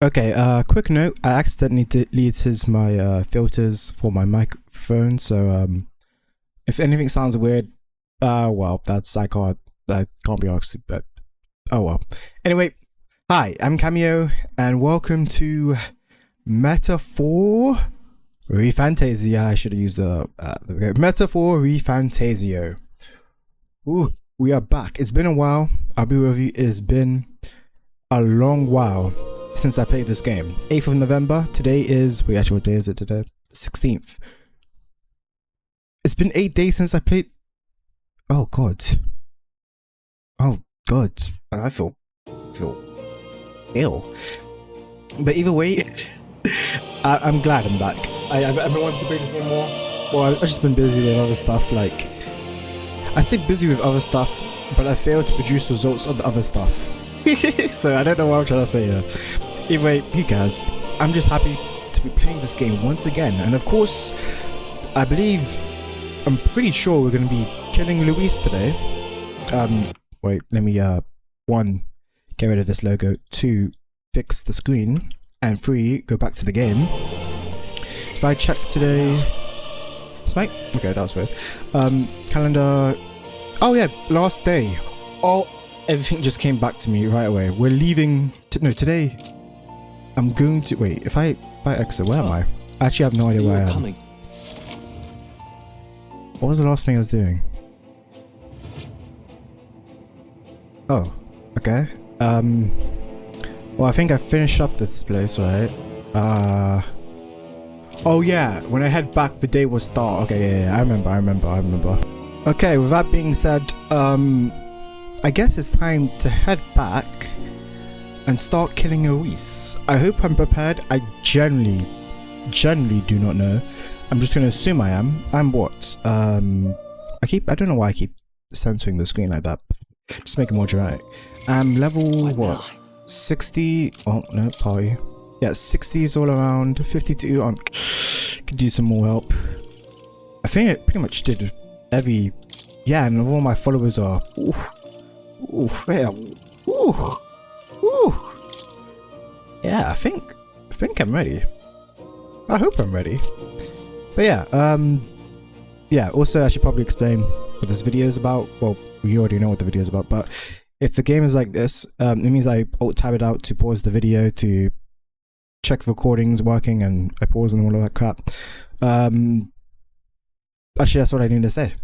Okay, quick note, I accidentally deleted my filters for my microphone, so if anything sounds weird, well, that's I can't be asked, but oh well. Anyway, hi, I'm Cameo, and welcome to Metaphor ReFantazio. I should have used the Metaphor ReFantazio. Ooh, we are back. It's been a while. I'll be with you. It's been a long while since I played this game. 8th of November. Today is, wait, actually, what day is it today? 16th. It's been 8 days since I played. Oh god. Oh god. I feel ill. But either way, I'm glad I'm back. I've been wanting to play this game more. Well, I've just been busy with other stuff. Like, I say busy with other stuff, but I failed to produce results on the other stuff. So I don't know what I'm trying to say here. Either way, you guys, I'm just happy to be playing this game once again. And of course, I'm pretty sure we're going to be killing Luis today. Wait, let me, 1, get rid of this logo, 2, fix the screen, and 3, go back to the game. If I check today, Smite? Okay, that was weird. Calendar, oh yeah, last day. Oh, everything just came back to me right away. We're leaving, no, today, I'm going to, wait, if I exit, where am I? I actually have no idea where I am. What was the last thing I was doing? Oh, okay. Well, I think I finished up this place, right? Oh yeah, when I head back, the day will start. Okay, yeah, I remember. Okay, with that being said, I guess it's time to head back and start killing Luis. I hope I'm prepared. I genuinely do not know. I'm just gonna assume I am. I'm what? I don't know why I keep censoring the screen like that. Just make it more dramatic. Level what? 60. Oh no, party. Yeah, 60s all around. 52 on. Could do some more help. I think it pretty much did every. Yeah, and all my followers are. Yeah. Yeah, I think I'm ready. I hope I'm ready. But yeah, yeah, also I should probably explain what this video is about. Well, you already know what the video is about, but if the game is like this, it means I alt-tab it out to pause the video, to check the recordings working, and I pause and all of that crap. Actually, that's what I need to say.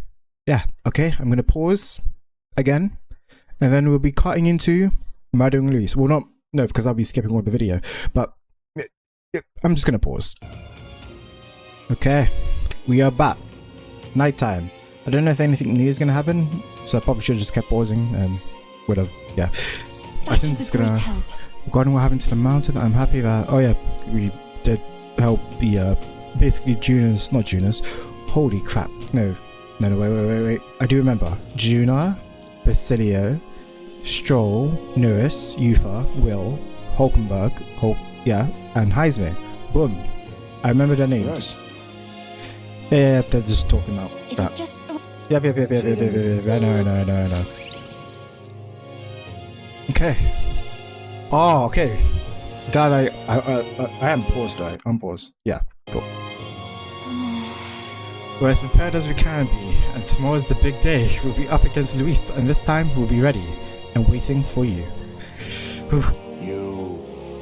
Yeah, okay, I'm gonna pause again, and then we'll be cutting into murdering Luis. Well, no, because I'll be skipping all the video, but I'm just gonna pause. Okay, we are back. Nighttime. I don't know if anything new is gonna happen, so I probably should have just kept pausing and would have, yeah. I think it's gonna. Regarding what happened to the mountain, I'm happy that. Oh yeah, we did help the basically not Juners. Holy crap! No, wait. I do remember Juna, Basilio, Stroll, Nuris, Yufa, Will, Hulkenberg, and Heismay. Boom! I remember their names. Yeah, they're just talking about that. Yep. I know. Okay. Oh, okay. Glad I am paused, right? I'm paused. Yeah, cool. We're as prepared as we can be, and tomorrow's the big day. We'll be up against Luis, and this time we'll be ready and waiting for you.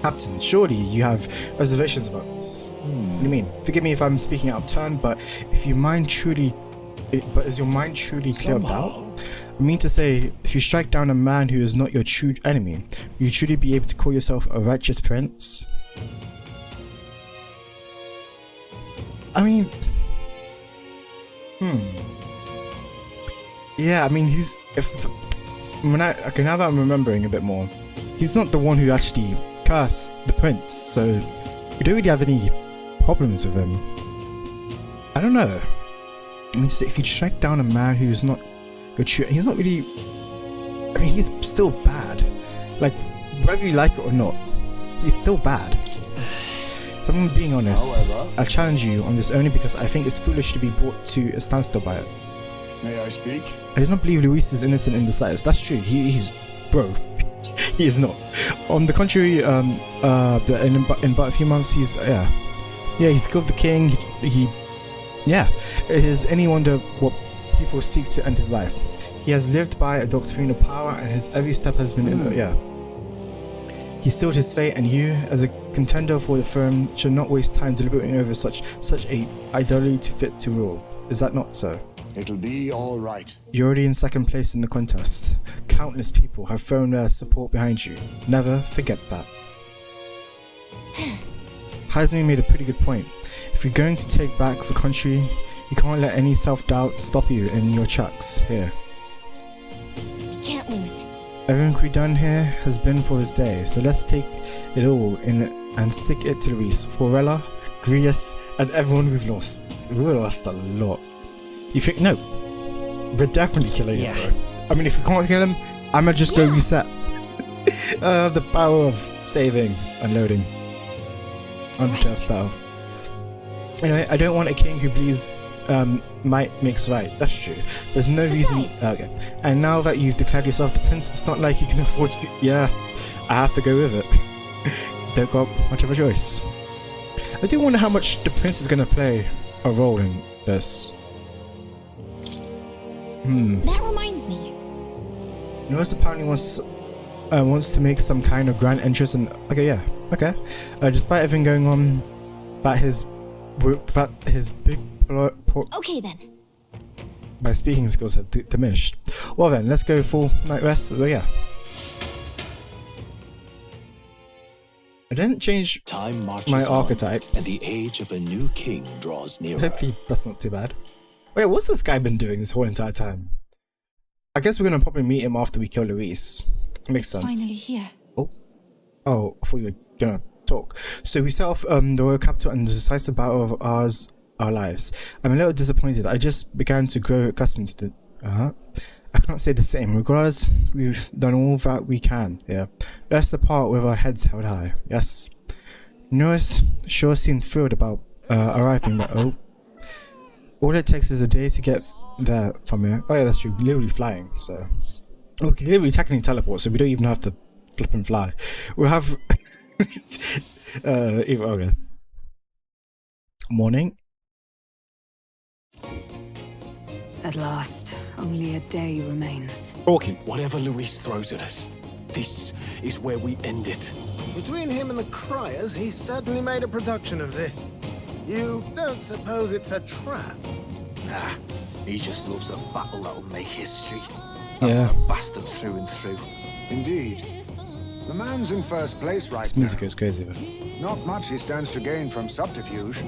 Captain, surely you have reservations about this. What do you mean? Forgive me if I'm speaking out of turn, but is your mind truly clear of doubt? I mean to say, if you strike down a man who is not your true enemy, will you truly be able to call yourself a righteous prince? I mean, yeah, I mean, okay, now that I'm remembering a bit more, he's not the one who actually cursed the prince, so we don't really have any problems with him. I don't know. I mean, so if you strike down a man who's not your true, he's not really. I mean, he's still bad. Like, whether you like it or not, he's still bad. If I'm being honest, I challenge you on this only because I think it's foolish to be brought to a standstill by it. May I speak? I do not believe Luis is innocent in the slightest. That's true. He's bro. He is not. On the contrary, in about a few months, he's he's killed the king. Is any wonder what people seek to end his life? He has lived by a doctrine of power, and his every step has been He sealed his fate, and you, as a contender for the throne, should not waste time deliberating over such a ideology to fit to rule. Is that not so? It'll be all right. You're already in second place in the contest. Countless people have thrown their support behind you. Never forget that. Heismay made a pretty good point. If you're going to take back the country, you can't let any self-doubt stop you in your tracks here. You can't lose. Everything we've done here has been for his day, so let's take it all in and stick it to Luis, Forella, Grius, and everyone we've lost. We've lost a lot. You think, no, we're definitely killing him, bro. I mean, if we can't kill him, I'ma just go reset. The power of saving and loading. Unfair stuff. Anyway, I don't want a king who believes might makes right. That's true. There's no reason. Okay. And now that you've declared yourself the prince, it's not like you can afford to. Yeah, I have to go with it. Don't got much of a choice. I do wonder how much the prince is going to play a role in this. That reminds me. Notice apparently wants to make some kind of grand entrance and despite everything going on, that his big Okay then. my speaking skills have diminished. Well then, let's go full night rest. So yeah, I didn't change my archetypes. And the age of a new king draws nearer. Hopefully that's not too bad. Wait, what's this guy been doing this whole entire time? I guess we're gonna probably meet him after we kill Luis. Makes sense. Finally here. Oh, I thought you were gonna talk. So we set off the royal capital and the decisive battle of our lives. I'm a little disappointed. I just began to grow accustomed to the I cannot say the same. Regardless, we've done all that we can. Yeah, let's depart with our heads held high. Yes. Norris sure seemed thrilled about arriving, but all it takes is a day to get there from here. Oh yeah, that's true. We're literally flying, so we can literally technically teleport, so we don't even have to flip and fly. We'll have okay. Morning. At last, only a day remains. Okay. Whatever Luis throws at us, this is where we end it. Between him and the criers, he's certainly made a production of this. You don't suppose it's a trap? Nah, he just loves a battle that'll make history. That's the bastard through and through. Indeed. The man's in first place right This now. music is crazy though. Not much he stands to gain from subterfuge.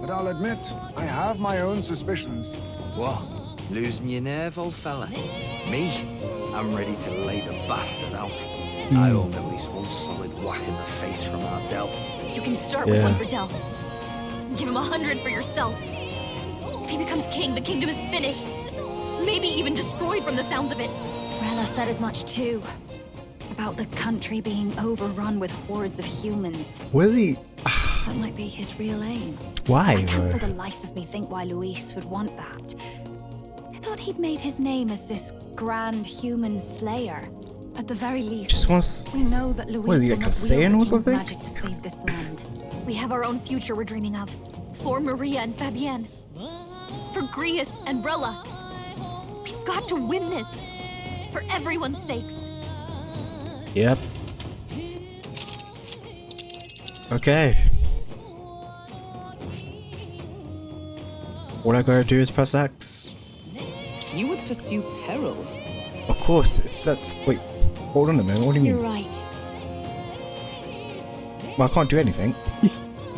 But I'll admit, I have my own suspicions. What? Losing your nerve, old fella? Me? I'm ready to lay the bastard out. I owe him at least one solid whack in the face from Ardell. You can start with one for Dell. Give him 100 for yourself. If he becomes king, the kingdom is finished. Maybe even destroyed from the sounds of it. Rella said as much too. About the country being overrun with hordes of humans. Where's he? That might be his real aim. Why? I can't for the life of me think why Luis would want that. I thought he'd made his name as this grand human slayer. At the very least, Just wants. we know that Luis What is he, will like a not Saiyan wield or the king's something? magic to save this land. We have our own future we're dreaming of. For Maria and Fabienne. For Grius and Rella. We've got to win this. For everyone's sakes. Yep. Okay. All I gotta do is press X. You would pursue peril. Of course, it sets. Wait, hold on a minute. What do you mean? You're right. Well, I can't do anything.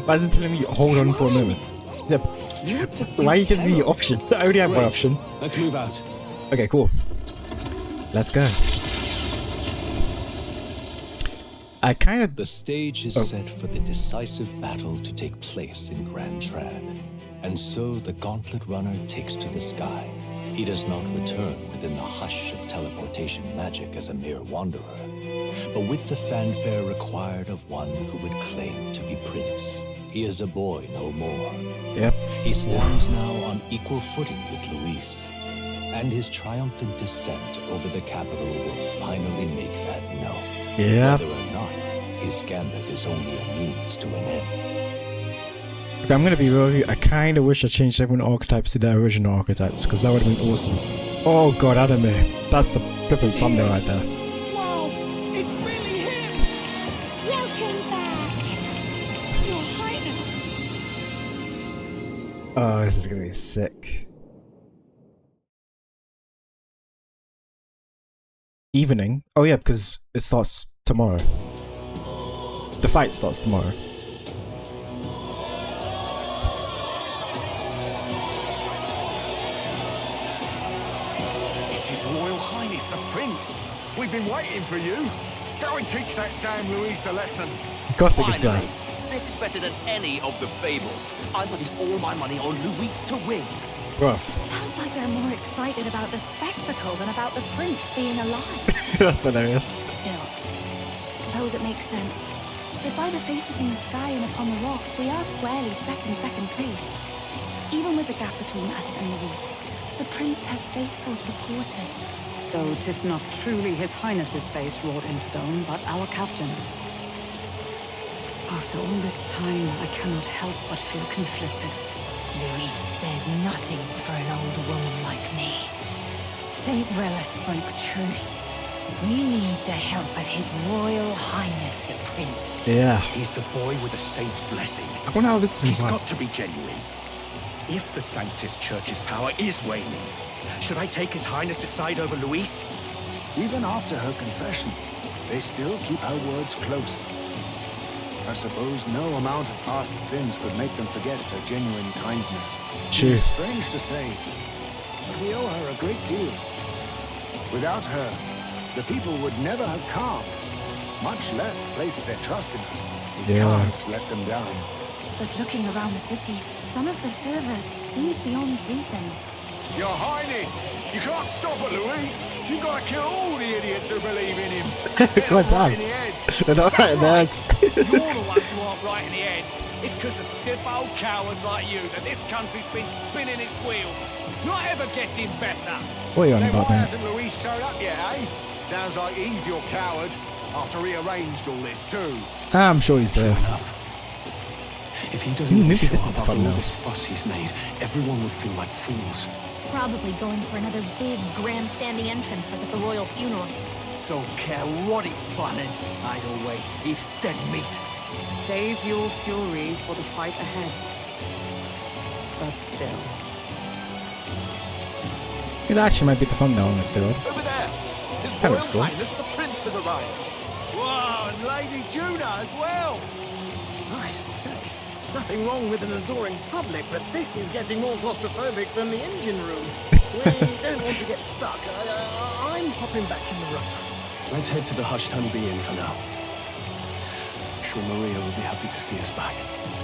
Why is it telling me hold on for a moment? Yep. You would pursue Why are you giving me the peril. option? I already have one option. Let's move out. Okay, cool. Let's go. I kind of. The stage is set for the decisive battle to take place in Grand Trad. And so the gauntlet runner takes to the sky. He does not return within the hush of teleportation magic as a mere wanderer, but with the fanfare required of one who would claim to be prince. He is a boy no more. Yep. He stands now on equal footing with Luis. And his triumphant descent over the capital will finally make that known. Yeah. Whether or not his gambit is only a means to an end. Okay, I'm gonna be real with you. I kind of wish I changed everyone archetypes to their original archetypes because that would have been awesome. Oh god, anime. That's the flipping thumbnail right there. Wow, it's really him! Welcome back, Your Highness. Oh, this is gonna be sick. Evening? Oh yeah, because it starts tomorrow. The fight starts tomorrow. It's His Royal Highness the Prince. We've been waiting for you. Go and teach that damn Luis a lesson. Got it, good sir. This is better than any of the fables. I'm putting all my money on Luis to win. Ross. Sounds like they're more excited about the spectacle than about the prince being alive. That's hilarious. Still, suppose it makes sense. But by the faces in the sky and upon the rock, we are squarely set in second place. Even with the gap between us and Luis, the prince has faithful supporters. Though 'tis not truly His Highness's face wrought in stone, but our captain's. After all this time, I cannot help but feel conflicted. Luis spares nothing for an old woman like me. Saint Rella spoke truth. We need the help of His Royal Highness the Prince. Yeah. He's the boy with the saint's blessing. I wonder how this is He's going got to be genuine. If the Sanctus Church's power is waning, should I take His Highness's side over Luis? Even after her confession, they still keep her words close. I suppose no amount of past sins could make them forget her genuine kindness. True. Seems strange to say, but we owe her a great deal. Without her, the people would never have calmed, much less placed their trust in us. We can't let them down. But looking around the city, some of the fervor seems beyond reason. Your Highness, you can't stop at Luis. You've got to kill all the idiots who believe in him. God damn. Right in the head. They're not right in the heads. You're the ones who aren't right in the head. It's because of stiff old cowards like you that this country's been spinning its wheels. Not ever getting better. What are you on Then about, why man? hasn't Luis showed up yet, eh? Sounds like he's your coward after he arranged all this too. I'm sure he's there. If he doesn't Maybe show this is up the after all thumbnail. this fuss he's made, everyone would feel like fools. Probably going for another big grandstanding entrance like at the royal funeral. Don't care what he's planning. Either way, he's dead meat. Save your fury for the fight ahead. But still. It actually might be the thumbnail on this dude. Over there, His That Royal looks cool. Highness the Prince has arrived. Wow, and Lady Juna as well. I say, nothing wrong with an adoring public, but this is getting more claustrophobic than the engine room. We don't want to get stuck. I'm hopping back in the room. Let's head to the hushed honeybee inn for now. I'm sure Maria will be happy to see us back.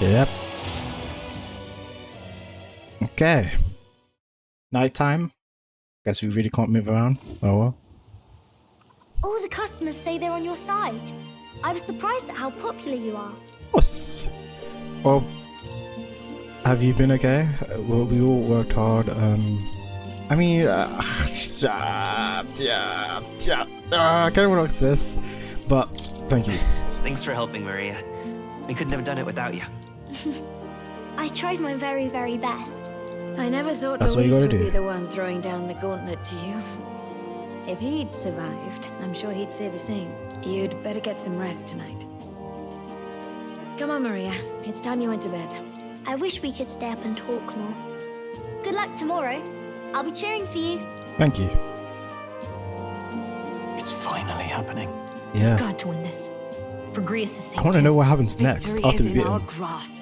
Yep. Okay. Nighttime. Guess we really can't move around. Oh well. All the customers say they're on your side. I was surprised at how popular you are. Us. Well, have you been okay? Well, we all worked hard. I mean, I kind of want to this, but thank you. Thanks for helping, Maria. We couldn't have done it without you. I tried my very, very best. I never thought That's what you Luis gotta would do. be the one throwing down the gauntlet to you. If he'd survived, I'm sure he'd say the same. You'd better get some rest tonight. Come on, Maria. It's time you went to bed. I wish we could stay up and talk more. Good luck tomorrow. I'll be cheering for you. Thank you. It's finally happening. Yeah. Got to win this. For Grius' sake. I want to know what happens next Victory after is we in beat our him. grasp.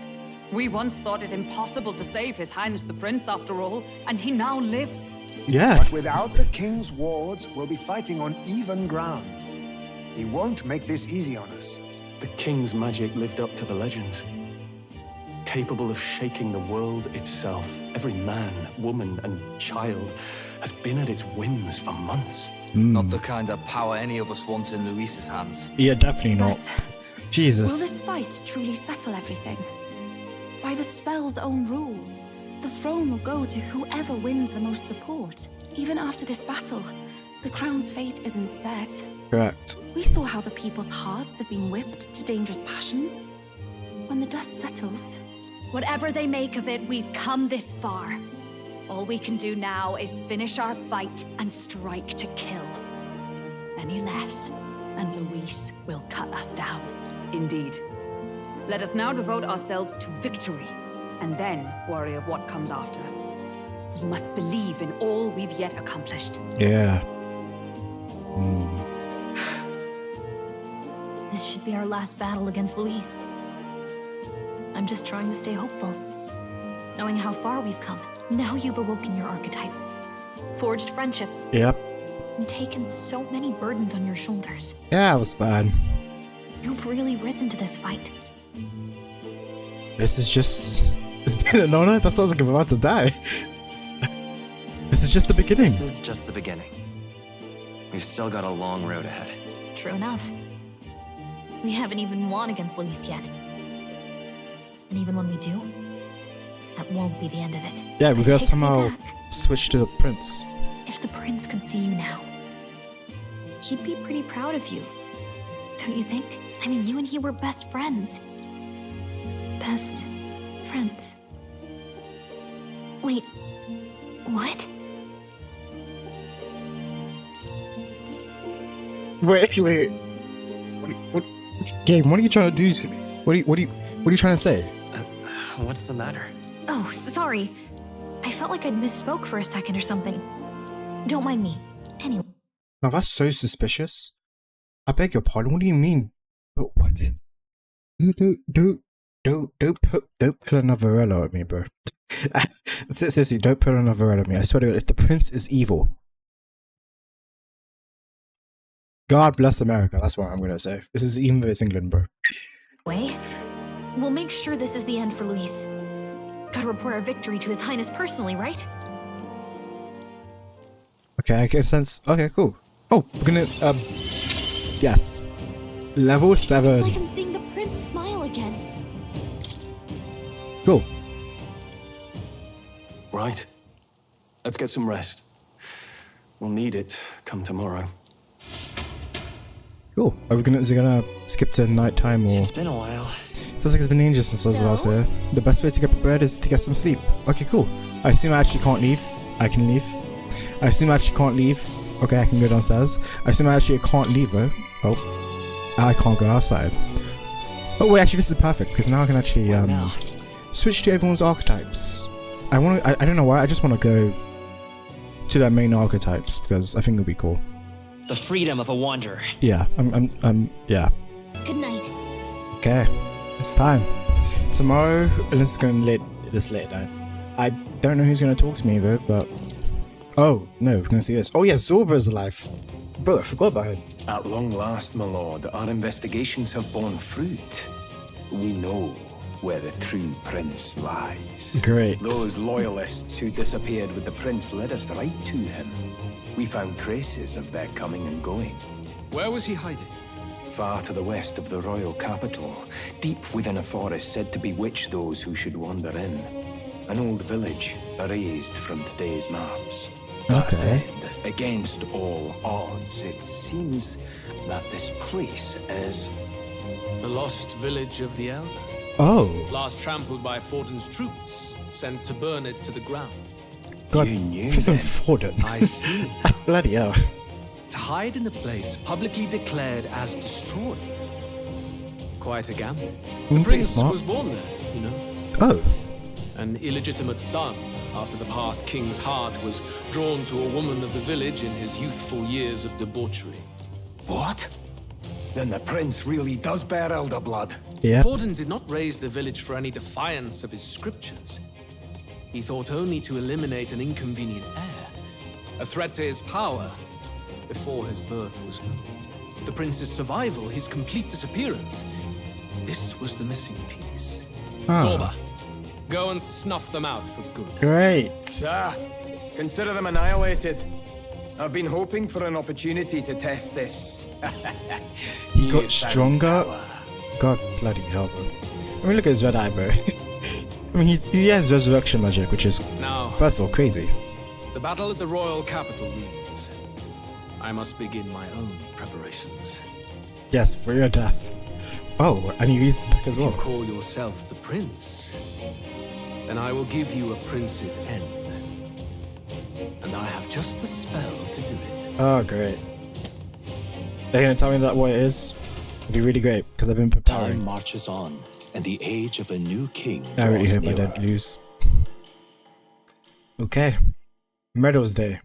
We once thought it impossible to save His Highness the Prince after all, and he now lives. Yeah. But without the king's wards, we'll be fighting on even ground. He won't make this easy on us. The king's magic lived up to the legends. Capable of shaking the world itself. Every man, woman, and child has been at its whims for months. Not the kind of power any of us want in Luis's hands. Yeah, definitely not. Will Jesus. this fight truly settle everything? By the spell's own rules, the throne will go to whoever wins the most support. Even after this battle, the crown's fate isn't set. Correct. We saw how the people's hearts have been whipped to dangerous passions. When the dust settles... Whatever they make of it, we've come this far. All we can do now is finish our fight and strike to kill. Any less, and Luis will cut us down. Indeed. Let us now devote ourselves to victory, and then worry of what comes after. We must believe in all we've yet accomplished. Yeah. This should be our last battle against Luis. I'm just trying to stay hopeful. Knowing how far we've come. Now you've awoken your archetype. Forged friendships. Yep. And taken so many burdens on your shoulders. Yeah, it was fun. You've really risen to this fight. This is just... It's been an honor? That sounds like I'm about to die. This is just the beginning. This is just the beginning. We've still got a long road ahead. True enough. We haven't even won against Luis yet. And even when we do, that won't be the end of it. Yeah, we gotta somehow switch to the prince. If the prince could see you now, he'd be pretty proud of you. Don't you think? I mean, you and he were best friends. Best friends. Wait, what? Wait. What, Game, what are you trying to do to me? What are you trying to say? What's the matter? Oh, sorry. I felt like I'd misspoke for a second or something. Don't mind me. Anyway. Now that's so suspicious. I beg your pardon. What do you mean? But what? Don't pull another Varela at me, bro. Seriously, don't pull another Varela at me. I swear to God, if the prince is evil, God bless America. That's what I'm gonna say. This is even though it's England, bro. We'll make sure this is the end for Luis. Gotta report our victory to His Highness personally, right? Okay, I get a sense. Okay, cool. Oh, we're gonna yes. Level 7. It's like I'm seeing the prince smile again. Cool. Right. Let's get some rest. We'll need it come tomorrow. Cool. Is it gonna skip to nighttime or? It's been a while. Feels like it's been ages since I was last here. The best way to get prepared is to get some sleep. Okay, cool. I assume I actually can't leave. I can leave. I assume I actually can't leave. Okay, I can go downstairs. I assume I actually can't leave though. Oh, I can't go outside. Oh wait, actually this is perfect because now I can actually switch to everyone's archetypes. I don't know why. I just want to go to their main archetypes because I think it'll be cool. The freedom of a wanderer. Yeah, yeah. Good night. Okay, it's time. Tomorrow, this is going late. This late night. I don't know who's going to talk to me though, but oh no, we're going to see this. Oh yeah, Zorba is alive. Bro, I forgot about him. At long last, my lord, our investigations have borne fruit. We know where the true prince lies. Great. Those loyalists who disappeared with the prince led us right to him. We found traces of their coming and going. Where was he hiding? Far to the west of the royal capital, deep within a forest said to bewitch those who should wander in. An old village erased from today's maps. That said, against all odds, it seems that this place is... The lost village of the Elder. Oh. Last trampled by Forden's troops, sent to burn it to the ground. God, you knew Forden. I see. Bloody hell. To hide in a place publicly declared as destroyed. Quite a gamble. The prince was born there, you know. Oh. An illegitimate son, after the past king's heart was drawn to a woman of the village in his youthful years of debauchery. What? Then the prince really does bear elder blood. Yeah. Forden did not raise the village for any defiance of his scriptures. He thought only to eliminate an inconvenient heir, a threat to his power, before his birth was known. The prince's survival, his complete disappearance, this was the missing piece. Zorba, go and snuff them out for good. Great. Consider them annihilated. I've been hoping for an opportunity to test this. He got stronger. God bloody hell, bro. I mean, look at his red eye, bro. I mean, he has resurrection magic, which is, first of all, crazy. The battle at the royal capital looms. I must begin my own preparations. Yes, for your death. Oh, and you used the book as well. If you call yourself the prince, then I will give you a prince's end. And I have just the spell to do it. Oh, great. They're gonna tell me that what it is? It'd be really great, because I've been preparing. Time marches on, and the age of a new king I really draws hope I nearer. don't lose. Okay. Medals Day.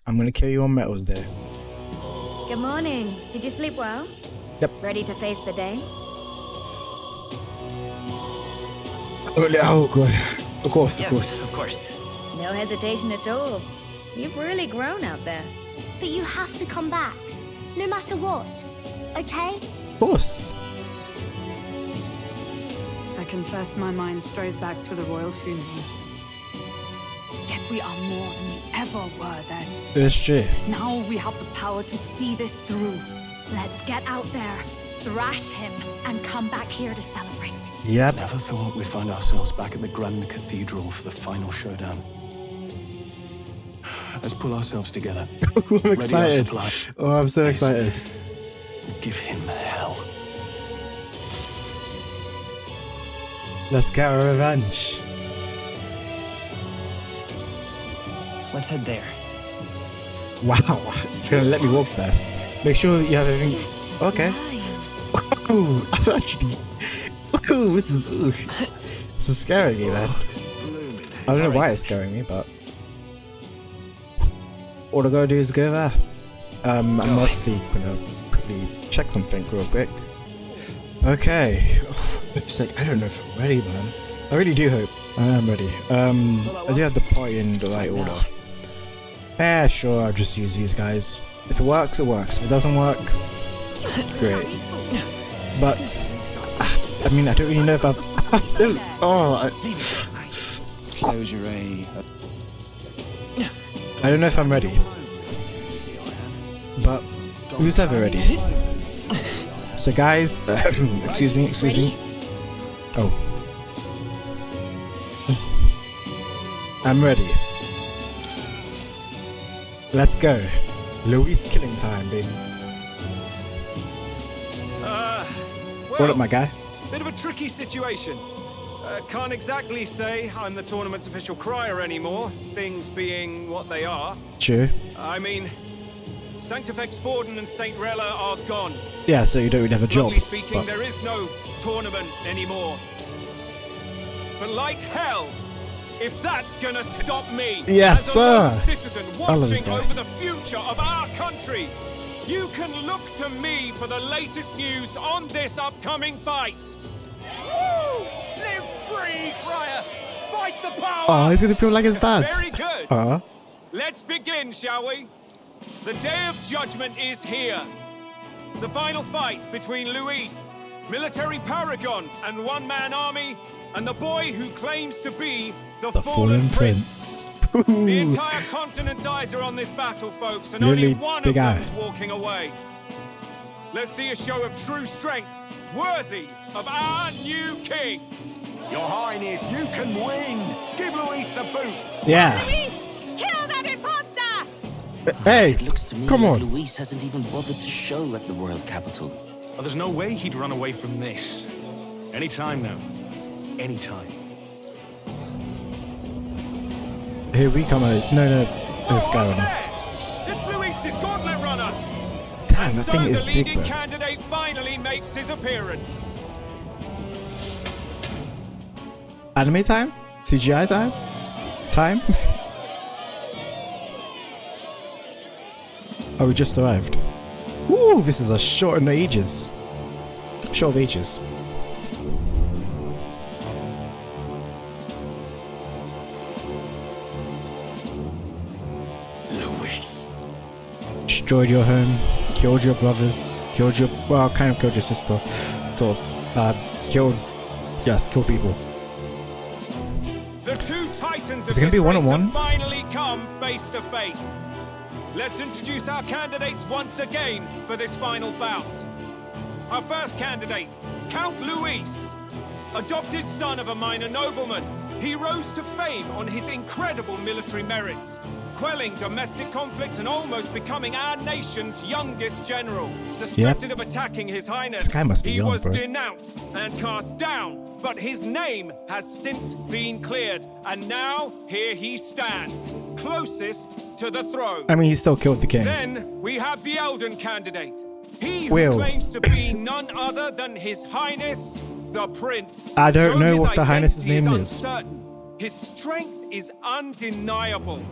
I'm gonna kill you on Medals Day. Good morning. Did you sleep well? Yep. Ready to face the day? Oh, good. Of course, Yes, of course. of course. No hesitation at all. You've really grown out there. But you have to come back, no matter what. Okay? Of course. I confess my mind strays back to the royal funeral. Yet we are more than we ever were then. It's true. Now we have the power to see this through. Let's get out there, thrash him, and come back here to celebrate. Yep. Never thought we'd find ourselves back at the Grand Cathedral for the final showdown. Let's pull ourselves together. I'm excited. Oh, I'm so excited. Give him hell. Let's get our revenge. Let's head there. Wow. It's gonna let me walk there. Make sure you have everything. Okay. Oh, I'm actually. Oh, this is scaring me, man. I don't know why it's scaring me, but all I gotta do is go there. I'm mostly gonna quickly check something real quick. Okay. It's like I don't know if I'm ready, man. I really do hope I am ready. I do have the party in the right order. Yeah, sure. I'll just use these guys. If it works, it works. If it doesn't work, great. But I mean, I don't really know if I've. Closure A. I don't know if I'm ready. But who's ever ready? So guys, excuse me. Oh. I'm ready. Let's go. Luis killing time, baby. What up, my guy? Bit of a tricky situation. Can't exactly say I'm the tournament's official crier anymore, things being what they are. True. I mean, Sanctifex Forden and St. Rella are gone. Yeah, so you don't really have a job. Bluntly speaking, But there is no tournament anymore. But like hell, if that's gonna stop me Yes, as a lone sir. citizen I love this watching guy. over the future of our country, you can look to me for the latest news on this upcoming fight. Woo! Live free, crier! Fight the power! oh, he's gonna feel like his dad. Very good. Huh? Let's begin, shall we? The Day of Judgment is here. The final fight between Luis, military paragon and one-man army, and the boy who claims to be the fallen prince. The entire continent's eyes are on this battle, folks, and Really only one of big eye. them's walking away. Let's see a show of true strength, worthy of our new king. Your Highness, you can win. Give Luis the boot. Yeah. Kill that imposter! Hey, It looks to me come like on. Luis hasn't even bothered to show at the royal capital. Oh, there's no way he'd run away from this. Anytime now. Anytime. Here we come. No, this guy. It's Luis's gauntlet runner. Damn, And that so thing the is big, leading bro. candidate finally makes his appearance. Anime time? CGI time? Time? Oh, we just arrived. Ooh, this is a short in ages. Short of ages. Luis. Destroyed your home, killed your brothers, killed your, well, kind of killed your sister. Sort of, killed people. The two titans Is of it gonna be this race one-on-one? have finally come face to face. Let's introduce our candidates once again for this final bout. Our first candidate, Count Luis, adopted son of a minor nobleman, He rose to fame on his incredible military merits, quelling domestic conflicts and almost becoming our nation's youngest general. Suspected of attacking His Highness, this guy must be he young, was bro. denounced and cast down, but his name has since been cleared, and now here he stands, closest to the throne. I mean, he still killed the king. Then we have the Elden candidate. He Will. who claims to be none other than His Highness, the Prince. I don't Though know his what the Highness's identity name is. uncertain, his strength is undeniable.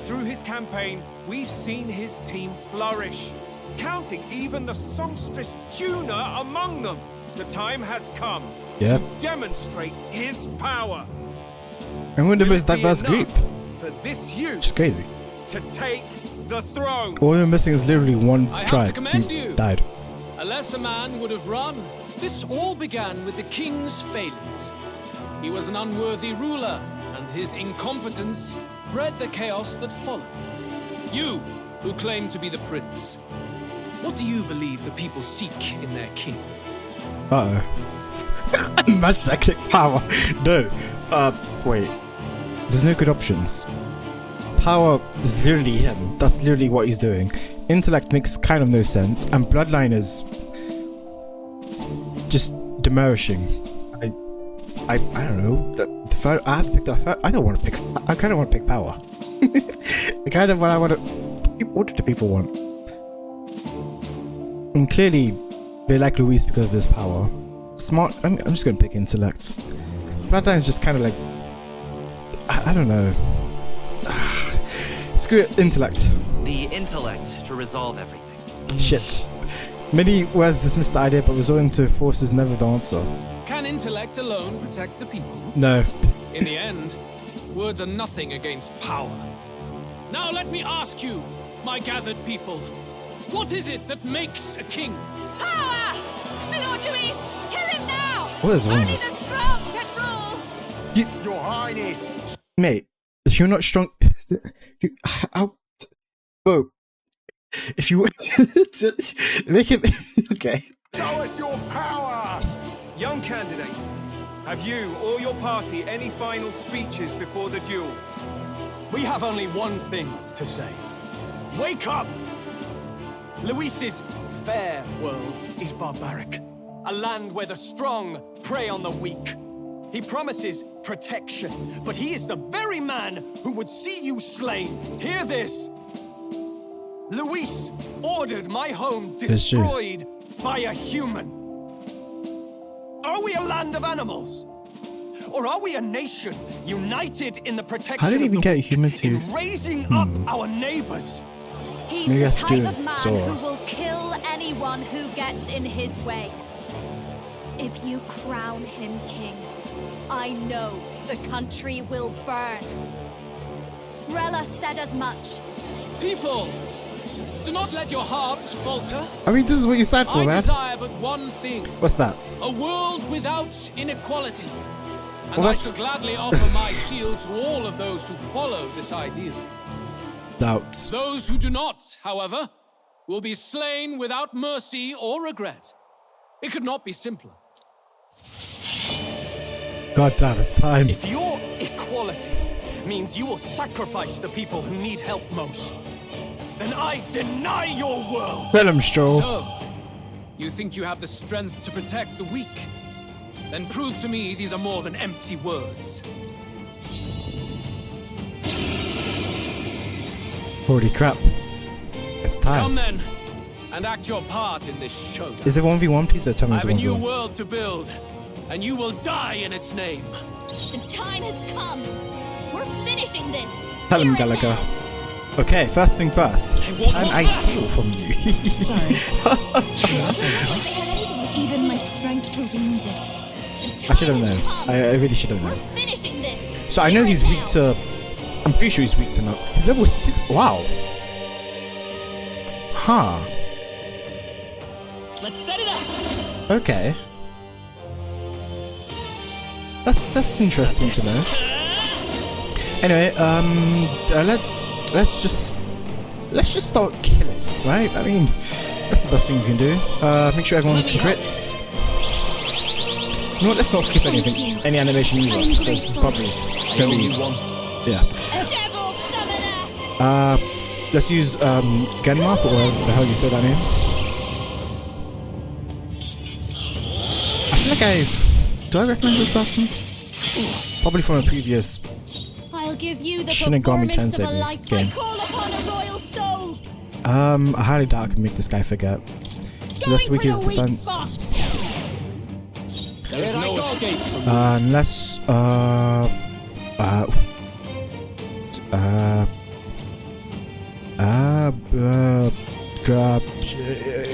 Through his campaign, we've seen his team flourish, counting even the songstress Juna among them. The time has come to demonstrate his power. And we're the most diverse group. For this youth Which is crazy. to take the throne. All we're missing is literally one I have tribe to commend who you. died. A lesser man would have run. This all began with the king's failings. He was an unworthy ruler, and his incompetence bred the chaos that followed. You, who claim to be the prince, what do you believe the people seek in their king? Uh-oh. Imagine I click power. No. Wait. There's no good options. Power is literally him. That's literally what he's doing. Intellect makes kind of no sense, and bloodline is just demorishing. I don't know. The third, I have to pick the third. I don't want to pick. I kind of want to pick power. The kind of what I want to. What do people want? And clearly, they like Luis because of his power. Smart. I'm just gonna pick intellect. Bloodline is just kind of like. I don't know. Screw it, intellect. The intellect to resolve everything. Shit. Many words dismiss the idea, but resorting to force is never the answer. Can intellect alone protect the people? No. In the end, words are nothing against power. Now let me ask you, my gathered people, what is it that makes a king? Power! My Lord Luis, kill him now! What is wrong Only with the this? strong can rule! Your Highness! Mate, if you're not strong, bro. If you make it okay. Show us your power! Young candidate, have you or your party any final speeches before the duel? We have only one thing to say. Wake up! Luis's fair world is barbaric. A land where the strong prey on the weak. He promises protection, but he is the very man who would see you slain. Hear this. Luis ordered my home destroyed by a human. Are we a land of animals? Or are we a nation united in the protection How did he even get a human to in raising up our neighbors? He's Maybe the has to do type of man Zorba. who will kill anyone who gets in his way. If you crown him king, I know the country will burn. Rella said as much. People, do not let your hearts falter. I mean, this is what you stand for, I man. desire but one thing. What's that? A world without inequality. And Well, I that's- shall gladly offer my shield to all of those who follow this ideal. Doubts. Those who do not, however, will be slain without mercy or regret. It could not be simpler. God damn, it's time. If your equality means you will sacrifice the people who need help most, then I deny your world. Let him stroll. So, you think you have the strength to protect the weak? Then prove to me these are more than empty words. Holy crap. It's Come time. then, and act your part in this show. Is it 1v1? Please don't tell me I it's have a new 1v1. world to build, and you will die in its name. The time has come. We're finishing this. Tell him, Gallagher. Okay, first thing first. Can I steal from you? Even my strength will be needed. I should have known. I really should have known. Finishing this. So I know he's weak to... I'm pretty sure he's weak to now. He's level 6. Wow. Huh. Let's set it up. Okay. That's interesting to know. Anyway, let's just start killing, right? I mean, that's the best thing you can do. Make sure everyone crits. No, let's not skip anything, any animation either, because this is probably gonna be, yeah. Let's use Genma, or whatever the hell you say that name. I feel like do I recognize this person? Probably from a previous I'll give you the Shinigami performance of a Tensei lifetime. game. Call upon a royal soul. I highly doubt I can make this guy forget. So let's weaken his defense. There is no escape from Unless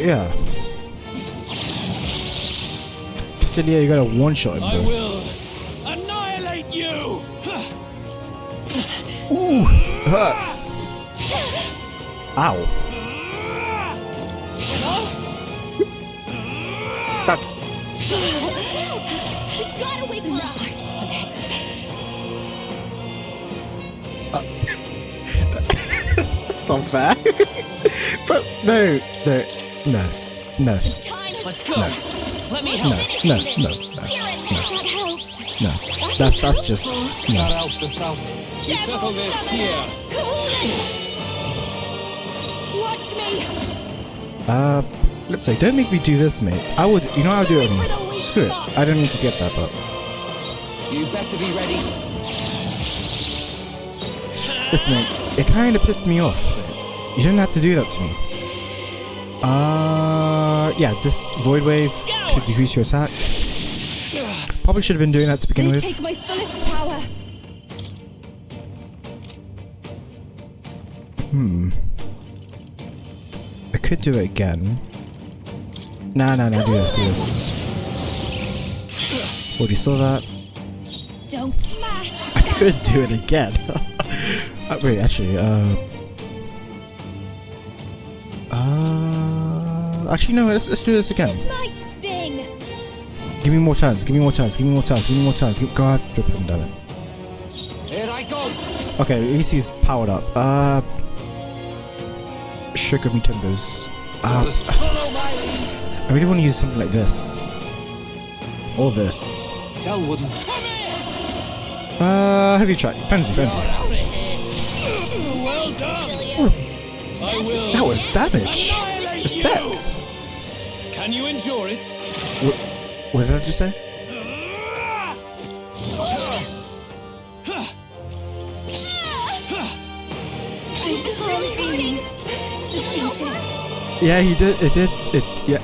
yeah. Basilia, you got a one-shot him, I bro. will annihilate you. Ooh, hurts. Ow. That's. Gotta wake her up. That's not fair. But no. Let's go. Let me help. No. That's just no. Cut out the south. We settle this here. Watch me. Let's say, don't make me do this, mate. I would, you know, I'll do it on you. Screw it. I don't need to skip that part. You better be ready. Listen, mate, it kind of pissed me off. You didn't have to do that to me. Yeah, this Void Wave to decrease your attack. Probably should have been doing that to begin with. Take my fullest power. I could do it again. Nah, do this. Already saw that. Don't mask. I could do it again. Wait, actually, actually, no, let's do this again. This might sting. Give me more chance, Go God, flip him, damn it. Here I go. Okay, at least he's powered up. Sugar me timbers. I really want to use something like this. Or this. Tell wouldn't. Heavy track. Fancy. Well done. I will. That was damage. annihilate Respect. you. Can you endure it? What did I just say? Yeah, he did. It did. Yeah.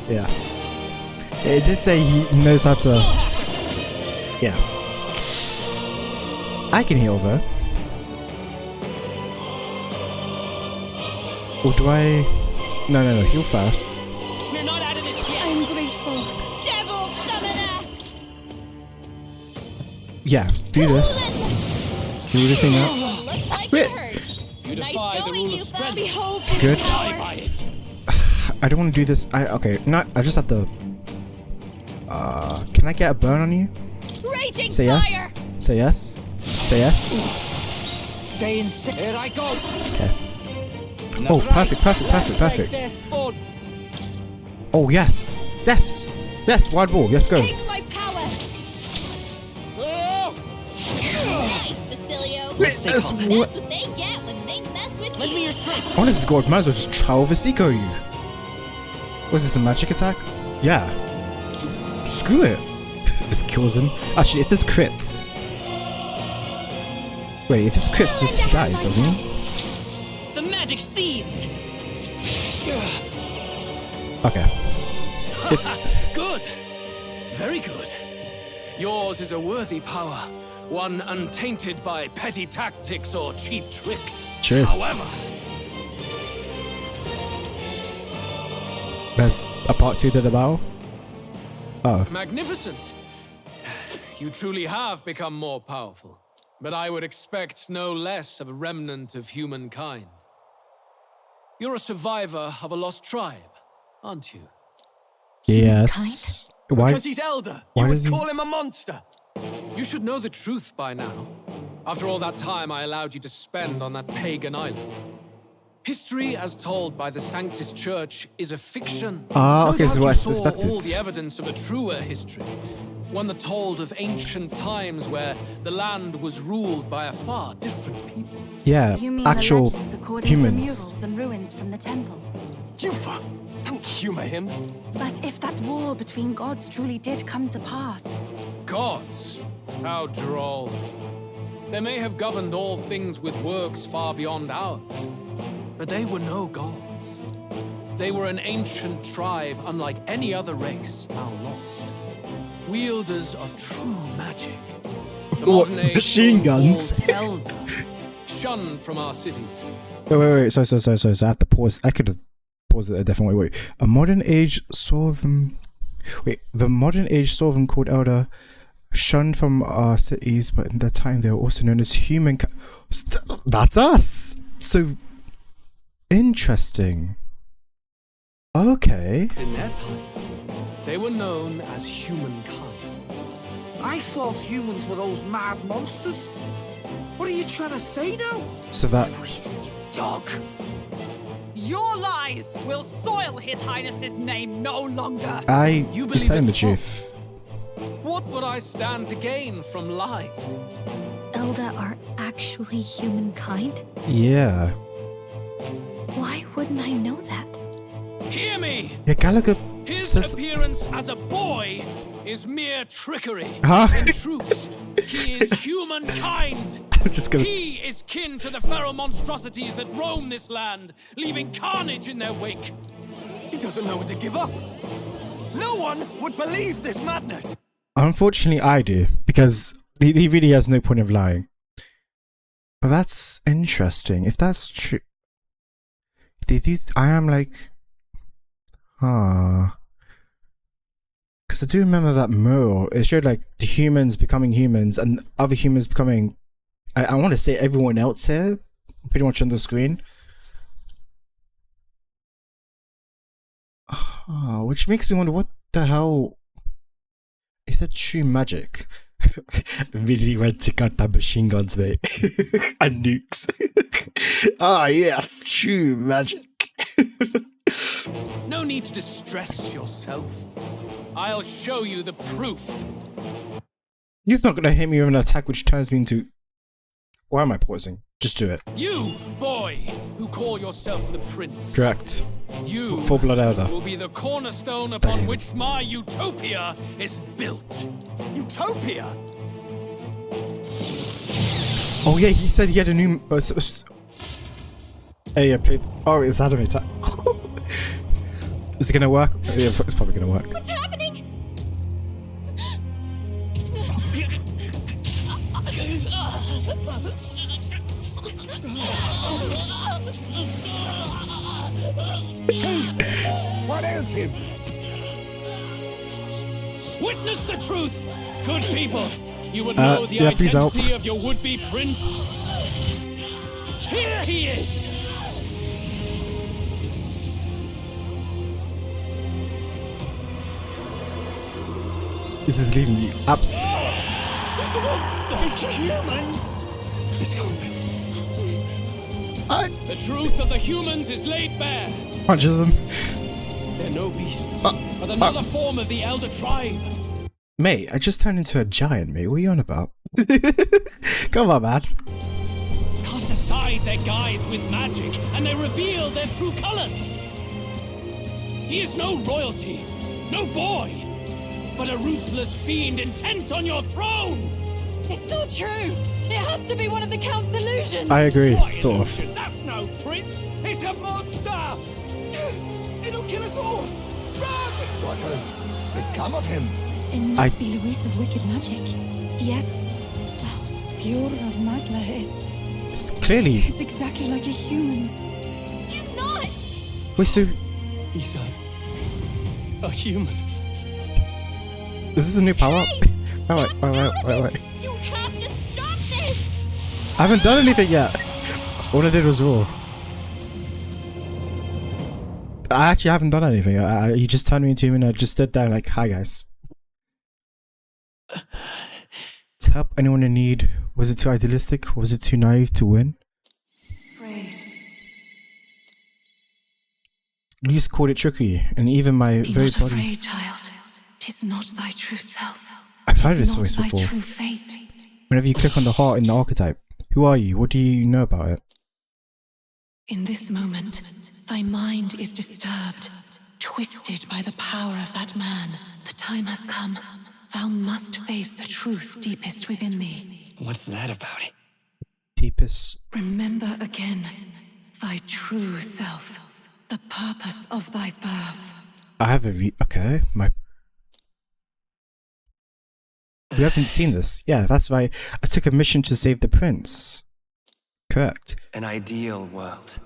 Yeah. It did say he knows how to. Yeah. I can heal though. Or do I? No. Heal first. We're not out of this yet. I'm grateful. Devil summoner. Yeah. Do this. Do this thing up. Wait. You defy the rule of strength. Good. Die by it. I don't want to do this. Okay. Not. I just have to. Can I get a burn on you? Raging Say yes. Say yes. Say yes. Stay in. Here I go. Okay. Oh, perfect. Oh, yes. Wild ball. Let's go. Take my power. Nice, Basilio. That's what. That's what they get when they mess with Lend you. me your strength. Honest to God, might as well just try Vasico you. Was this a magic attack? Yeah. Screw it. This kills him. Actually, if this crits. Wait, if this crits, he dies, doesn't he? The magic seeds. Okay. Good. Very good. Yours is a worthy power. One untainted by petty tactics or cheap tricks. True. However, There's a part 2 to the battle? Oh. magnificent. You truly have become more powerful. But I would expect no less of a remnant of humankind. You're a survivor of a lost tribe, aren't you? Yes. Why? Because he's elder. Why You would does he? call him a monster. You should know the truth by now. After all that time I allowed you to spend on that pagan island. History as told by the Sanctus Church is a fiction. Ah, okay, No so doubt what's you saw expected? all the evidence of a truer history. One that told of ancient times where the land was ruled by a far different people. Yeah, You mean actual the legends according humans. to murals and ruins from the temple? Yufa, don't humor him. But if that war between gods truly did come to pass, Gods? How droll. They may have governed all things with works far beyond ours, but they were no gods. They were an ancient tribe unlike any other race now lost. Wielders of true magic. The What, modern age machine guns? so-called elder, shunned from our cities. Wait. So I have to pause. I could have paused it a different way. Wait. A modern age Sorvum. Wait. The modern age Sorvum called Elder, shunned from our cities, but in their time they were also known as human. That's us. So interesting. Okay. In their time, they were known as humankind. I thought humans were those mad monsters. What are you trying to say now? So that. Dog. Your lies will soil His Highness's name no longer. You He's believe telling the it's truth. What would I stand to gain from lies? Elder are actually humankind? Yeah. Why wouldn't I know that? Hear me! Yeah, Gallagher His says. appearance as a boy is mere trickery. Huh? In truth, he is humankind. I'm just gonna. He is kin to the feral monstrosities that roam this land, leaving carnage in their wake. He doesn't know when to give up. No one would believe this madness. Unfortunately, I do, because he really has no point of lying. But that's interesting. If that's true, I am like, because I do remember that mural. It showed like the humans becoming humans and other humans becoming. I want to say everyone else here, pretty much on the screen. Which makes me wonder what the hell. Is that true magic? Really went to cut that machine guns, mate. And nukes. Yes, true magic. No need to distress yourself. I'll show you the proof. He's not gonna hit me with an attack which turns me into. Why am I pausing? Just do it. You, boy, who call yourself the prince. Correct. You Full blood elder. will be the cornerstone upon which my utopia is built. Utopia? Oh yeah, he said he had a new. Hey, I played. Oh, it's anime attack. Is it gonna work? Yeah, it's probably gonna work. What's happening? What is him? Witness the truth, good people. You would know the yeah, please help. identity of your would-be prince. Here he is. This is leaving me abs. There's a monster. It's a human. It's coming. The truth of the humans is laid bare. Punches him. They're no beasts, but another form of the elder tribe. Mate, I just turned into a giant, mate. What are you on about? Come on, man. Cast aside their guise with magic, and they reveal their true colors. He is no royalty, no boy, but a ruthless fiend intent on your throne. It's not true. It has to be one of the Count's illusions. I agree, What sort of. illusion? That's no prince. It's a monster. It'll kill us all. Run! What has become of him? it must be Luis's wicked magic. Yet, the aura of Magla, It's clearly. it's exactly like a human's. He's not! Wait, so He's a human. is this a new power up? Wait. You have to stop this! I haven't done anything yet. All I did was roar. I actually haven't done anything. You just turned me into him and I just stood there like, hi guys. To help anyone in need, was it too idealistic? Was it too naive to win? Prayed. Luis called it trickery, and even my Be very not body. afraid, child. 'Tis not thy true self. I've heard 'Tis this not voice thy before. true fate. Whenever you click on the heart in the archetype, who are you? What do you know about it? In this moment, thy mind is disturbed, twisted by the power of that man. The time has come. Thou must face the truth deepest within thee. What's that about? Deepest. Remember again thy true self, the purpose of thy birth. I have a okay. We haven't seen this. Yeah, that's right. I took a mission to save the prince. Correct. An ideal world.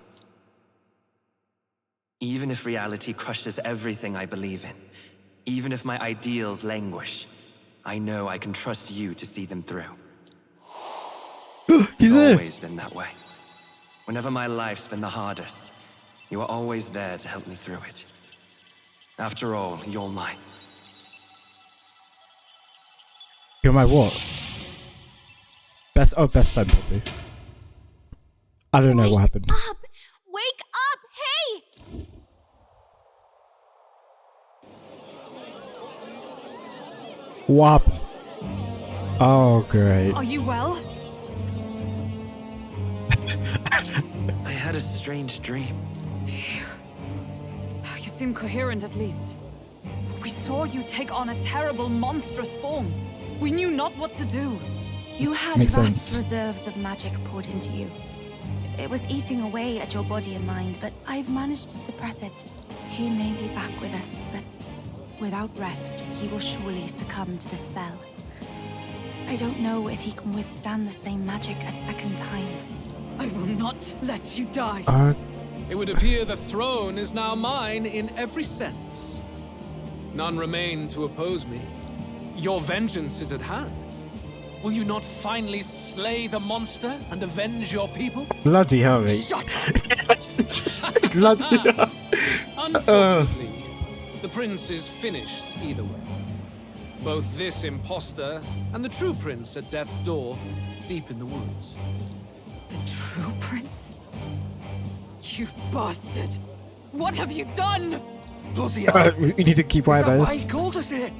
Even if reality crushes everything I believe in, even if my ideals languish, I know I can trust you to see them through. He's It's there. always been that way. Whenever my life's been the hardest, you are always there to help me through it. After all, you're mine. You're my what? Best friend probably. I don't know what happened. Up! Wake up! Hey! What happened? Oh, great. Are you well? I had a strange dream. You seem coherent at least. We saw you take on a terrible, monstrous form. We knew not what to do. You had Makes vast sense. reserves of magic poured into you. It was eating away at your body and mind, but I've managed to suppress it. He may be back with us, but without rest, he will surely succumb to the spell. I don't know if he can withstand the same magic a second time. I will not let you die. It would appear the throne is now mine in every sense. None remain to oppose me. Your vengeance is at hand. Will you not finally slay the monster and avenge your people? Bloody hell, mate. Shut up! Bloody hell. Unfortunately, the prince is finished either way. Both this imposter and the true prince at death's door, deep in the woods. The true prince? You bastard! What have you done? Bloody hell. We need to keep quiet Is that about why this. he called us here?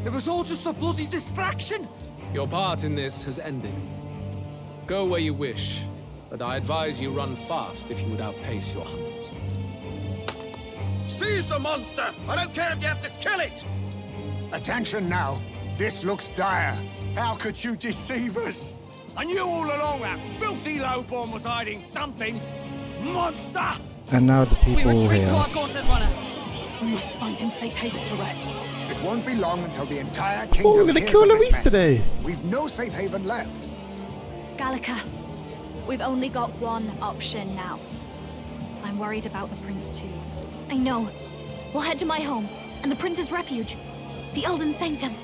It was all just a bloody distraction. Your part in this has ended. Go where you wish, but I advise you run fast if you would outpace your hunters. Seize the monster! I don't care if you have to kill it! Attention now. This looks dire. How could you deceive us? I knew all along that filthy lowborn was hiding something. Monster! And now the We people retreat hear to our us. gauntlet runner. We must find him safe haven to rest. It won't be long until the entire Oh, kingdom we're gonna hears kill of this Luis mess. today. We've no safe haven left. Gallica, we've only got one option now. I'm worried about the prince too. I know. We'll head to my home and the prince's refuge, the Elden Sanctum.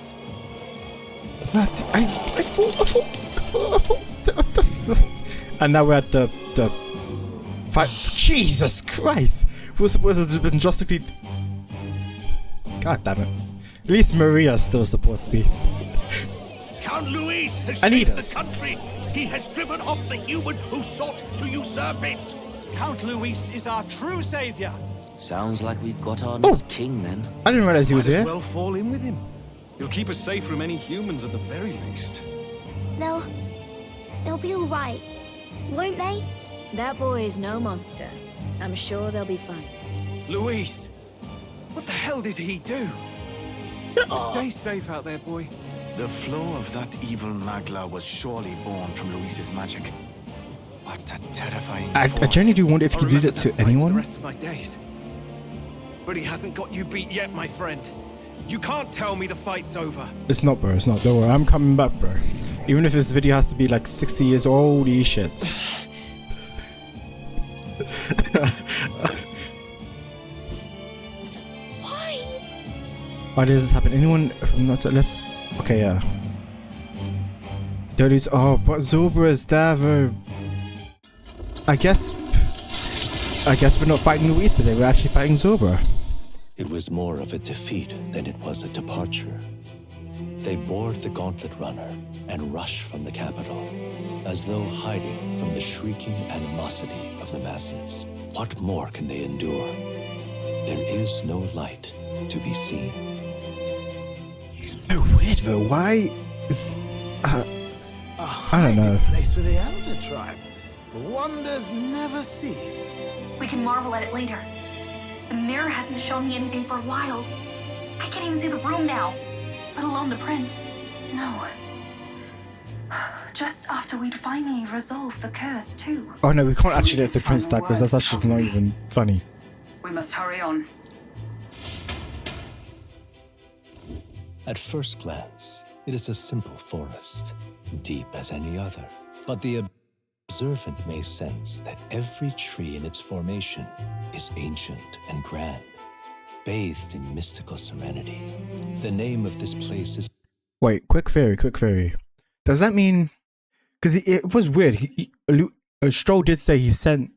Bloody, I thought. And now we're at the fight. Jesus Christ! We're supposed to have been drastically. God damn it. At least Maria's still supposed to be. Count Luis has I need shaped us. the country. He has driven off the human who sought to usurp it. Count Luis is our true savior. Sounds like we've got our next king then. I didn't realize he was Might as here. well fall in with him. He'll keep us safe from any humans at the very least. They'll be all right, won't they? That boy is no monster. I'm sure they'll be fine. Luis, what the hell did he do? Stay safe out there, boy. The flow of that evil Magla was surely born from Luis's magic. What a terrifying I force. genuinely do wonder if he did it to The anyone. rest of my days. But he hasn't got you beat yet, my friend. You can't tell me the fight's over. It's not, bro. It's not. Don't worry. I'm coming back, bro. Even if this video has to be like 60 years old, holy shit. Why does this happen? Anyone from not let's okay, yeah. There is but Zorba is there though. I guess we're not fighting Luis today, we're actually fighting Zorba. It was more of a defeat than it was a departure. They board the gauntlet runner and rush from the capital, as though hiding from the shrieking animosity of the masses. What more can they endure? there is no light to be seen. Oh, weird though. Why is... I don't know. Place for the Elder Tribe. Wonders never cease. We can marvel at it later. The mirror hasn't shown me anything for a while. I can't even see the room now, let alone the prince. No. Just after we'd finally resolved the curse, too. Oh no, we can't actually let the prince die because that's actually not even funny. We must hurry on. At first glance, it is a simple forest, deep as any other. But the observant may sense that every tree in its formation is ancient and grand, bathed in mystical serenity. The name of this place is... Wait, quick theory. Does that mean... Because it was weird. Stroll did say he sent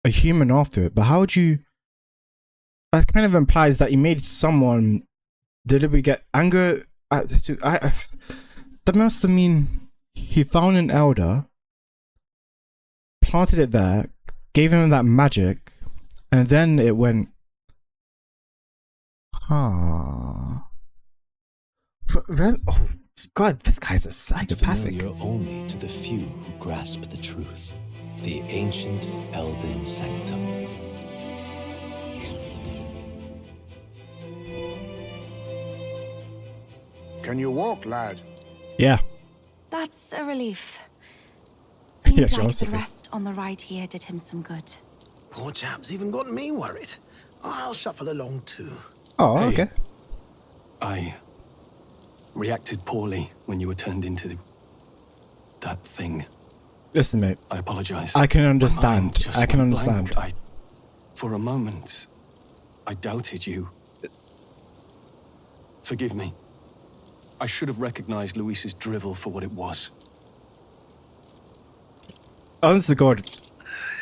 a human after it, but how would you... That kind of implies that he made someone deliberately get anger... that must mean he found an elder, planted it there, gave him that magic, and then it went... Oh God, this guy's a psychopathic. Familiar only to the few who grasp the truth. The ancient Elden Sanctum. Can you walk, lad? Yeah. That's a relief. Seems Yeah, sure, like the okay. rest on the ride here did him some good. Poor chap's even got me worried. I'll shuffle along too. Oh, Hey. okay. I reacted poorly when you were turned into that thing. Listen, mate. I apologize. I can My understand. mind just I can went understand. blank. For a moment, I doubted you. Forgive me. I should have recognized Luis's drivel for what it was. Honest to God,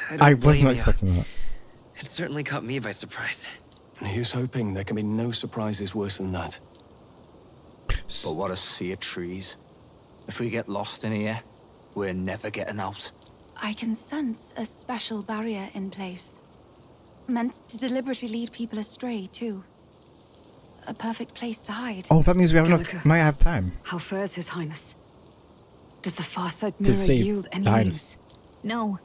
don't I blame wasn't you. expecting that. It certainly caught me by surprise. And here's hoping there can be no surprises worse than that. But what a sea of trees. If we get lost in here, we're never getting out. I can sense a special barrier in place. Meant to deliberately lead people astray, too. A perfect place to hide. Oh, that means we have enough. Gallica. Might have time How fares His Highness? Does the far side to mirror save yield any the news? Highness. No.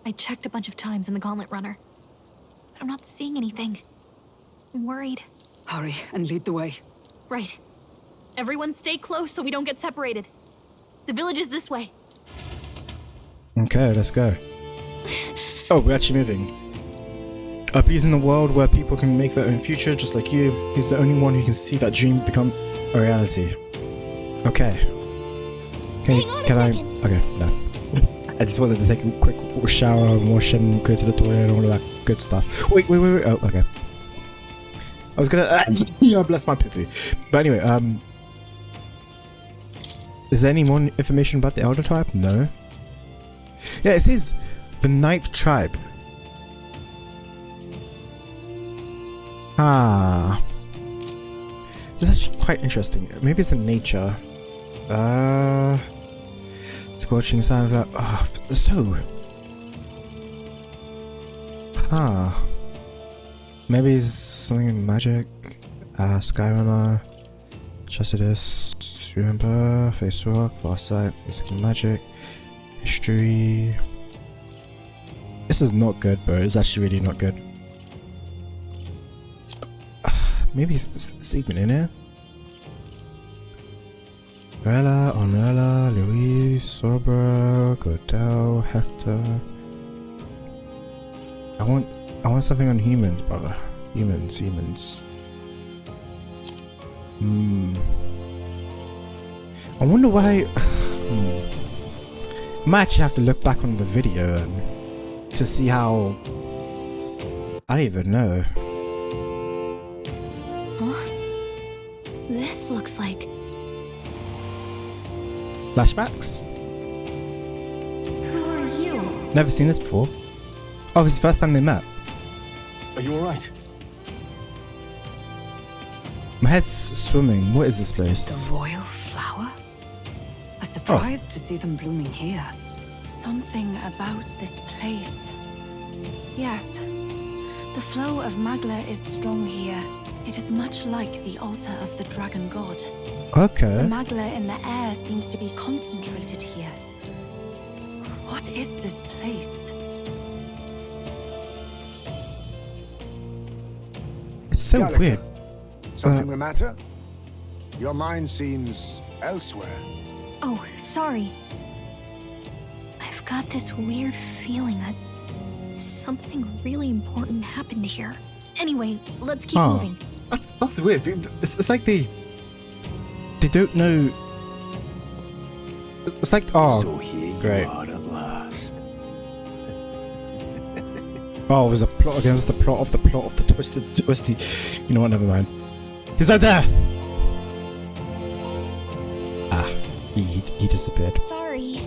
I checked a bunch of times in the Gauntlet Runner. But I'm not seeing anything. I'm worried. Hurry and lead the way. Right. Everyone stay close so we don't get separated. The village is this way. Okay, let's go. Oh, we're actually moving. He's in a world where people can make their own future just like you. He's the only one who can see that dream become a reality. Okay. Can I? Okay, no. I just wanted to take a quick shower and wash and go to the toilet and all of that good stuff. Wait. Oh, okay. I was gonna. Yeah, bless my poo-poo. But anyway, is there any more information about the Elder Tribe? No. Yeah, it says the 9th tribe. Ah. This is actually quite interesting. Maybe it's in nature. Scorching sound. Maybe it's something in magic. Skyrunner. Chassidus. Remember. Face Rock. Farsight. Music and magic. History. This is not good, bro. It's actually really not good. Maybe it's even in here. Rella, Onrella, Louise, Zorba, Godel, Hector. I want something on humans, brother. Humans. I wonder why. Might actually have to look back on the video to see how. I don't even know. Huh? This looks like... Flashbacks? Who are you? Never seen this before. Oh, this is the first time they met. Are you alright? My head's swimming. What is this place? The royal flower? A surprise to see them blooming here. Something about this place. Yes. The flow of magla is strong here. It is much like the altar of the dragon god. Okay. The magla in the air seems to be concentrated here. What is this place? It's so Gallagher, weird. Something the matter? Your mind seems elsewhere. Oh, sorry. I've got this weird feeling that something really important happened here. Anyway, let's keep moving. That's weird. It's like they don't know. It's like, oh, So here great. you are at last. Oh, there's a plot against the plot of the twisty. You know what? Never mind. He's right there. Ah, he disappeared. Sorry.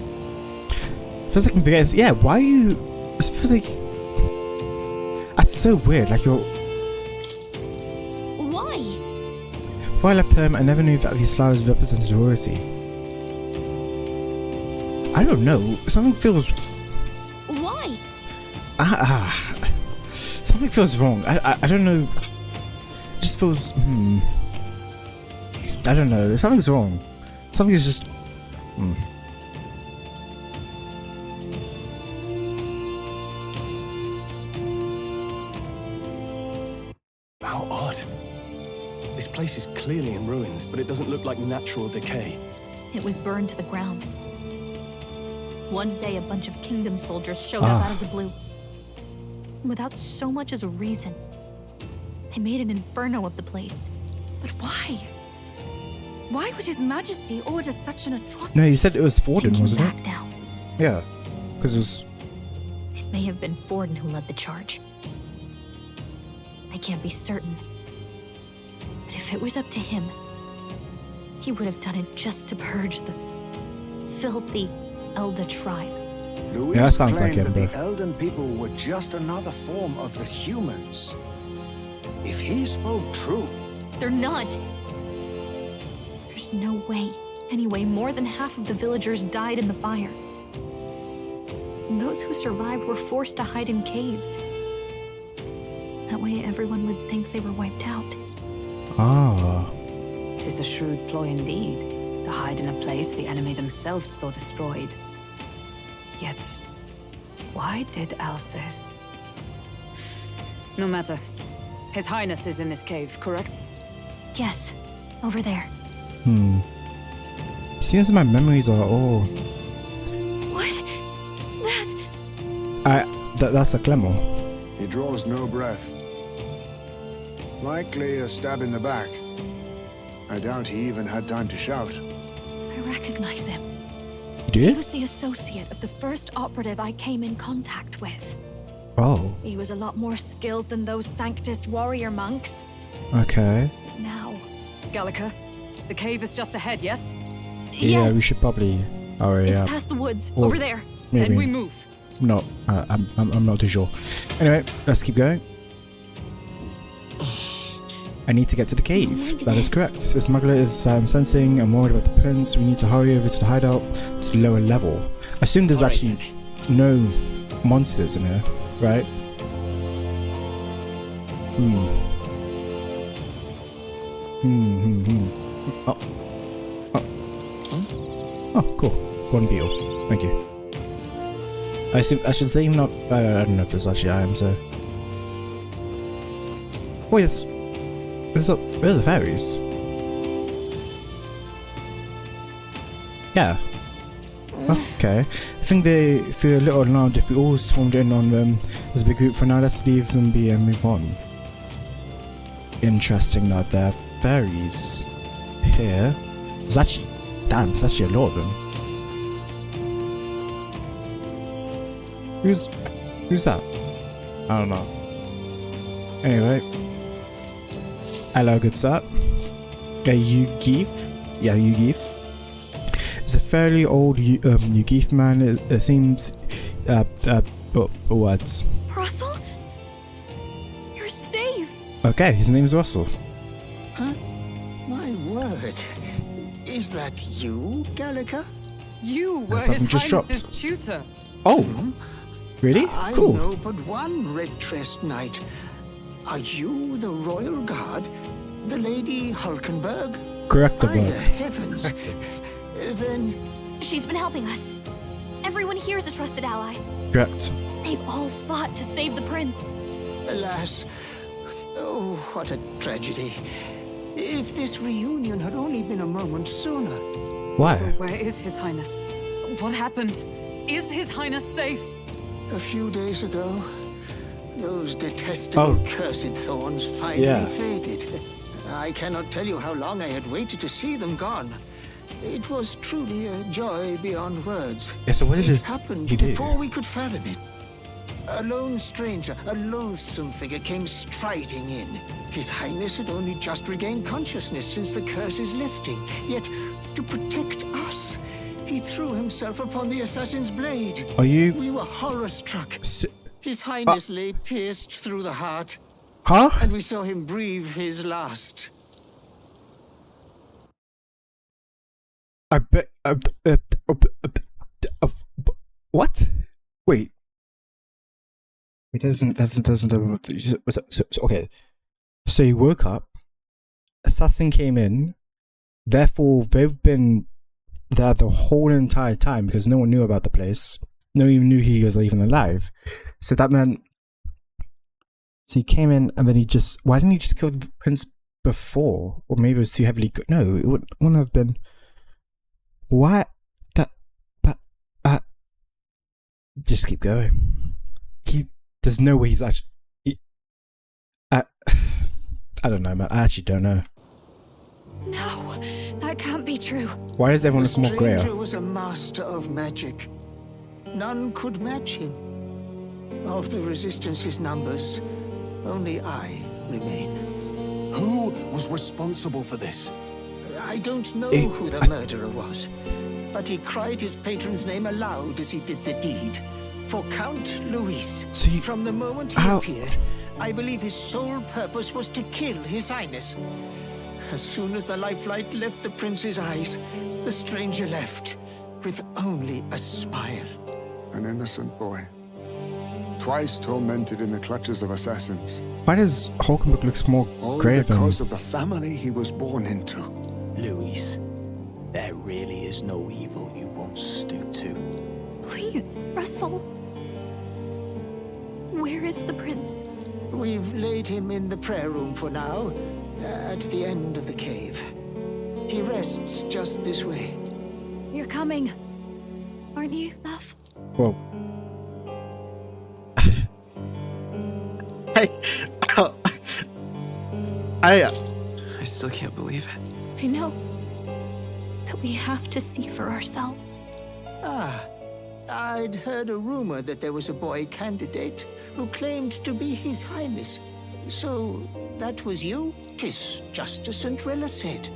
Feels like I'm forgetting. Yeah, why are you? It feels like that's so weird. Like you're. Why? Before I left home, I never knew that these flowers represented royalty. I don't know. Something feels. Why? Something feels wrong. I don't know. It just feels. I don't know. Something's wrong. Something is just. How odd. This place is clearly in ruins, but it doesn't look like natural decay. It was burned to the ground. One day, a bunch of kingdom soldiers showed up out of the blue. Without so much as a reason. They made an inferno of the place. But why? Why would His Majesty order such an atrocity? No, you said it was Forden, Thinking wasn't back it? now, Yeah, because it was. it may have been Forden who led the charge. I can't be certain. But if it was up to him, he would have done it just to purge the filthy Elda tribe. Luis Yeah, that sounds claimed like him, that though. the Elden people were just another form of the humans. If he spoke true, They're not. There's no way. Anyway, more than half of the villagers died in the fire. And those who survived were forced to hide in caves. That way everyone would think they were wiped out. Ah. 'Tis a shrewd ploy indeed, to hide in a place the enemy themselves saw destroyed. Yet, why did Alcest? No matter. His Highness is in this cave, correct? Yes, over there. Seems my memories are all. What? That. That's a Clemo. he draws no breath. Likely a stab in the back. I doubt he even had time to shout. I recognize him. You He did? was the associate of the first operative I came in contact with. Oh. He was a lot more skilled than those Sanctist warrior monks. Okay. Now, Gallica, the cave is just ahead, yes? Yeah, we should probably hurry it's up. past the woods, Or over there. maybe. Then we move. No, I'm not too sure. Anyway, let's keep going. I need to get to the cave. That is correct. The smuggler is sensing and worried about the prince. We need to hurry over to the hideout to the lower level. I assume there's actually no monsters in here, right? Oh, cool. One beetle. Thank you. I should say not. I don't know if there's actually items so. Oh yes. There's the fairies. Yeah. Okay. I think they feel a little alarmed if we all swarmed in on them as a big group. For now, let's leave them be and move on. Interesting that there are fairies here. There's actually, damn, there's actually a lot of them. Who's that? I don't know. Anyway. Hello, good sir. Yugif? Yeah, Yugif. It's a fairly old Yugif man. It seems. Words. Russell? You're safe! Okay, his name's Russell. Huh? My word. Is that you, Gallica? You were Something His just Highness's dropped. tutor. Oh! Really? I Cool. know but one red-dressed knight, Are you the royal guard? The Lady Hulkenberg? Correct. By the heavens. Then... She's been helping us. Everyone here is a trusted ally. Correct. They've all fought to save the prince. Alas. Oh, what a tragedy. If this reunion had only been a moment sooner. Why? So where is His Highness? What happened? Is His Highness safe? A few days ago, those detestable cursed thorns finally faded. I cannot tell you how long I had waited to see them gone. It was truly a joy beyond words. Yeah, so what did it happened before we could fathom it. A lone stranger, a loathsome figure came striding in. His Highness had only just regained consciousness since the curse is lifting. Yet, to protect us, he threw himself upon the assassin's blade. Are you... We were horror-struck. His Highness lay pierced through the heart. Huh? And we saw him breathe his last. I bet... what? Wait. It doesn't okay. So he woke up, assassin came in, therefore they've been there the whole entire time because no one knew about the place. No one even knew he was even alive. So that meant, so he came in and then he just, why didn't he just kill the prince before? Or maybe it was too heavily, no, it wouldn't have been. Why? Just keep going. There's no way he's actually... I don't know, man. I actually don't know. No, that can't be true. Why does everyone look more grayer? The grayer? stranger was a master of magic. None could match him. Of the Resistance's numbers, only I remain. Who was responsible for this? I don't know who the murderer was, but he cried his patron's name aloud as he did the deed. For Count Luis, from the moment he appeared, I believe his sole purpose was to kill His Highness. As soon as the lifelight left the prince's eyes, the stranger left, with only a smile. An innocent boy. Twice tormented in the clutches of assassins. Why does Hulkenberg look more grave than... because of the family he was born into. Luis, there really is no evil you won't stoop to. Please, Russell. Where is the prince? We've laid him in the prayer room for now, at the end of the cave. He rests just this way. You're coming, aren't you, love? Whoa. I still can't believe it. I know. But we have to see for ourselves. Ah, I'd heard a rumor that there was a boy candidate who claimed to be His Highness. So, that was you? 'Tis just as Cinderella said.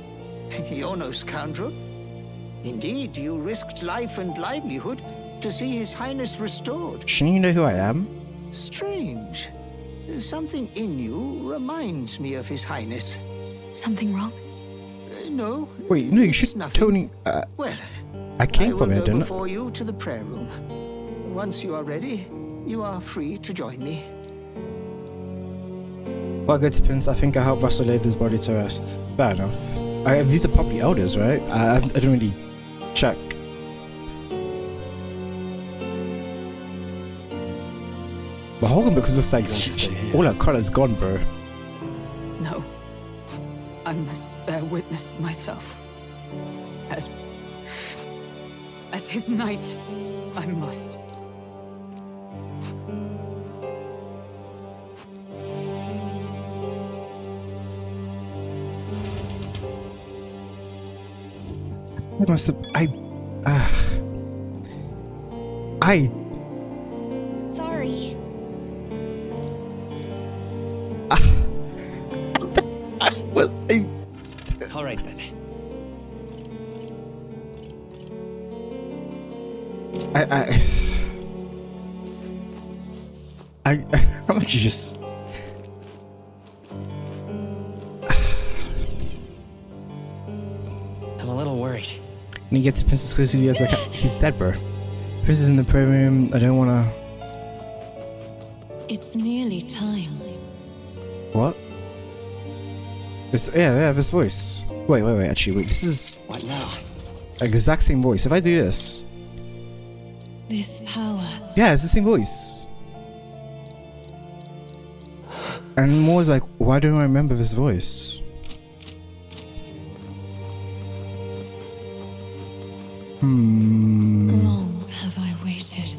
You're no scoundrel. Indeed, you risked life and livelihood to see His Highness restored. Shouldn't you know who I am? Strange. Something in you reminds me of His Highness. Something wrong? No. Wait, no, you should Tony. Well, I came from it, didn't I? Before you to the prayer room. Once you are ready, you are free to join me. Well, good to Prince. I think I helped Russell lay this body to rest. Fair enough. These are probably elders, right? I don't really check. But Hogan, because it looks like all her color's gone, bro. No. I must bear witness myself. As his knight, I must. I must have. Sorry. Well, all right then. How much you just... I'm a little worried. And he gets Princess closer to you as like, he's dead, bro. Princess is in the prayer room. I don't wanna... It's nearly time. Yeah, this voice. Wait, actually, wait, this is... What now? Exact same voice. If I do this... This power. Yeah, it's the same voice. And more is like, why don't I remember this voice? Long have I waited.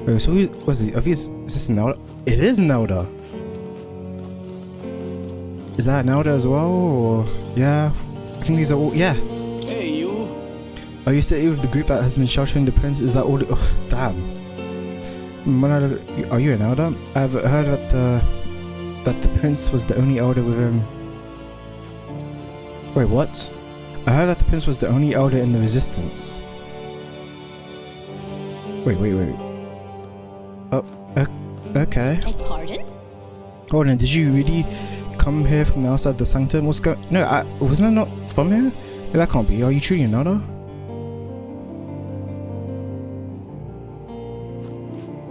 Wait, so who was he? Is this Nelda? It is Nelda. Is that Nelda as well? Or yeah, I think these are all. Yeah. Hey, you. Are you sitting with the group that has been sheltering the prince? Is that all? Oh, damn. Are you an elder? I've heard that the prince was the only elder with him. Wait, what? I heard that the prince was the only elder in the resistance. Wait. Oh, okay. Pardon? Hold on, did you really come here from the outside the sanctum? What's going? No, wasn't I not from here? No, that can't be. Are you truly an elder?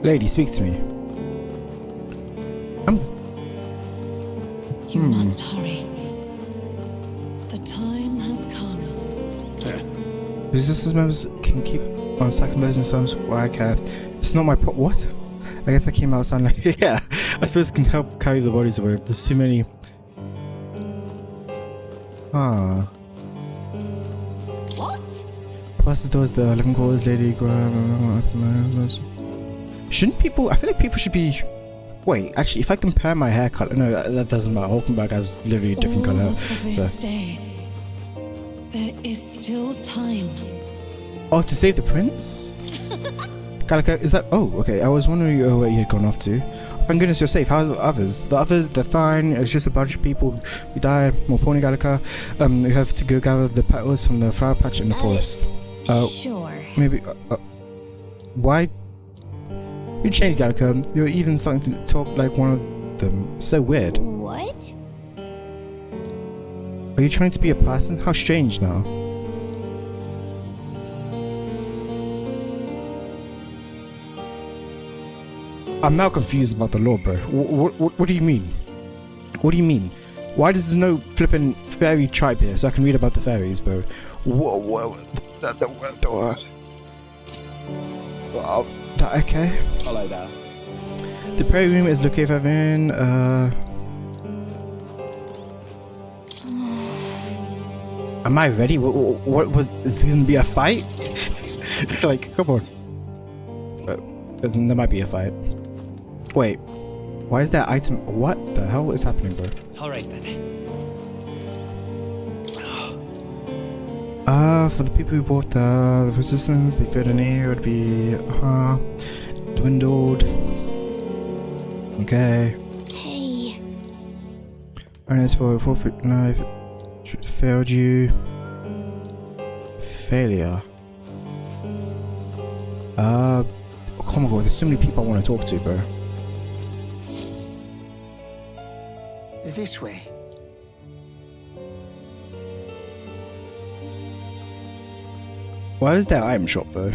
Lady, speak to me. You must hurry. The time has come. Resistance members can keep on sacrificing themselves for I care. It's not my what? I guess I came out sound like yeah. I suppose it can help carry the bodies away. There's too many. What? Passes towards the living quarters, lady. Shouldn't people? I feel like people should be. Wait, actually, if I compare my hair color, no, that doesn't matter. Hulkenberg has literally a different color. So. There is still time. Oh, to save the prince? Gallica, is that? Oh, okay. I was wondering where you had gone off to. Thank goodness you're safe. How are the others? The others, they're fine. It's just a bunch of people who died. More pony Gallica. We have to go gather the petals from the flower patch in the forest. Sure. Maybe. Why? You changed, Gallica. You're even starting to talk like one of them. So weird. What? Are you trying to be a person? How strange now. I'm now confused about the law, bro. What do you mean? What do you mean? Why does there no flipping fairy tribe here so I can read about the fairies, bro? Okay. Follow that. The prayer room is located within, Am I ready? What was... Is this gonna be a fight? Like, come on. There might be a fight. Wait. Why is that item... What the hell is happening, bro? Alright then. For the people who bought the resistance, they filled in here, it would be... dwindled. Okay. Hey. And as for forfeit knife... Failed you. Failure. Oh my god, there's so many people I want to talk to, bro. This way. Why is there an item shop though?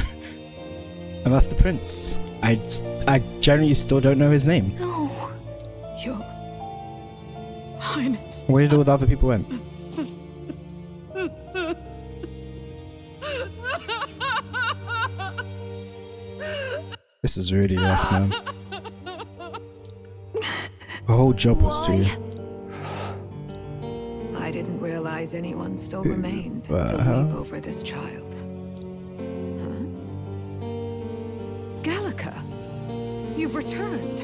And that's the prince. I generally still don't know his name. No. Your Highness. Where did all the other people went? This is really rough, man. The whole job was to... I didn't realize anyone still remained to weep over this child. Huh? Gallica, you've returned.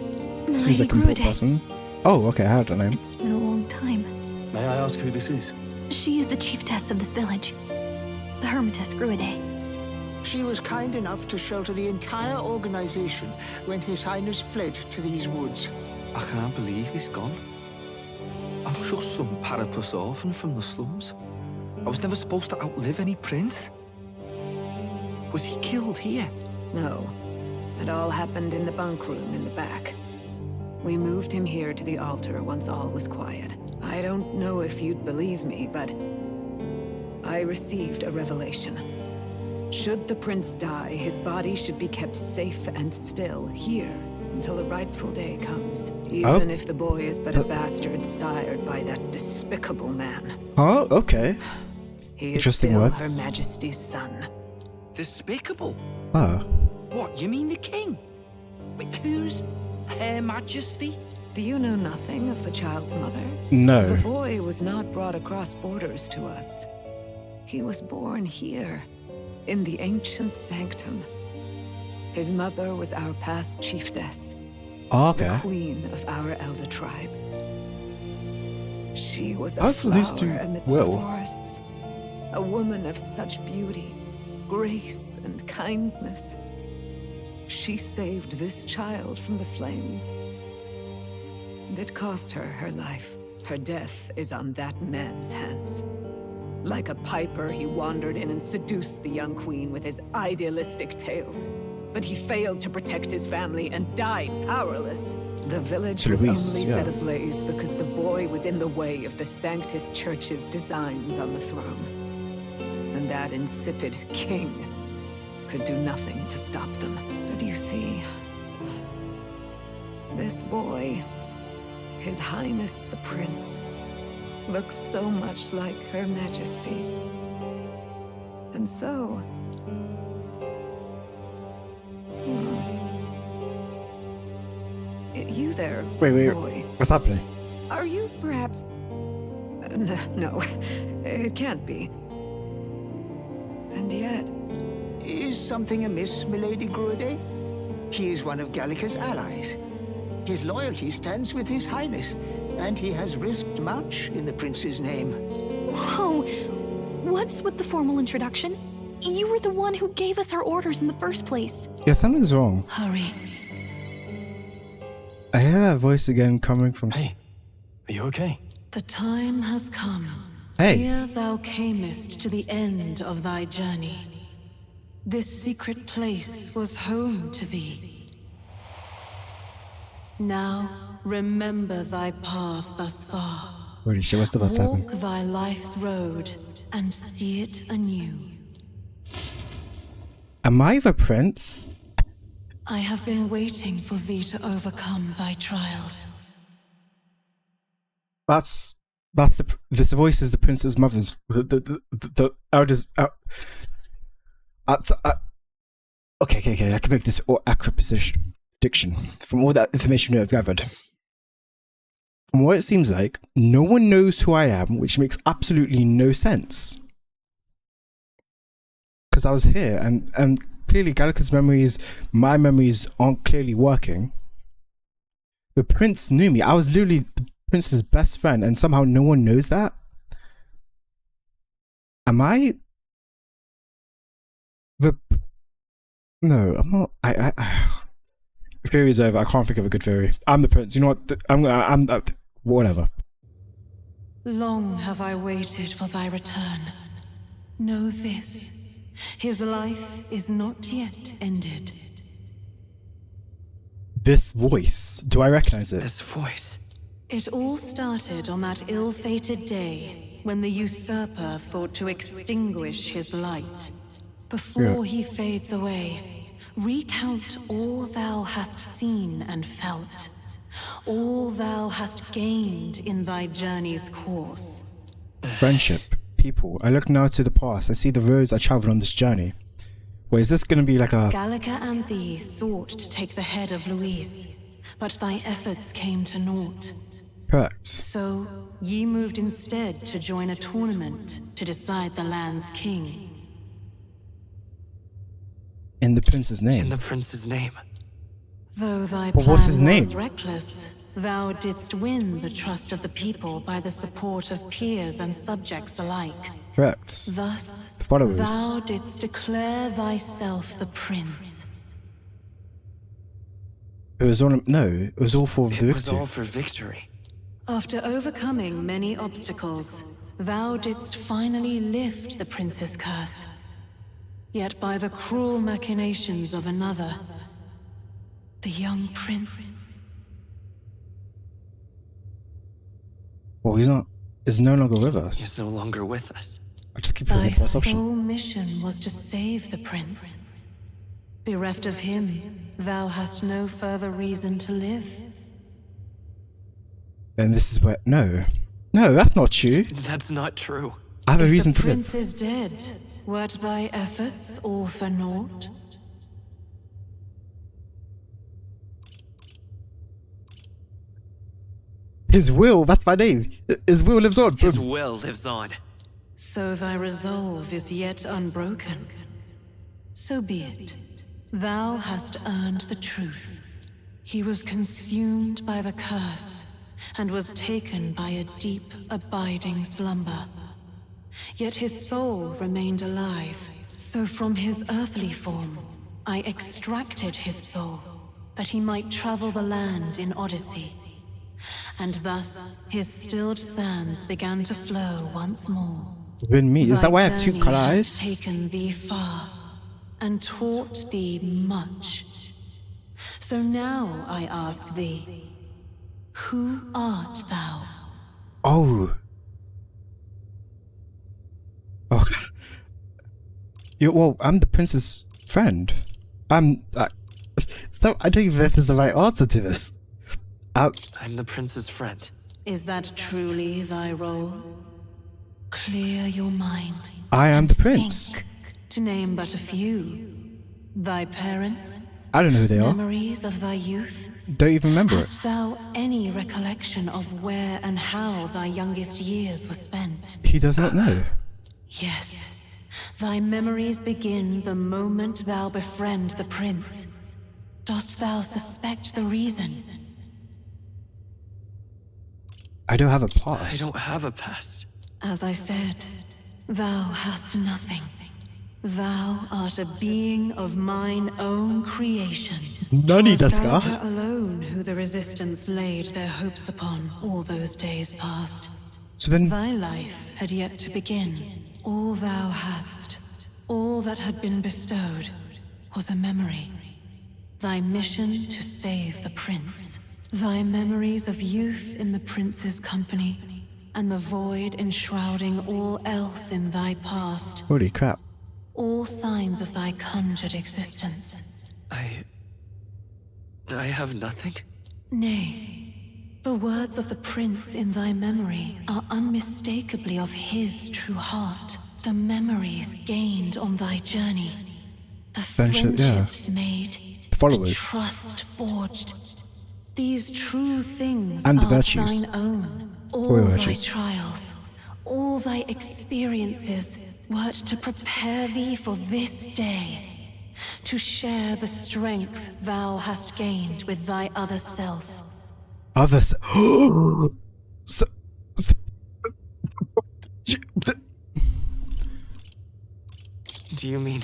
Seems like a important person. Oh, okay, I heard her name. It's been a long time. May I ask who this is? She is the chiefess of this village. The Hermitess Gruide. She was kind enough to shelter the entire organization when His Highness fled to these woods. I can't believe he's gone. I'm just some parapus orphan from the slums. I was never supposed to outlive any prince. Was he killed here? No. It all happened in the bunk room in the back. We moved him here to the altar once all was quiet. I don't know if you'd believe me, but I received a revelation. Should the prince die, his body should be kept safe and still here until the rightful day comes, even if the boy is but a bastard sired by that despicable man. Oh, okay. He Interesting is still words. Her Majesty's son. Despicable? Oh. What, you mean the king? Wait, who's Her Majesty? Do you know nothing of the child's mother? No. The boy was not brought across borders to us. He was born here, in the ancient sanctum. His mother was our past chiefess, the queen of our elder tribe. She was a flower amidst the forests, a woman of such beauty, grace, and kindness. She saved this child from the flames, and it cost her her life. Her death is on that man's hands. Like a piper, he wandered in and seduced the young queen with his idealistic tales. But he failed to protect his family and died powerless. The village was only set ablaze because the boy was in the way of the Sanctus Church's designs on the throne. And that insipid king could do nothing to stop them. But you see, this boy, His Highness the Prince, looks so much like Her Majesty. And so... You there, boy. What's happening? Are you perhaps... no, it can't be. And yet... Is something amiss, milady Gruede? He is one of Gallica's allies. His loyalty stands with His Highness, and he has risked much in the prince's name. Whoa! What's with the formal introduction? You were the one who gave us our orders in the first place. Yeah, something's wrong. Hurry. I hear that voice again coming from... Hey, are you okay? The time has come. Hey. Here thou camest to the end of thy journey. This secret place was home to thee. Now, remember thy path thus far. Holy shit, what's about to happen? Walk thy life's road and see it anew. Am I the prince? I have been waiting for thee to overcome thy trials. This voice is the prince's mother's, the elders. Okay. I can make this accurate prediction from all that information I've gathered. From what it seems like, no one knows who I am, which makes absolutely no sense. Because I was here, and clearly Gallica's memories, my memories aren't clearly working. The prince knew me. I was literally the prince's best friend, and somehow no one knows that. Am I the... No, I'm not. Theory's over. I can't think of a good theory. I'm the prince. You know what? I'm whatever. Long have I waited for thy return. Know this. His life is not yet ended. This voice. Do I recognize it? This voice. It all started on that ill-fated day when the usurper thought to extinguish his light. Before he fades away, recount all thou hast seen and felt, all thou hast gained in thy journey's course. Friendship. People. I look now to the past. I see the roads I traveled on this journey. Wait, is this gonna be like a... Gallica and thee sought to take the head of Luis, but thy efforts came to naught. Correct. So, ye moved instead to join a tournament to decide the land's king. In the prince's name. In the prince's name. Though thy But plan what's his name? was reckless, thou didst win the trust of the people by the support of peers and subjects alike. Correct. Thus, Followers. thou didst declare thyself the prince. It was all... No, it was all for victory. It was all for victory. After overcoming many obstacles, thou didst finally lift the prince's curse. Yet by the cruel machinations of another, the young prince... Well, he's no longer with us. He's no longer with us. I just keep Thy looking for this sole option. mission was to save the prince. Bereft of him, thou hast no further reason to live. Then this is where... No, that's not true. That's not true. I have a reason to live. The prince is dead. Wert thy efforts all for naught? His will, that's my name. His will lives on. His will lives on. So thy resolve is yet unbroken. So be it. Thou hast earned the truth. He was consumed by the curse, and was taken by a deep, abiding slumber. Yet his soul remained alive, so from his earthly form, I extracted his soul, that he might travel the land in Odyssey. And thus, his stilled sands began to flow once more. Even me, is that why I have two color eyes? Taken thee far, and taught thee much. So now I ask thee, who art thou? Oh. Well, I'm the prince's friend. I don't even know if there's the right answer to this. I'm the prince's friend. Is that truly thy role? Clear your mind. I am the prince. Think, to name but a few. Thy parents? I don't know who they are. Memories of thy youth? Don't even remember it. Hast thou any recollection of where and how thy youngest years were spent? He does not know. Yes. Thy memories begin the moment thou befriend the prince. Dost thou suspect the reason? I don't have a past. I don't have a past. As I said, thou hast nothing. Thou art a being of mine own creation. Nani desu ka? Thou alone who the resistance laid their hopes upon all those days past. So then thy life had yet to begin. All thou hadst, all that had been bestowed, was a memory. Thy mission to save the prince. Thy memories of youth in the prince's company, and the void enshrouding all else in thy past. Holy crap. All signs of thy conjured existence. I have nothing? Nay, the words of the prince in thy memory are unmistakably of his true heart. The memories gained on thy journey. The friendships made. Followers. The trust forged. These true things and the are virtues. thine own. All thy trials, all thy experiences wert to prepare thee for this day. To share the strength thou hast gained with thy other self. Other Do you mean...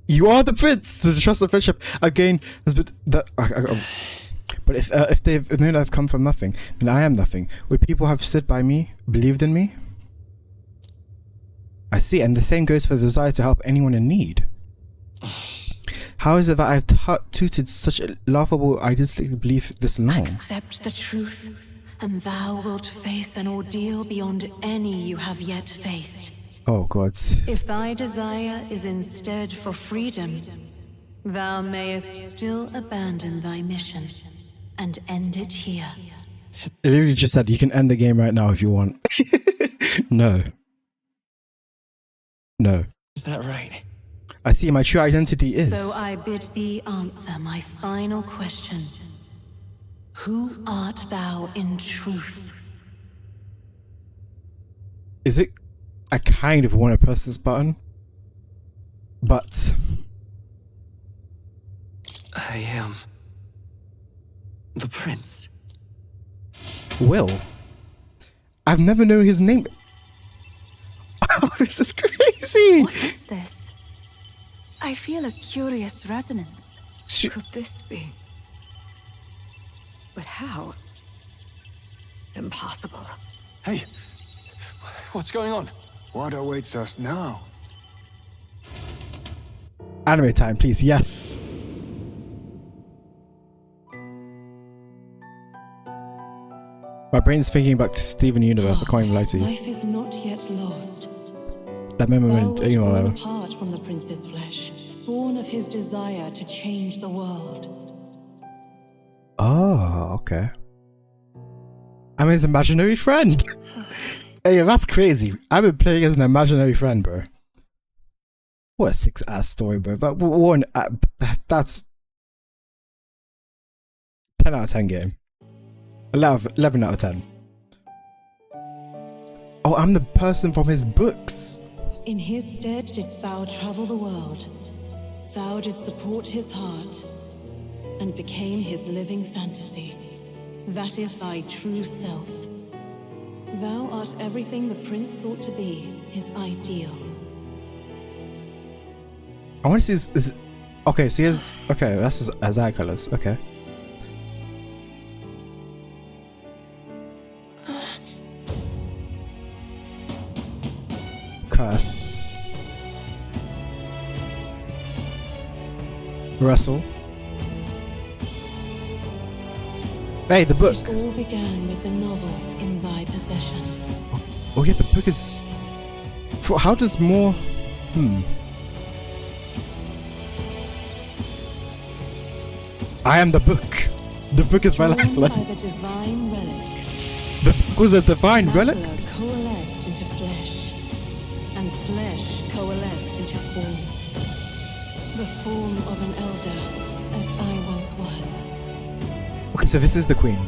You are the prince! The trust and friendship again has been... But if they've known I've come from nothing, then I am nothing. Would people have stood by me, believed in me? I see, and the same goes for the desire to help anyone in need. How is it that I've tutored such a laughable idealistic belief this long? Accept the truth, and thou wilt face an ordeal beyond any you have yet faced. Oh God. If thy desire is instead for freedom, thou mayest still abandon thy mission and end it here. It literally just said you can end the game right now if you want. No. No. Is that right? I see, my true identity is... So I bid thee answer my final question. Who art thou in truth? Is it... I kind of want to press this button. But... I am... the prince. Will? I've never known his name. Oh, this is crazy! What is this? I feel a curious resonance. Could this be? But how? Impossible. Hey, what's going on? What awaits us now? Anime time, please, yes. My brain's thinking back to Steven Universe, I can't even lie to you. Life is not yet lost. That memory, Thou wert born apart from the prince's flesh, born of his desire to change the world. Oh, okay. I'm his imaginary friend. Hey, that's crazy. I've been playing as an imaginary friend, bro. What a sick-ass story, bro. But one, that's 10 out of 10 game. 11 out of 10. Oh, I'm the person from his books. In his stead didst thou travel the world. Thou didst support his heart and became his living fantasy. That is thy true self. Thou art everything the prince sought to be, his ideal. I want to see his okay, so he has, okay, that's his eye colors, okay. Curse. Russell. Hey, the book. It all began with the novel in thy possession. Oh yeah, the book is... How does more... I am the book. The book is my lifeline. By the divine relic. The book was a divine relic? Coalesced into flesh, and flesh coalesced into form. The form of an elder, as I once was. Okay, so this is the queen.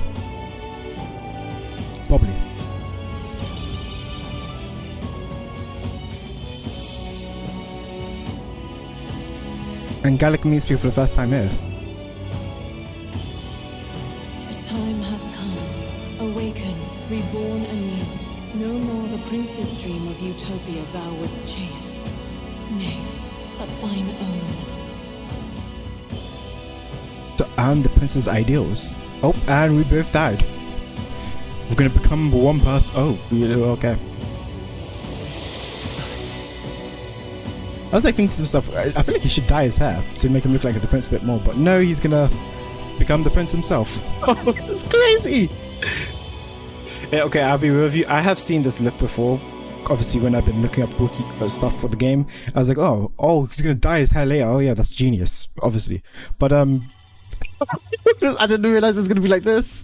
Probably. And Gallic meets people for the first time here. The time hath come. Awaken, reborn anew. No more the prince's dream of utopia thou wouldst chase. Nay, but thine own. So I'm the prince's ideals. Oh, and we both died. We're gonna become one person. Oh, okay. I was like thinking to myself, I feel like he should dye his hair to make him look like the prince a bit more, but no, he's gonna become the prince himself. Oh, this is crazy. Yeah, okay, I'll be real with you. I have seen this look before. Obviously, when I've been looking up wiki stuff for the game, I was like, oh, he's gonna dye his hair later. Oh yeah, that's genius, obviously. But I didn't realize it was gonna be like this.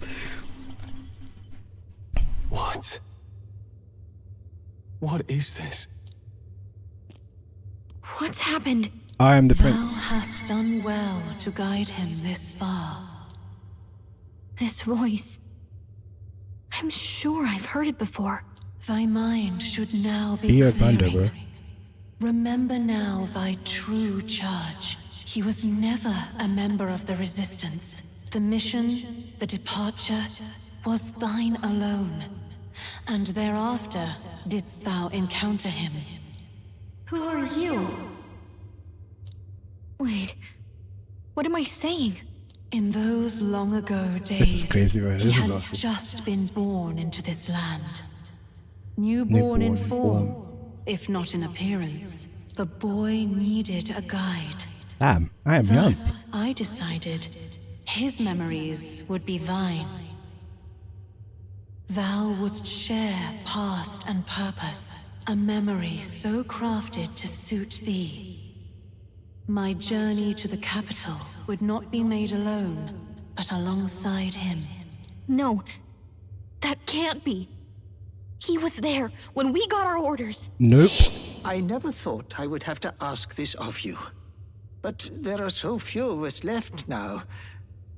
What? What is this? What's happened? I am the prince. Thou hast done well to guide him this far. This voice. I'm sure I've heard it before. Thy mind should now be You're a clearing. panda, bro. Remember now thy true charge. He was never a member of the Resistance. The mission, the departure, was thine alone. And thereafter didst thou encounter him. Who are you? Wait, what am I saying? In those long ago days, This is crazy, bro. This he is had awesome. just been born into this land. Newborn in form, if not in appearance, the boy needed a guide. Damn, I am young. Thus, I decided his memories would be thine. Thou wouldst share past and purpose, a memory so crafted to suit thee. My journey to the capital would not be made alone, but alongside him. No, that can't be. He was there when we got our orders. Nope. I never thought I would have to ask this of you. But there are so few of us left now.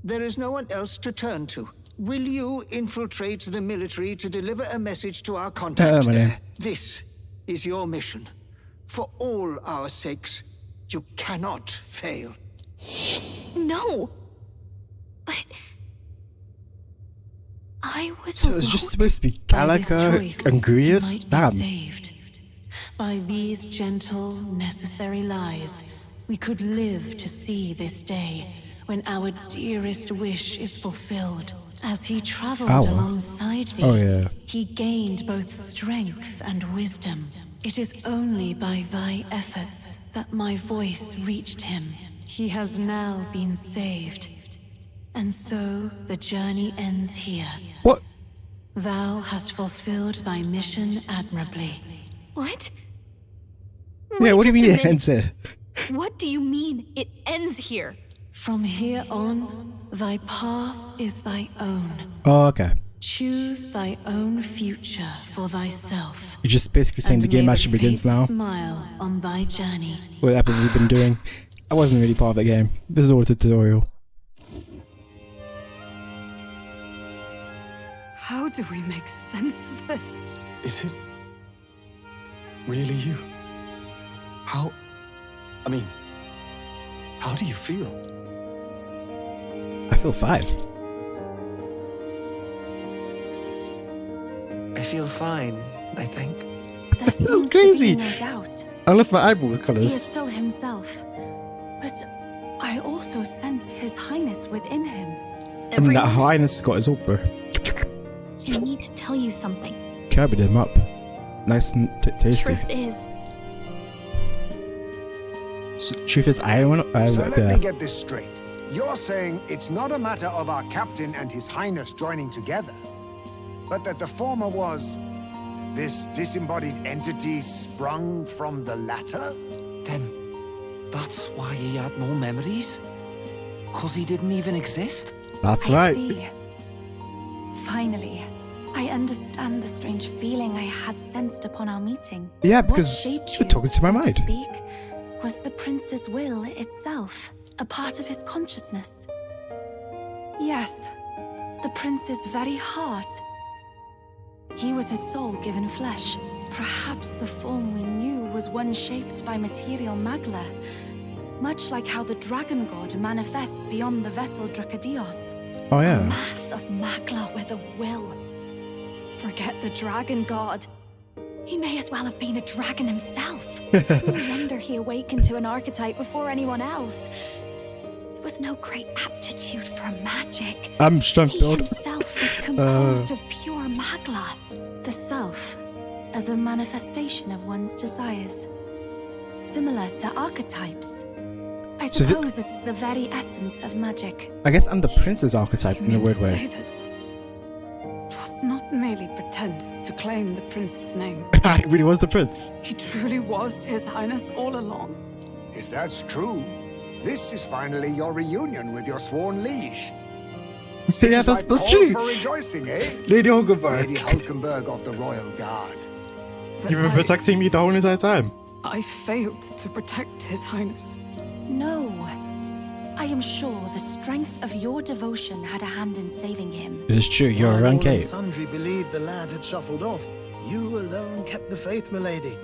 There is no one else to turn to. Will you infiltrate the military to deliver a message to our contact there? This is your mission. For all our sakes, you cannot fail. No. But I was So it's just supposed to be Calico and Grius? Damn. By these gentle, necessary lies, we could live to see this day when our dearest wish is fulfilled. As he traveled alongside thee, he gained both strength and wisdom. It is only by thy efforts that my voice reached him. He has now been saved. And so the journey ends here. What? Thou hast fulfilled thy mission admirably. What? Yeah, what do you mean it ends here? What do you mean it ends here? From here on, thy path is thy own. Oh, okay. Choose thy own future for thyself. You're just basically saying the game actually begins now. Smile on thy journey. What episodes you've been doing. I wasn't really part of the game. This is all a tutorial. How do we make sense of this? Is it really you? How do you feel? I feel fine. I feel fine, I think. There seems crazy. to be no doubt. I lost my eyeball He is colours. still himself. But I also sense his highness within him. And that highness got his up, bro. I need to tell you something. Kirby them up. Nice and tasty. Truth is, Truth is, I want So let me get this straight. You're saying it's not a matter of our captain and his highness joining together, but that the former was this disembodied entity sprung from the latter? Then that's why he had no memories? 'Cause he didn't even exist? That's I right. see. Finally, I understand the strange feeling I had sensed upon our meeting. Yeah, because what shaped you're talking to my so mind. To speak, was the prince's will itself, a part of his consciousness. Yes, the prince's very heart. He was his soul given flesh. Perhaps the form we knew was one shaped by material magla, much like how the dragon god manifests beyond the vessel Drakadios. Oh A yeah. mass of magla with a will. Forget the dragon god. He may as well have been a dragon himself. It's no wonder he awakened to an archetype before anyone else. There was no great aptitude for magic. I'm strong He build. himself was composed of pure magla. The self, as a manifestation of one's desires. Similar to archetypes. I So suppose this is the very essence of magic. I guess I'm the princess archetype in a weird Say way. that 'twas not merely pretense to claim the prince's name. I really was the prince. He truly was his highness all along. If that's true, this is finally your reunion with your sworn liege. Yeah, that's Cause true. for rejoicing, eh? Lady Hulkenberg. Lady Hulkenberg of the Royal Guard. You've been protecting me the whole entire time. I failed to protect his highness. No. I am sure the strength of your devotion had a hand in saving him. It is true, you're a While rank all and 8. Sundry believed the lad had shuffled off, you alone kept the faith, milady.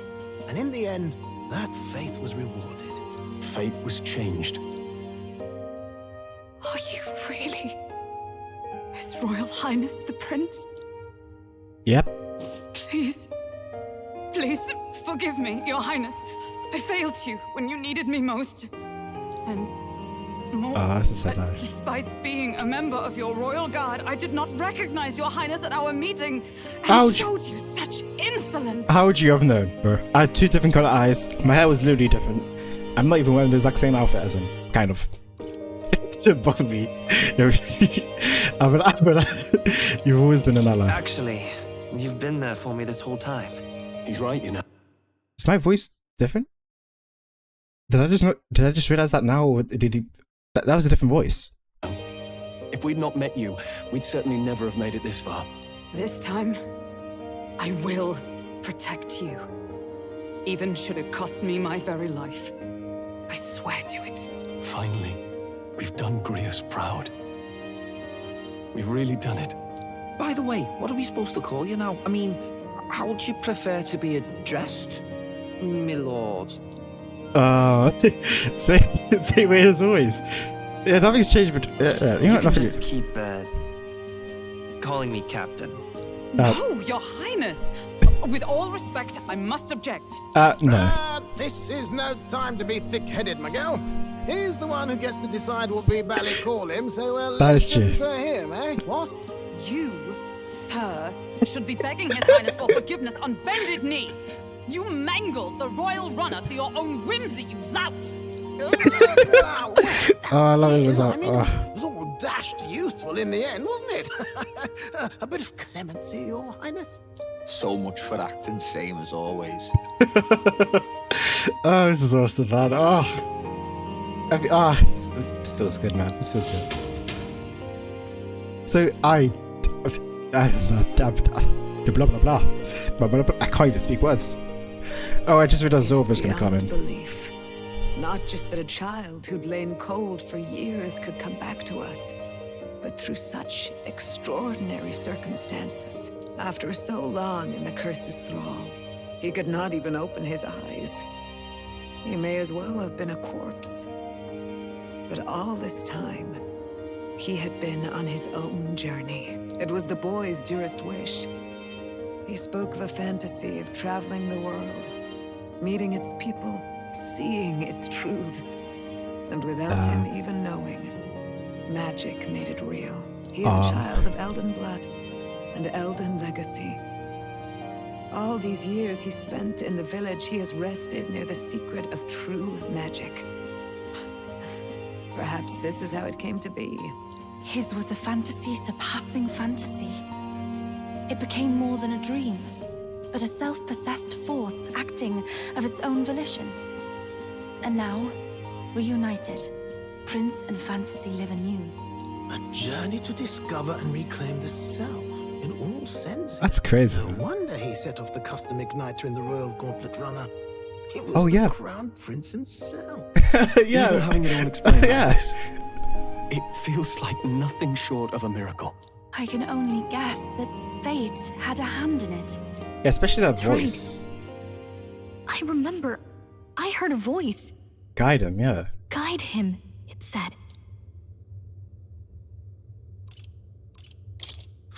And in the end, that faith was rewarded. Fate was changed. Are you really His Royal Highness the Prince? Yep. Please, please forgive me, Your Highness. I failed you when you needed me most. And more, That's a sad eyes. despite being a member of your royal guard, I did not recognize Your Highness at our meeting. And Ouch. showed you such insolence. How would you have known, bro? I had 2 different color eyes. My hair was literally different. I'm not even wearing the exact same outfit as him. Kind of. It shouldn't bother me. You've always been an ally. Actually, you've been there for me this whole time. He's right, you know. Is my voice different? Did I just realize that now? Or did he? That was a different voice. If we'd not met you, we'd certainly never have made it this far. This time, I will protect you. Even should it cost me my very life. I swear to it. Finally, we've done Grius proud. We've really done it. By the way, what are we supposed to call you now? I mean, how would you prefer to be addressed, my lord? Same way as always. Yeah, nothing's changed, but you know what? can Nothing. just keep calling me Captain. No, Your Highness! With all respect, I must object. No. This is no time to be thick-headed, Miguel. He's the one who gets to decide what we bally call him, so That let's is true. listen to him, eh? What? You, sir, should be begging His Highness for forgiveness on bended knee. You mangled the royal runner to your own whimsy, you lout! I love it. It was all dashed useful in the end, wasn't it? A bit of clemency, Your Highness. So much for acting same as always. Oh, this is awesome, man. Oh, this feels good, man. This feels good. So blah blah blah. I can't even speak words. Oh, I just realized Zorba's gonna come in. Belief. Not just that a child who'd lain cold for years could come back to us, but through such extraordinary circumstances. After so long in the curse's thrall, he could not even open his eyes. He may as well have been a corpse. But all this time, he had been on his own journey. It was the boy's dearest wish. He spoke of a fantasy of traveling the world, meeting its people, seeing its truths. And without him even knowing, magic made it real. He is a child of Elden blood and Elden legacy. All these years he spent in the village, he has rested near the secret of true magic. Perhaps this is how it came to be. His was a fantasy surpassing fantasy. It became more than a dream, but a self-possessed force acting of its own volition. And now, reunited, Prince and fantasy live anew. A journey to discover and reclaim the self in all senses. That's crazy. No wonder he set off the custom igniter in the Royal Gauntlet Runner. It was the Crown Prince himself. Yeah. Even having it all explained Yeah. like this, it feels like nothing short of a miracle. I can only guess that fate had a hand in it. Yeah, especially that That's right. voice. I remember. I heard a voice. Guide him, yeah. Guide him, it said.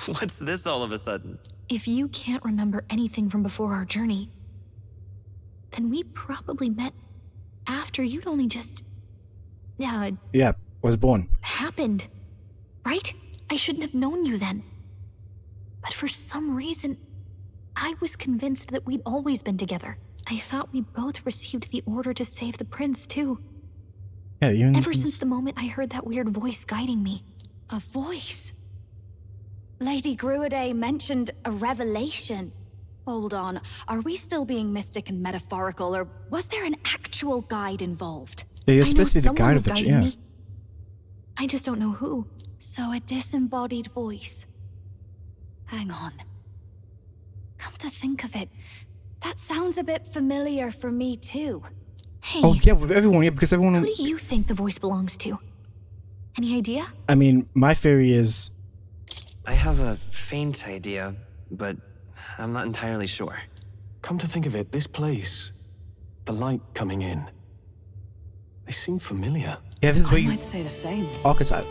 What's this all of a sudden? If you can't remember anything from before our journey, then we probably met after you'd only just... Yeah, was born. happened. Right? I shouldn't have known you then. But for some reason, I was convinced that we'd always been together. I thought we both received the order to save the prince, too. Yeah, even Ever since the moment I heard that weird voice guiding me. A voice? Lady Gruade mentioned a revelation. Hold on, are we still being mystic and metaphorical, or was there an actual guide involved? Yeah, you're I know supposed to be the someone guide was of the guiding yeah. me. I just don't know who. So a disembodied voice. Hang on. Come to think of it, that sounds a bit familiar for me too. Hey. Oh yeah, with everyone, yeah, because everyone. Who do you think the voice belongs to? Any idea? I mean, my theory is. I have a faint idea, but I'm not entirely sure. Come to think of it, this place, the light coming in, they seem familiar. Yeah, this is where I you. might say the same. Archetype.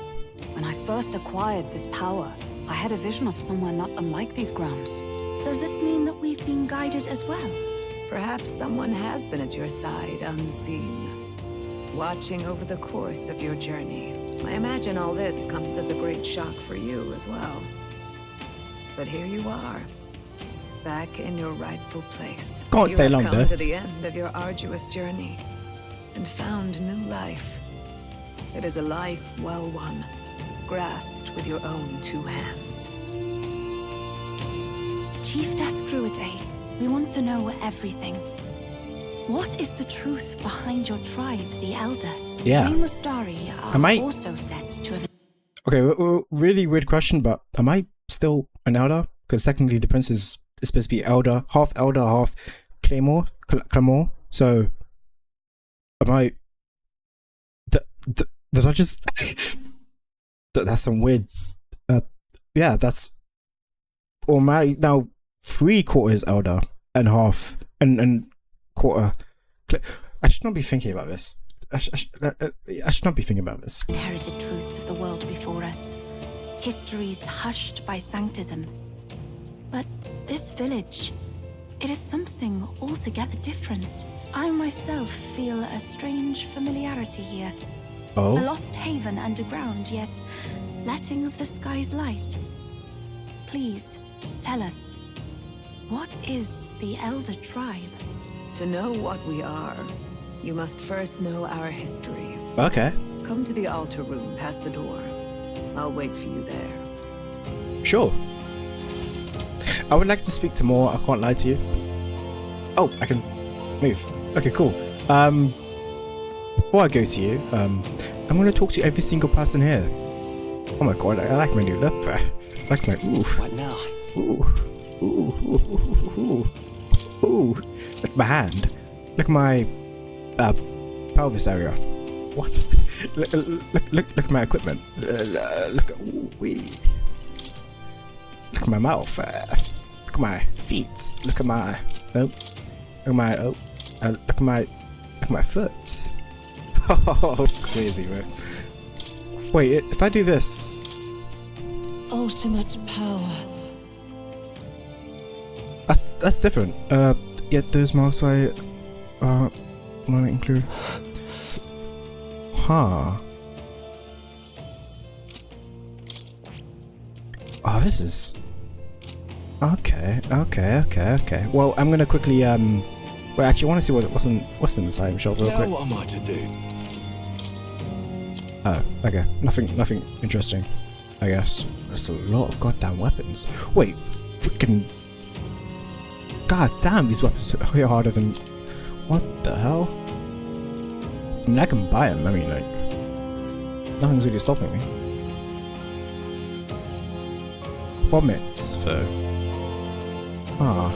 When I first acquired this power, I had a vision of somewhere not unlike these grounds. Does this mean that we've been guided as well? Perhaps someone has been at your side unseen, watching over the course of your journey. I imagine all this comes as a great shock for you as well. But here you are, back in your rightful place. Can't stay long, You have though. come to the end of your arduous journey and found new life. It is a life well won, grasped with your own two hands. Chiefess Gruade, we want to know everything. What is the truth behind your tribe, the Elder? Yeah. We Mustari are Am I- also said to have... Okay, really weird question, but am I still an elder? Because technically the prince is supposed to be elder, half Claymore. So, am I? Did I just? That's some weird. Yeah, that's. Or am I now 3/4 elder and half and quarter? I should not be thinking about this. I should not be thinking about this. Inherited truths of the world before us. Histories hushed by sanctism. But this village, it is something altogether different. I myself feel a strange familiarity here. Oh? A lost haven underground, yet letting of the sky's light. Please, tell us, what is the Elder Tribe? To know what we are, you must first know our history. Okay. Come to the altar room past the door. I'll wait for you there. Sure. I would like to speak to more, I can't lie to you. Oh, I can move. Okay, cool. Before I go to you, I'm gonna talk to every single person here. Oh my god, I like my new look there. I like my ooh. What now? Ooh. Ooh. Ooh. Ooh. Look at my hand. Look at my pelvis area. What? look at my equipment. Look at wee. Look at my mouth. Look at my feet. Look at my look at my foot. Oh, it's crazy, right? Wait, if I do this, Ultimate power. that's different. Yet those marks I want to include. Huh. Oh, this is okay. Well, I'm gonna quickly wait. Actually, I want to see what's in this item shop real quick. Now what am I to do? Oh, okay. Nothing interesting. I guess there's a lot of goddamn weapons. Wait, freaking. God damn, these weapons are way harder than. What the hell? I mean, I can buy them. I mean, like, nothing's really stopping me. Vomits, though. Ah.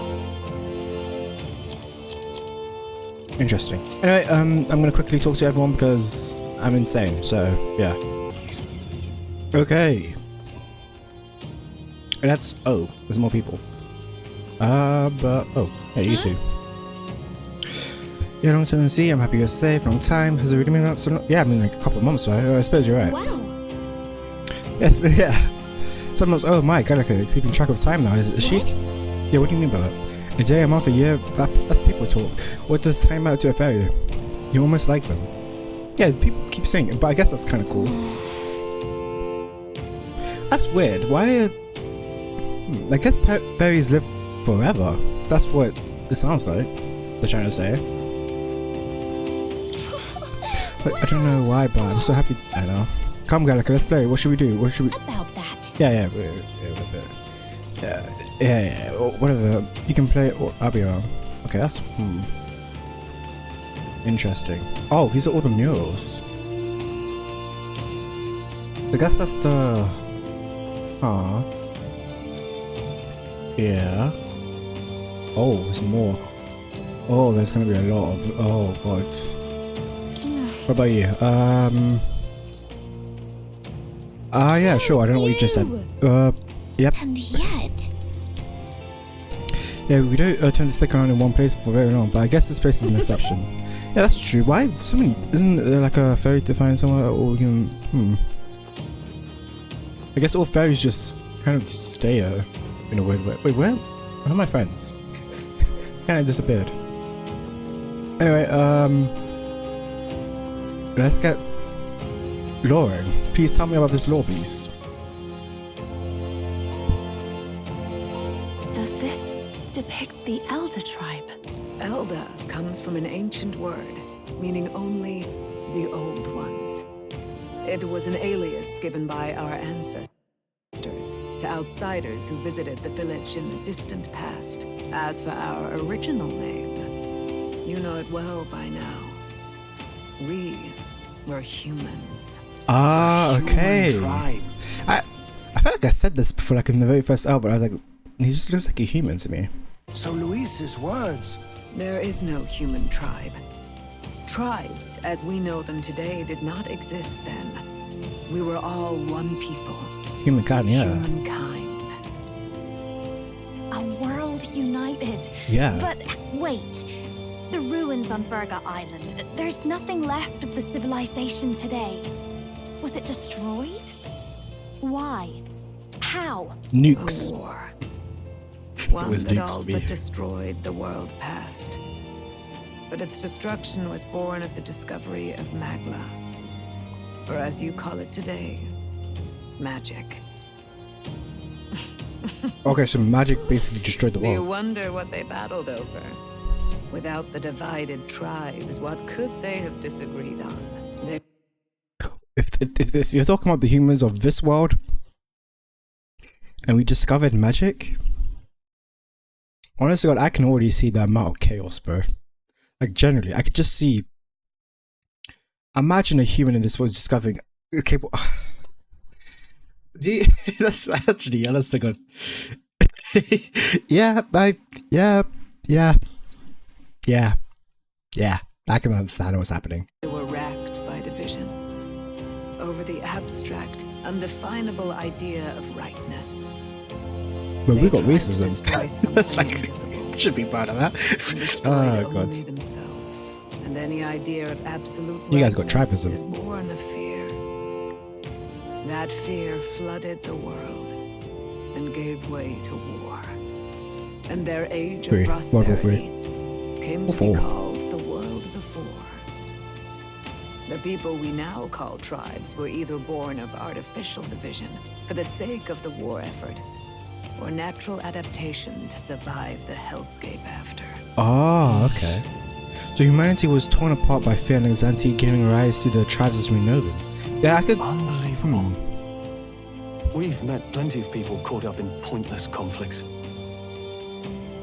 Interesting. Anyway, I'm gonna quickly talk to everyone because I'm insane. So yeah. Okay. And that's there's more people. But hey, you two. Yeah, long time no see. I'm happy you're safe. Long time. Has it really been that so long? Yeah, I mean like a couple of months, right? I suppose you're right. Wow. Yeah, it's been some months. Oh my god, okay, keeping track of time now. Is she? Yeah, what do you mean by that? A day, a month, a year. That's people talk. What does time matter to a fairy? You're almost like them. Yeah, people keep saying it, but I guess that's kind of cool. That's weird. Why? I guess fairies live forever. That's what it sounds like. They're trying to say. But I don't know why, but I'm so happy. I know. Come, Gallica, let's play. What should we do? What should we? About that. Yeah. Whatever. You can play it, or I'll be around. Okay, that's interesting. Oh, these are all the murals. I guess that's the. Yeah. Oh, there's more. Oh, there's gonna be a lot of. Oh god. What about you? Yeah, sure. I don't know what you just said. Yep. And yet. Yeah, we don't tend to stick around in one place for very long, but I guess this place is an exception. Yeah, that's true. Why so many? Isn't there like a fairy to find somewhere, or we can? I guess all fairies just kind of stay here in a weird way. Wait, where are my friends? Kind of disappeared. Anyway, let's get Lauren. Please tell me about this lore piece. Does this depict the Elder tribe? Elder comes from an ancient word, meaning only the old ones. It was an alias given by our ancestors to outsiders who visited the village in the distant past. As for our original name, you know it well by now. We were humans. Ah, okay. I feel like I said this before, like in the very first album. I was like, he just looks like a human to me. So Luis's words. There is no human tribe. Tribes, as we know them today, did not exist then. We were all one people. Humankind, yeah. Humankind. A world united. Yeah. But wait. The ruins on Virga Island. There's nothing left of the civilization today. Was it destroyed? Why? How? Nukes. A war. One that all but destroyed the world past. But its destruction was born of the discovery of Magla. Or as you call it today, magic. Okay, so magic basically destroyed the Do you world. wonder what they battled over? Without the divided tribes, what could they have disagreed on? If you're talking about the humans of this world, and we discovered magic, honestly, God, I can already see the amount of chaos, bro. Like generally, I could just see. Imagine a human in this world discovering. Okay, that's actually let's think of. Yeah, I can understand what's happening. They were racked by division over the abstract, undefinable idea of rightness. But we got racism. That's like should be part of that. Oh god. Themselves. And any idea of absolute you guys got tribalism. Is born of fear. That fear flooded the world and gave way to war. And their age of prosperity came to be called the world before. The people we now call tribes were either born of artificial division for the sake of the war effort, or natural adaptation to survive the hellscape after. Oh, okay. So humanity was torn apart by fear and anxiety, giving rise to the tribes as we know them. Yeah, I could. Unbelievable. We've met plenty of people caught up in pointless conflicts.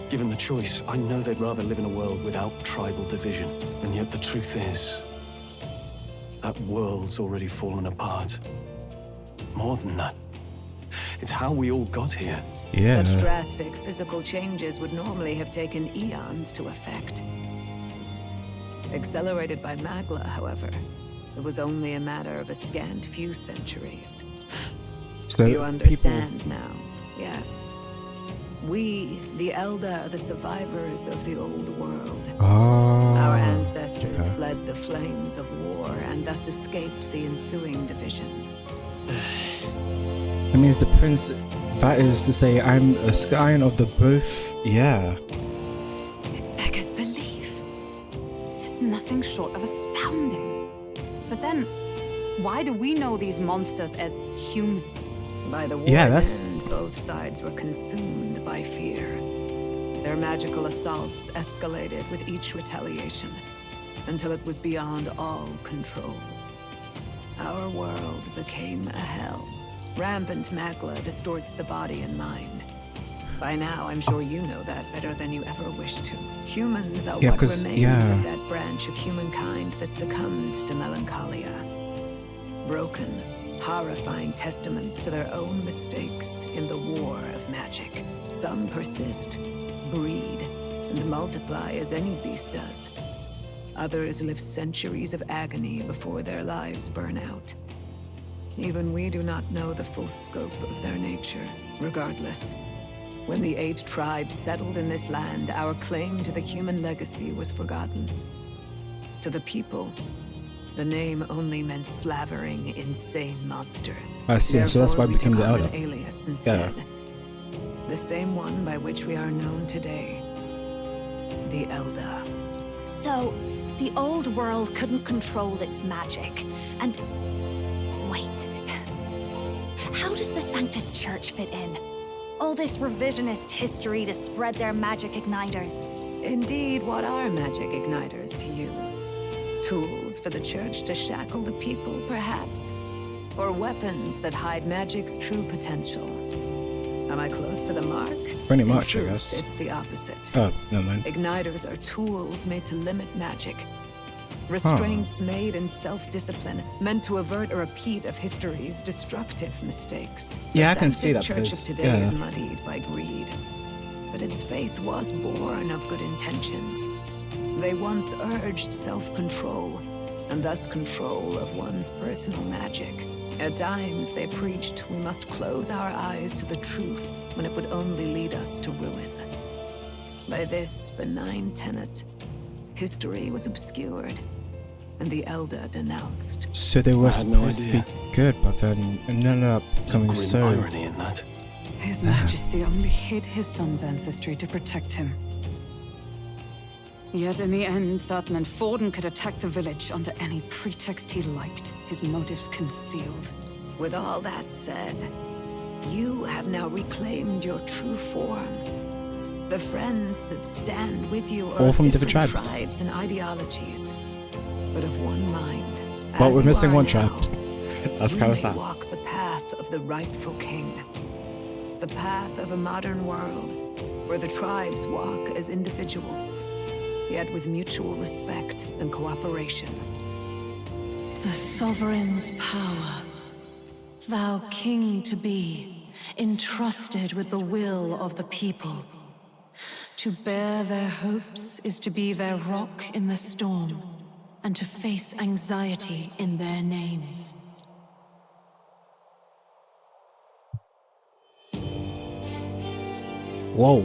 Given the choice, I know they'd rather live in a world without tribal division. And yet the truth is, that world's already fallen apart. More than that, it's how we all got here. Yeah. Such drastic physical changes would normally have taken eons to effect. Accelerated by Magla, however, it was only a matter of a scant few centuries. So you understand now, yes. We, the Elder, are the survivors of the old world. Oh, our ancestors fled the flames of war and thus escaped the ensuing divisions. That means the prince, that is to say, I'm a scion of the both, yeah. It beggars belief. Tis nothing short of astounding. But then, why do we know these monsters as humans? By the war's end, both sides were consumed by fear. Their magical assaults escalated with each retaliation, until it was beyond all control. Our world became a hell. Rampant Magla distorts the body and mind. By now, I'm sure you know that better than you ever wished to. Humans are what remains of that branch of humankind that succumbed to melancholia. Broken, horrifying testaments to their own mistakes in the war of magic. Some persist, breed, and multiply as any beast does. Others live centuries of agony before their lives burn out. Even we do not know the full scope of their nature. Regardless, when the 8 tribes settled in this land, our claim to the human legacy was forgotten. To the people, the name only meant slavering, insane monsters. I see, so that's why we became the Elder. An alias instead. The same one by which we are known today. The Elder. So, the old world couldn't control its magic, and... Wait. How does the Sanctus Church fit in? All this revisionist history to spread their magic igniters. Indeed, what are magic igniters to you? Tools for the Church to shackle the people, perhaps? Or weapons that hide magic's true potential? Am I close to the mark? Pretty much, I guess. It's the opposite. Oh, never mind. Igniters are tools made to limit magic. Restraints made in self-discipline, meant to avert a repeat of history's destructive mistakes. Yeah, I can see that. The Church of today is muddied by greed, but its faith was born of good intentions. They once urged self-control, and thus control of one's personal magic. At times, they preached we must close our eyes to the truth when it would only lead us to ruin. By this benign tenet, history was obscured, and the Elder denounced. So they were supposed to be good, but then ended up becoming so... irony in that. His Majesty only hid his son's ancestry to protect him. Yet in the end, that meant Forden could attack the village under any pretext he liked, his motives concealed. With all that said, you have now reclaimed your true form. The friends that stand with you are all from different different tribes and ideologies, but of one mind. Well, we're missing one tribe. That's kind of sad. Walk the path of the rightful king, the path of a modern world where the tribes walk as individuals, yet with mutual respect and cooperation. The sovereign's power, thou king to be, entrusted with the will of the people. To bear their hopes is to be their rock in the storm, and to face anxiety in their names. Whoa.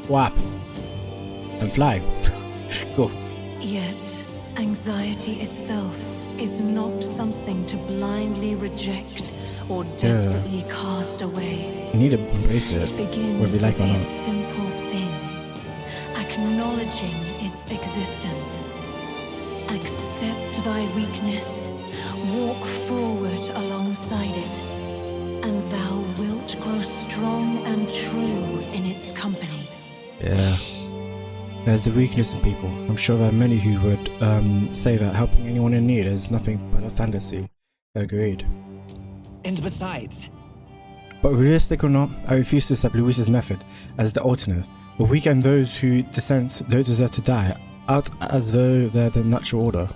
Whap. I'm flying. Cool. Yet, anxiety itself is not something to blindly reject or desperately cast away. You need to embrace it, whether you like it or a not. simple thing, acknowledging its existence. Accept thy weakness, walk forward alongside it, and thou wilt grow strong and true in its company. Yeah. There's a weakness in people. I'm sure there are many who would say that helping anyone in need is nothing but a fantasy. Agreed. And besides... But realistic or not, I refuse to accept Luis's method as the alternative. A weak and those who dissent don't deserve to die, out as though they're the natural order.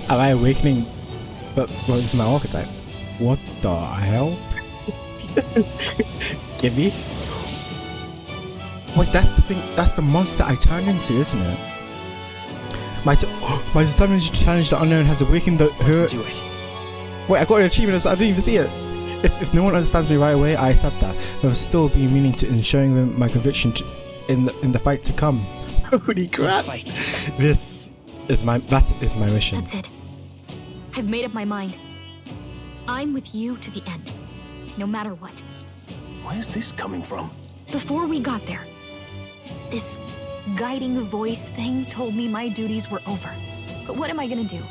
Am I awakening? But what is my archetype? What the hell? Give me? Wait, that's the thing. That's the monster I turned into, isn't it? My determination to challenge the unknown has awakened the her. Wait, I got an achievement. I didn't even see it. If no one understands me right away, I accept that. There will still be meaning to in showing them my conviction in the fight to come. Holy crap! That is my mission. That's it. I've made up my mind. I'm with you to the end, no matter what. Where's this coming from? Before we got there, this guiding voice thing told me my duties were over. But what am I gonna do?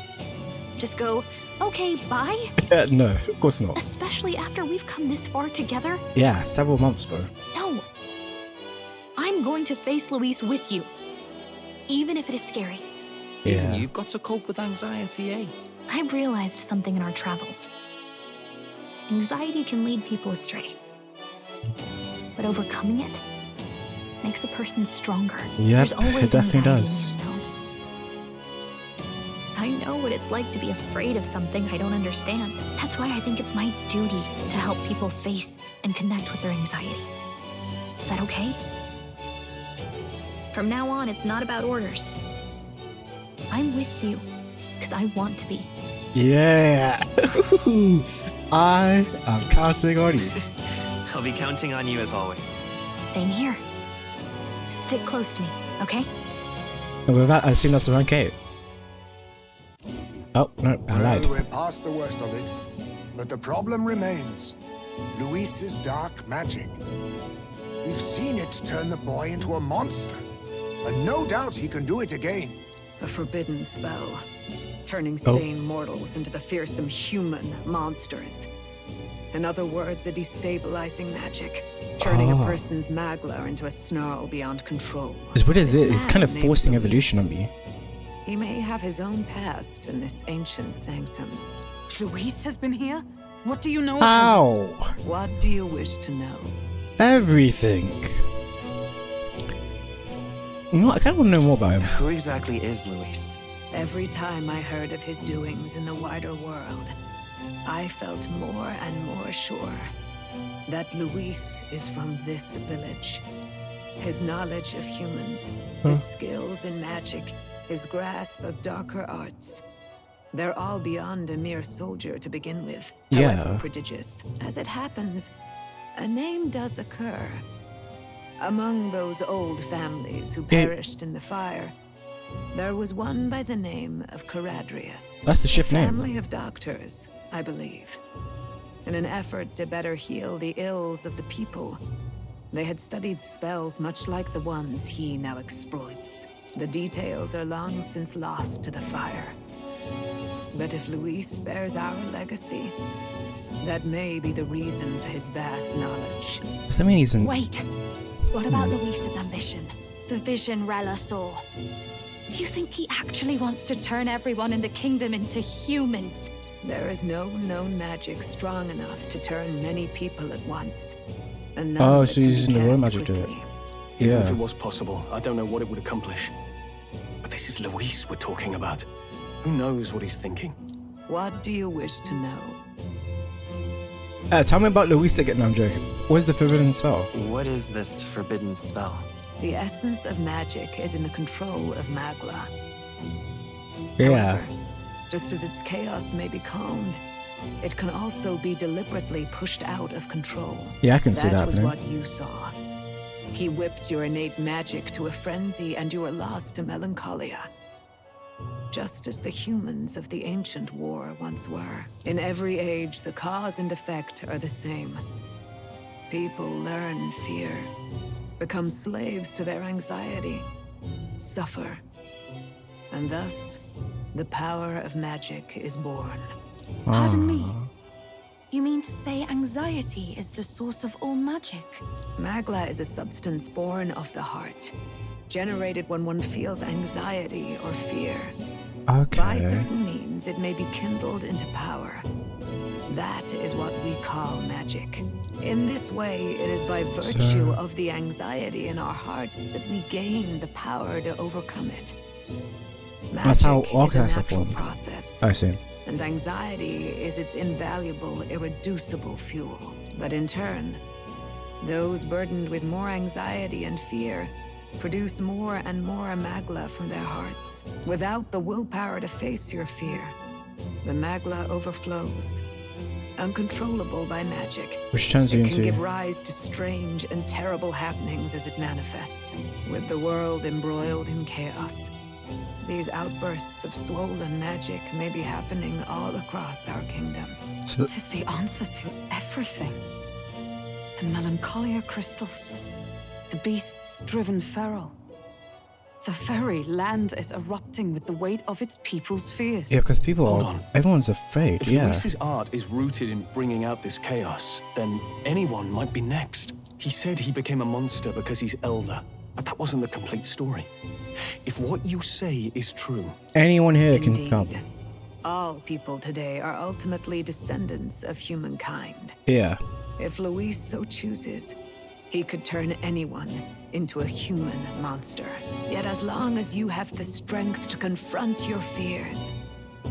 Just go, okay, bye? No, of course not. Especially after we've come this far together? Yeah, several months, bro. No. I'm going to face Luis with you, even if it is scary. Yeah. Even you've got to cope with anxiety, eh? I realized something in our travels. Anxiety can lead people astray. But overcoming it makes a person stronger. Yep, it definitely does. I know what it's like to be afraid of something I don't understand. That's why I think it's my duty to help people face and connect with their anxiety. Is that okay? From now on, it's not about orders. I'm with you, because I want to be. Yeah! I am counting on you. I'll be counting on you as always. Same here. Stick close to me, okay? And with that, I assume that's rank 8. Oh, no, I lied. Well, we're past the worst of it. But the problem remains. Luis's dark magic. We've seen it turn the boy into a monster. And no doubt he can do it again. A forbidden spell, turning sane mortals into the fearsome human monsters. In other words, a destabilizing magic, turning a person's magla into a snarl beyond control. Because what is it? It's kind of forcing evolution on me. He may have his own past in this ancient sanctum. Luis has been here? What do you know of him? What do you wish to know? Everything. You know what? I kind of want to know more about him. Who exactly is Luis? Every time I heard of his doings in the wider world, I felt more and more sure that Luis is from this village. His knowledge of humans, his skills in magic, his grasp of darker arts. They're all beyond a mere soldier to begin with, however prodigious. As it happens, a name does occur. Among those old families who perished in the fire, there was one by the name of Caradrius. That's the ship name. Family of doctors, I believe. In an effort to better heal the ills of the people, they had studied spells much like the ones he now exploits. The details are long since lost to the fire. But if Luis bears our legacy, that may be the reason for his vast knowledge. Does that mean he's in... Wait. What about Luis's ambition? The vision Rella saw? Do you think he actually wants to turn everyone in the kingdom into humans? There is no known magic strong enough to turn many people at once. And oh, so you're using the royal magic to do it. Even Yeah. if it was possible, I don't know what it would accomplish. But this is Luis we're talking about. Who knows what he's thinking? What do you wish to know? Tell me about Luis again. No, I'm joking. What's the forbidden spell? What is this forbidden spell? The essence of magic is in the control of Magla. Yeah. However, just as its chaos may be calmed, it can also be deliberately pushed out of control. Yeah, I can see that That was happening. what you saw. He whipped your innate magic to a frenzy and you were lost to melancholia. Just as the humans of the ancient war once were. In every age, the cause and effect are the same. People learn fear, become slaves to their anxiety, suffer, and thus, the power of magic is born. Pardon me. You mean to say anxiety is the source of all magic? Magla is a substance born of the heart, generated when one feels anxiety or fear. Okay. By certain means, it may be kindled into power. That is what we call magic. In this way, it is by virtue of the anxiety in our hearts that we gain the power to overcome it. That's how Magic is a archetypes are natural formed. process. I see. And anxiety is its invaluable, irreducible fuel. But in turn, those burdened with more anxiety and fear produce more and more Magla from their hearts. Without the willpower to face your fear, the Magla overflows, uncontrollable by magic. Which turns you It can into- give rise to strange and terrible happenings as it manifests, with the world embroiled in chaos. These outbursts of swollen magic may be happening all across our kingdom. It is the answer to everything. The melancholia crystals, the beasts driven feral. The very land is erupting with the weight of its people's fears. Yeah, because people Hold are. on. Everyone's afraid. If Yeah. Luis's art is rooted in bringing out this chaos, then anyone might be next. He said he became a monster because he's elder, but that wasn't the complete story. If what you say is true, Anyone here can Indeed. come. All people today are ultimately descendants of humankind. Yeah. If Luis so chooses, he could turn anyone into a human monster. Yet as long as you have the strength to confront your fears,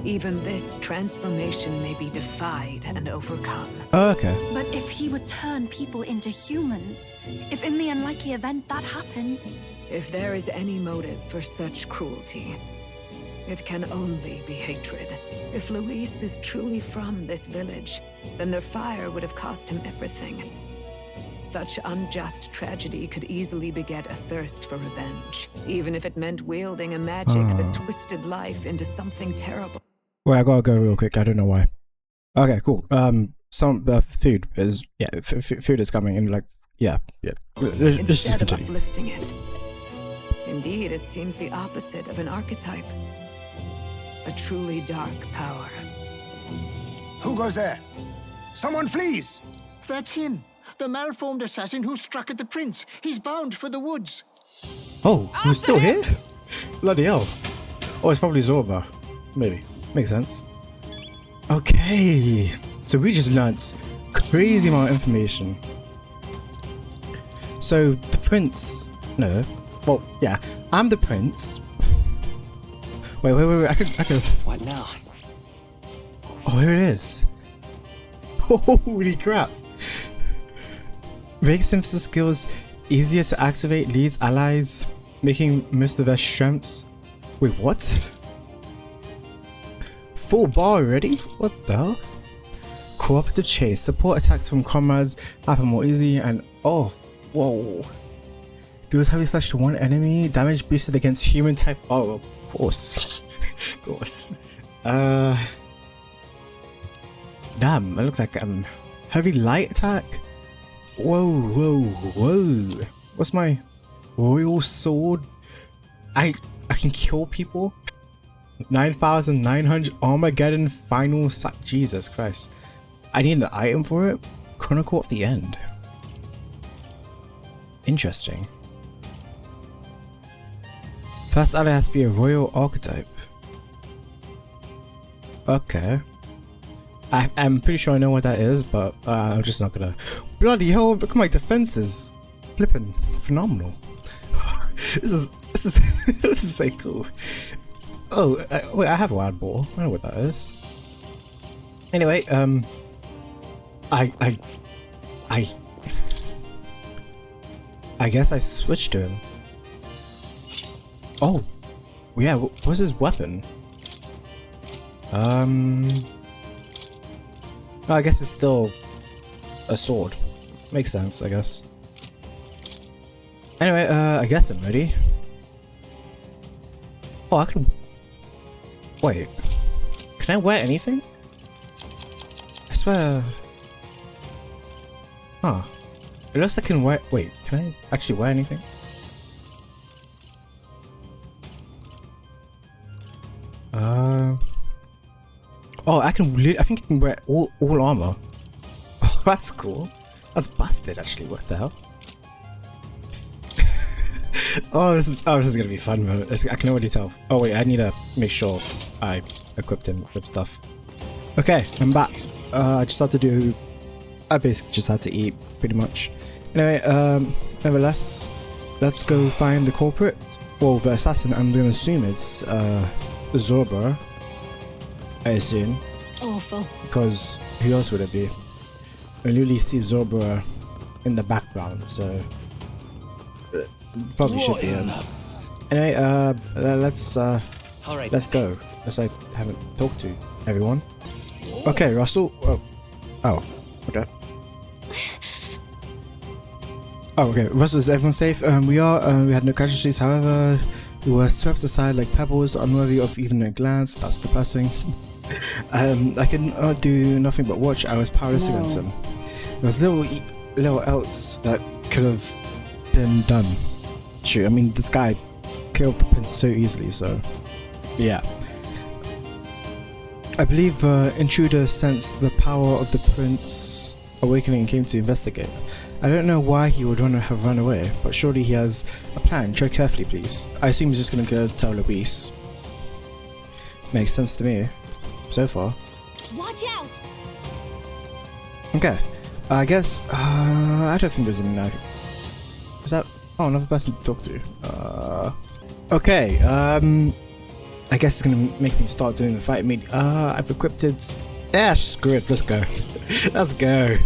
even this transformation may be defied and overcome. Oh, okay. But if he would turn people into humans, if in the unlikely event that happens, If there is any motive for such cruelty, it can only be hatred. If Luis is truly from this village, then their fire would have cost him everything. Such unjust tragedy could easily beget a thirst for revenge, even if it meant wielding a magic that twisted life into something terrible. Wait, I gotta go real quick. I don't know why. Okay, cool. Some food is food is coming in. Like, yeah. Let's just Instead of continue. uplifting it. Indeed, it seems the opposite of an archetype. A truly dark power. Who goes there? Someone flees! That's him. The malformed assassin who struck at the prince. He's bound for the woods. Oh, who's still here? Bloody hell. Oh, it's probably Zorba. Maybe. Makes sense. Okay. So we just learnt crazy amount of information. So the prince... No. Well, yeah. I'm the prince. Wait. I could... What now? Oh, here it is. Holy crap. Makes synthesis skills easier to activate, leads allies, making most of their strengths. Wait, what? Full bar already? What the hell? Cooperative chase. Support attacks from comrades happen more easily and... Oh, whoa. Deals heavy slash to one enemy. Damage boosted against human type. Oh, of course. Of course. Damn, that looks like heavy light attack. Whoa. What's my royal sword? I can kill people. 9,900 Armageddon final sack. Jesus Christ. I need an item for it. Chronicle of the End. Interesting. First ally has to be a royal archetype. Okay. I'm pretty sure I know what that is, but I'm just not gonna. Bloody hell! Look at my defenses, flipping phenomenal. this is this is pretty cool. Oh wait, I have a wild ball. I know what that is. Anyway, I guess I switched to him. Oh, yeah. What was his weapon? I guess it's still a sword. Makes sense, I guess. Anyway, I guess I'm ready. Oh, I can. Wait. Can I wear anything? I swear. Huh. It looks like I can wear. Wait, can I actually wear anything? Oh, I think I can wear all armor. Oh, that's cool. That's busted, actually. What the hell? Oh, this is gonna be fun, man. I can already tell. Oh wait, I need to make sure I equipped him with stuff. Okay, I'm back. I basically just had to eat, pretty much. Anyway, nevertheless, let's go find the culprit. Well, the assassin. I'm gonna assume it's Zorba. I assume. Awful. Because who else would it be? I literally see Zorba in the background, so probably should be him. Anyway, let's go. Unless I haven't talked to everyone. Okay, Russell. Oh, okay. Oh, okay. Russell, is everyone safe? We had no casualties. However, we were swept aside like pebbles, unworthy of even a glance. That's depressing. I can do nothing but watch. I was powerless against him. There was little else that could have been done. True. I mean, this guy killed the prince so easily. So, yeah. I believe intruder sensed the power of the prince awakening and came to investigate. I don't know why he would have run away, but surely he has a plan. Tread carefully, please. I assume he's just gonna go tell Luis. Makes sense to me, so far. Watch out! Okay, I guess I don't think there's any. Is that? Oh, another person to talk to. Okay. I guess it's gonna make me start doing the fight. I've equipped it. Yeah, screw it. Let's go. Let's go.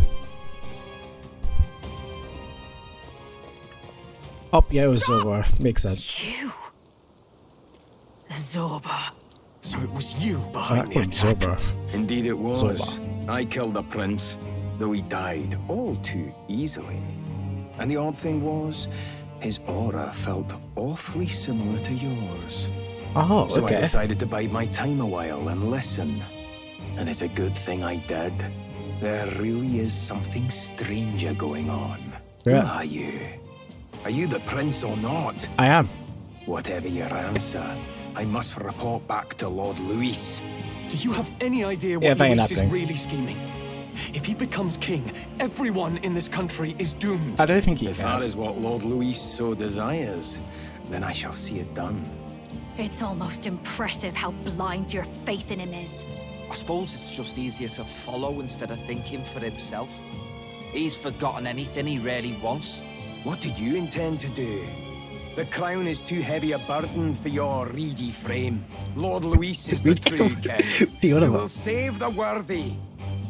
Oh, yeah, it was Zorba. Makes sense. You, Zorba. So it was you behind the attack. Zorba. Indeed, it was. Zorba. I killed the prince, though he died all too easily. And the odd thing was, his aura felt awfully similar to yours. Oh, okay. So I decided to bide my time a while and listen. And it's a good thing I did. There really is something stranger going on. Yeah. Who are you? Are you the prince or not? I am. Whatever your answer, I must report back to Lord Luis. Do you have any idea what Luis is really scheming? If he becomes king, everyone in this country is doomed. I don't think he has. If that is what Lord Luis so desires, then I shall see it done. It's almost impressive how blind your faith in him is. I suppose it's just easier to follow instead of thinking for himself. He's forgotten anything he really wants. What did you intend to do? The crown is too heavy a burden for your reedy frame. Lord Luis is the true king, who will save the worthy.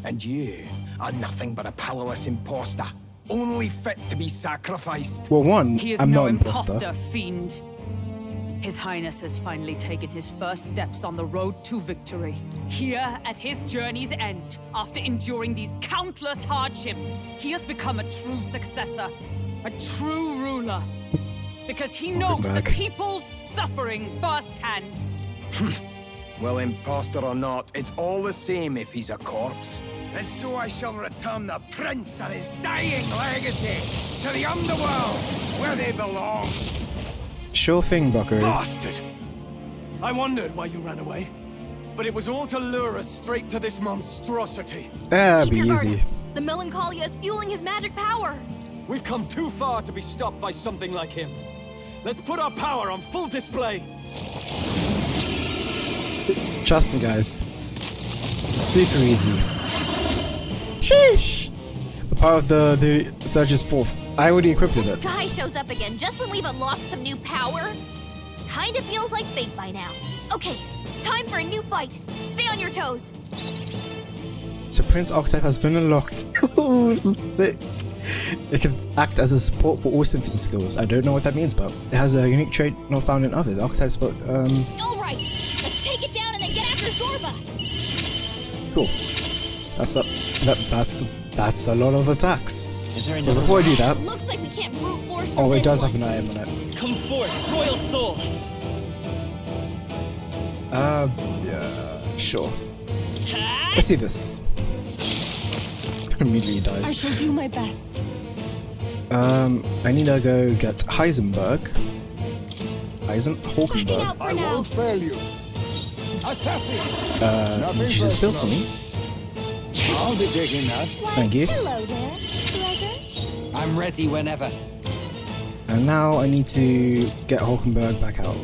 And you are nothing but a powerless imposter, only fit to be sacrificed. Well, he is I'm no not imposter, fiend. His Highness has finally taken his first steps on the road to victory. Here, at his journey's end, after enduring these countless hardships, he has become a true successor, a true ruler. Because he knows the people's suffering firsthand. Well, imposter or not, it's all the same if he's a corpse. And so I shall return the prince and his dying legacy to the underworld, where they belong. Sure thing, Buckaroo. Bastard! I wondered why you ran away, but it was all to lure us straight to this monstrosity. That'd be easy. The Melancholia is fueling his magic power. We've come too far to be stopped by something like him. Let's put our power on full display. Trust me, guys. Super easy. Sheesh! The power of the Surge's fourth. I already equipped it. Sky shows up again just when we've unlocked some new power. Kinda feels like fate by now. Okay, time for a new fight. Stay on your toes. So Prince Archetype has been unlocked. It can act as a support for all synthesis skills. I don't know what that means, but it has a unique trait not found in others. Archetype support. Alright, let's take it down and then get after Zorba. Cool. That's a lot of attacks. Is there But before I do that, Looks like we can't brute force. oh, it does have an item on it. Come forth, Royal Soul. Yeah, sure. Let's see this. Immediately dies. I shall do my best. I need to go get Heisenberg. Hawkenberg. I won't fail you. Assassin! She's still for me. I'll be taking that. Thank you. Hello there, treasure. I'm ready whenever. And now I need to get Hawkenberg back out.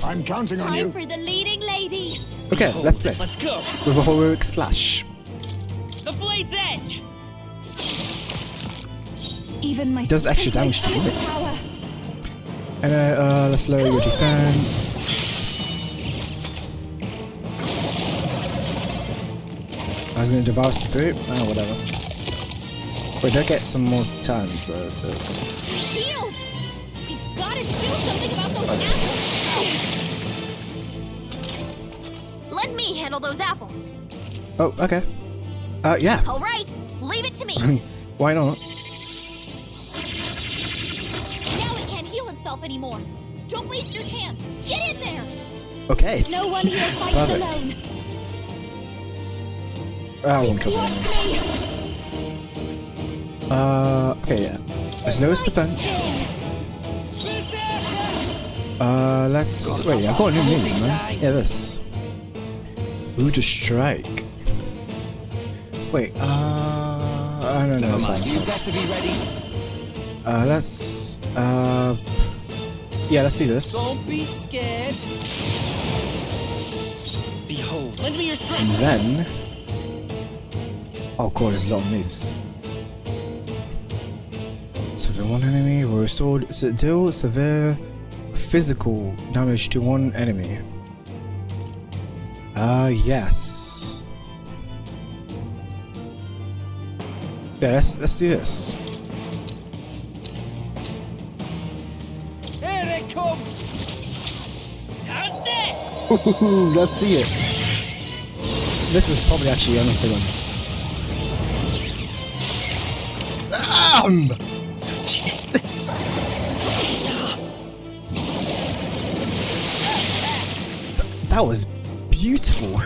I'm counting on Time you. for the leading lady. Okay, let's play. Let's go. With a heroic slash. The blade's edge. Even my Does extra damage to units. And let's lower your defense. I was gonna devour some food. Oh, whatever. Wait, don't get some more turns. Shield! We gotta do something about those apples. Let me handle those apples. Oh, okay. Yeah. All right, leave it to me. I mean, why not? Now it can't heal itself anymore. Don't waste your chance. Get in there. Okay. No one here fights Perfect. alone. I won't cover Watch it. Okay, yeah. Let's lowest defense. Let's wait. I've got a new minion, man. Yeah, this. Voodoo Strike. Wait. I don't know. Never mind. You better be ready. Let's. Yeah, let's do this. Don't be scared. Behold. Lend me your And strength. then. Oh god, there's a lot of moves. So the one enemy, royal sword. So deal severe physical damage to one enemy. Yes. Yeah, let's do this. Here it comes. How's this? Let's see it. This is probably actually honestly one. Jesus. That was beautiful.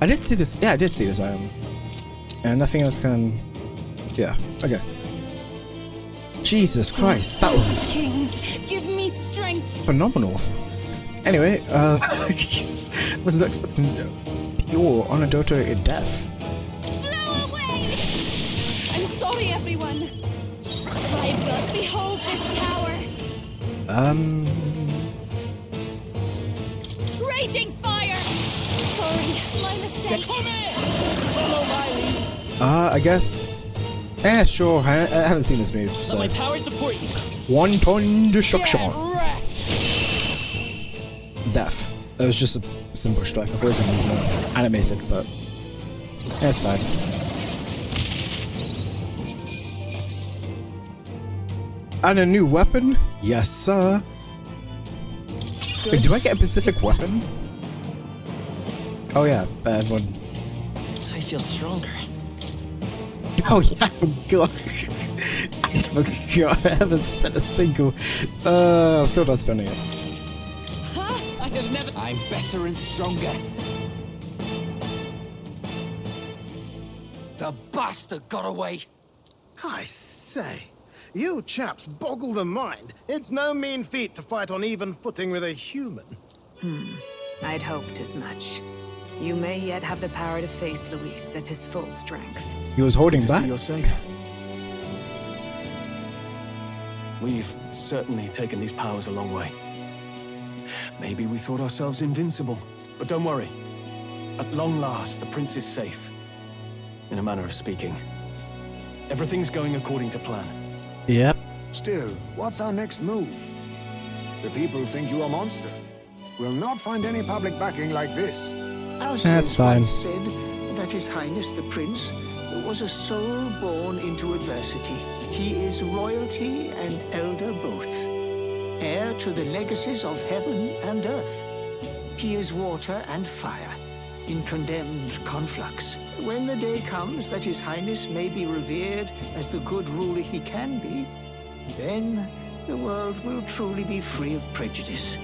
I did see this. Yeah, I did see this item. And nothing else can. Yeah. Okay. Jesus Christ, that was Kings, give me strength. phenomenal. Anyway, Jesus, wasn't expecting your unadulterated death. I'm sorry, everyone. My God, behold this tower. Raging fire. Sorry, my mistake. Follow my lead. I guess. Yeah, sure. I haven't seen this move, so. Let my power support you. One-ton destruction. Get wrecked. Death. That was just a simple strike. I thought it was going to be more animated, but that's fine. And a new weapon? Yes, sir. Wait, do I get a specific weapon? Oh yeah, everyone. I feel stronger. Oh yeah, God. I forgot. I haven't spent a single. I'm still not spending it. I have never. I'm better and stronger. The bastard got away. I say, you chaps boggle the mind. It's no mean feat to fight on even footing with a human. I'd hoped as much. You may yet have the power to face Luis at his full strength. He was holding Good to back. see you're safe. We've certainly taken these powers a long way. Maybe we thought ourselves invincible, but don't worry. At long last, the prince is safe. In a manner of speaking. Everything's going according to plan. Yep. Still, what's our next move? The people think you a monster. We'll not find any public backing like this. That's fine. Said that His Highness the Prince was a soul born into adversity. He is royalty and elder both, heir to the legacies of heaven and earth. He is water and fire, in condemned conflux. When the day comes that His Highness may be revered as the good ruler he can be, then the world will truly be free of prejudice.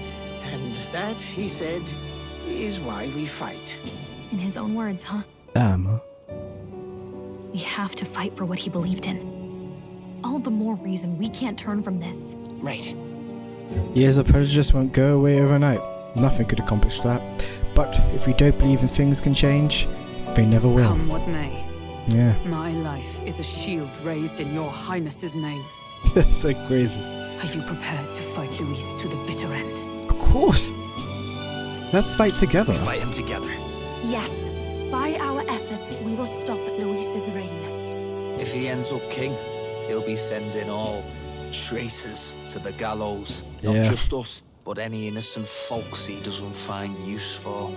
And that, he said, is why we fight. In his own words, huh? Damn. We have to fight for what he believed in. All the more reason we can't turn from this. Right. Years of prejudice won't go away overnight. Nothing could accomplish that. But if we don't believe in things can change, they never will. Come what may. Yeah. My life is a shield raised in your highness's name. That's so crazy. Are you prepared to fight Luis to the bitter end? Of course. Let's fight together. We fight him together. Yes. By our efforts, we will stop Luis's reign. If he ends up king, he'll be sending all traitors to the gallows. Not just us, but any innocent folks he doesn't find use for.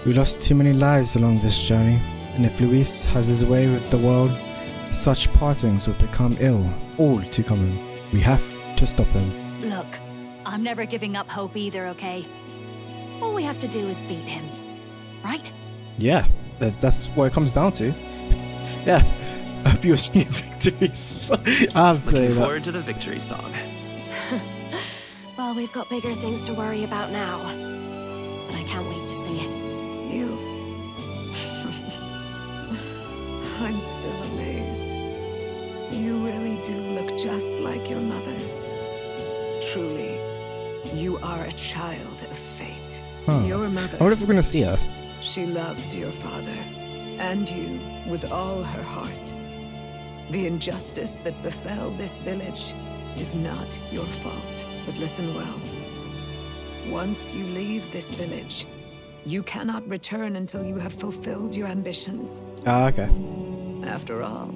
We lost too many lives along this journey, and if Luis has his way with the world, such partings would become all too common. We have to stop him. Look, I'm never giving up hope either, okay? All we have to do is beat him, right? Yeah, that's what it comes down to. Yeah, I hope you're singing victories. I'm Looking forward to the victory song. Well, we've got bigger things to worry about now. But I can't wait to sing it. You... I'm still amazed. You really do look just like your mother. Truly, you are a child of fate. Huh. Your mother... I wonder if we're gonna see her. She loved your father, and you, with all her heart. The injustice that befell this village is not your fault. But listen well. Once you leave this village, you cannot return until you have fulfilled your ambitions. Ah, okay. After all,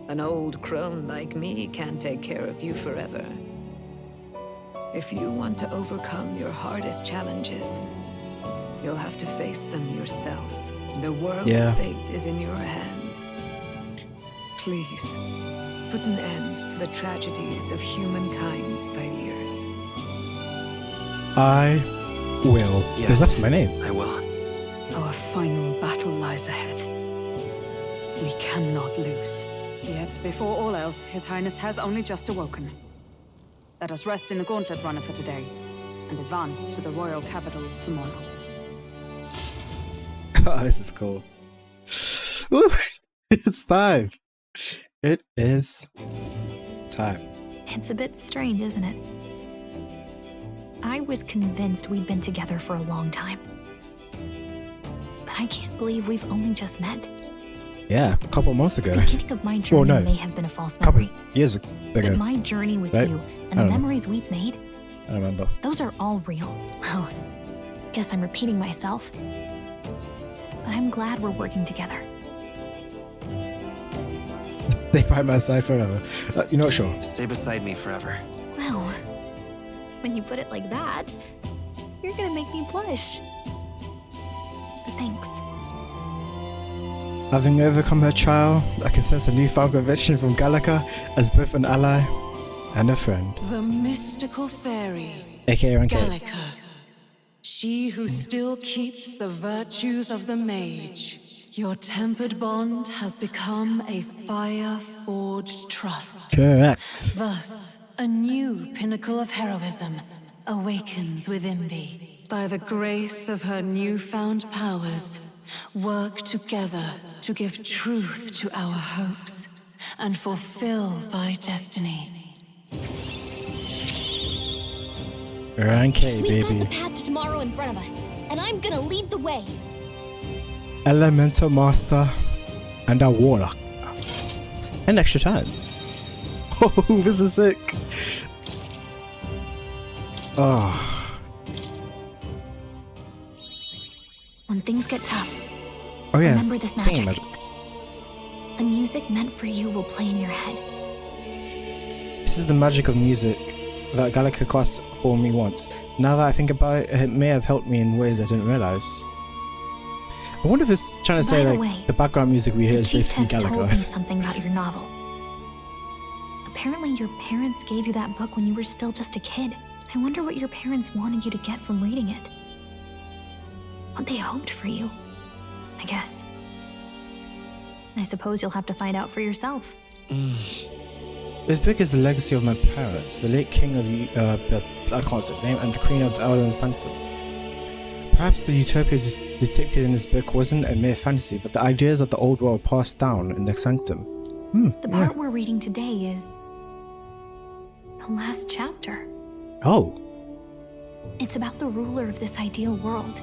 an old crone like me can't take care of you forever. If you want to overcome your hardest challenges, you'll have to face them yourself. The world's fate is in your hands. Please, put an end to the tragedies of humankind's failures. I will. Because that's my name. I will. Our final battle lies ahead. We cannot lose. Yet, before all else, His Highness has only just awoken. Let us rest in the Gauntlet Runner for today, and advance to the royal capital tomorrow. Oh, this is cool. Ooh, it's time. It is time. It's a bit strange, isn't it? I was convinced we'd been together for a long time. But I can't believe we've only just met. Yeah, a couple months ago. The beginning of my journey may have been a false memory. Years ago. But my journey with you and the memories we've made, I remember. those are all real. Well, guess I'm repeating myself. But I'm glad we're working together. Stay by my side forever. You're not sure? Stay beside me forever. Well, when you put it like that, you're gonna make me blush. But thanks. Having overcome her trial, I can sense a newfound conviction from Gallica as both an ally and a friend. The mystical fairy, AKA Rank 8. Gallica. She who still keeps the virtues of the mage. Your tempered bond has become a fire-forged trust. Correct. Thus, a new pinnacle of heroism awakens within thee. By the grace of her newfound powers, work together to give truth to our hopes and fulfill thy destiny. Rank 8, We've baby. got the path to tomorrow in front of us, and I'm gonna lead the way. Elemental Master and a Warlock. And extra turns. Oh, this is sick. Oh. things get tough, Oh yeah, remember this singing magic. The music meant for you will play in your head. This is the magic of music that Gallica cast for me once. Now that I think about it, it may have helped me in ways I didn't realize. I wonder if it's trying to say By the like way, the background music we hear The is chief basically has told me Gallica. something about your novel. Apparently your parents gave you that book when you were still just a kid. I wonder what your parents wanted you to get from reading it. What they hoped for you, I guess. I suppose you'll have to find out for yourself. This book is the legacy of my parents, the late king of I can't say the name, and the queen of the Elden Sanctum. Perhaps the utopia depicted in this book wasn't a mere fantasy, but the ideas of the old world passed down in the Sanctum. The part we're reading today is the last chapter. Oh. It's about the ruler of this ideal world.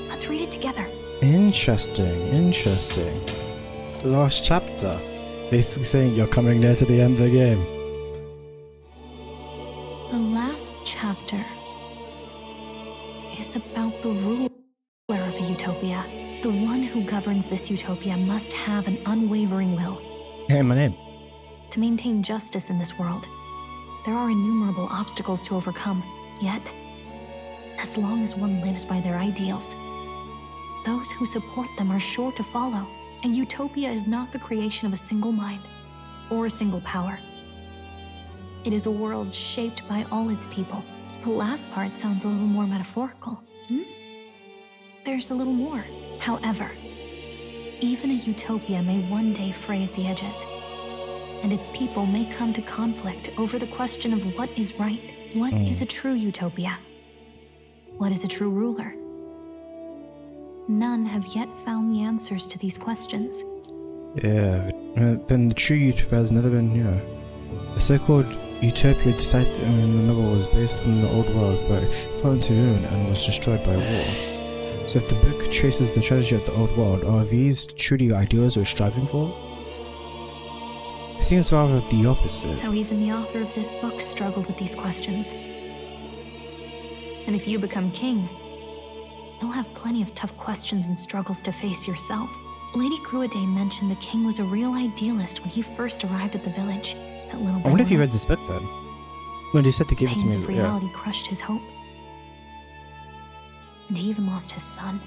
Let's read it together. Interesting, interesting. Last chapter. Basically saying you're coming near to the end of the game. The last chapter is about the ruler of a utopia. The one who governs this utopia must have an unwavering will. Hey, my name. To maintain justice in this world, there are innumerable obstacles to overcome. Yet, as long as one lives by their ideals, those who support them are sure to follow. A utopia is not the creation of a single mind or a single power. It is a world shaped by all its people. The last part sounds a little more metaphorical. There's a little more. However, even a utopia may one day fray at the edges, and its people may come to conflict over the question of what is right. What is a true utopia? What is a true ruler? None have yet found the answers to these questions. Yeah, then the true utopia has never been, the so-called utopia decided in the novel was based on the old world, but fell into ruin and was destroyed by war. So if the book traces the tragedy of the old world, are these truly ideals we're striving for? It seems rather the opposite. So even the author of this book struggled with these questions. And if you become king, you'll have plenty of tough questions and struggles to face yourself. Lady Gruaday mentioned the king was a real idealist when he first arrived at the village. That little I wonder if you read this book then. When you said to give it to Pains me, of reality crushed his hope. And he even lost his son.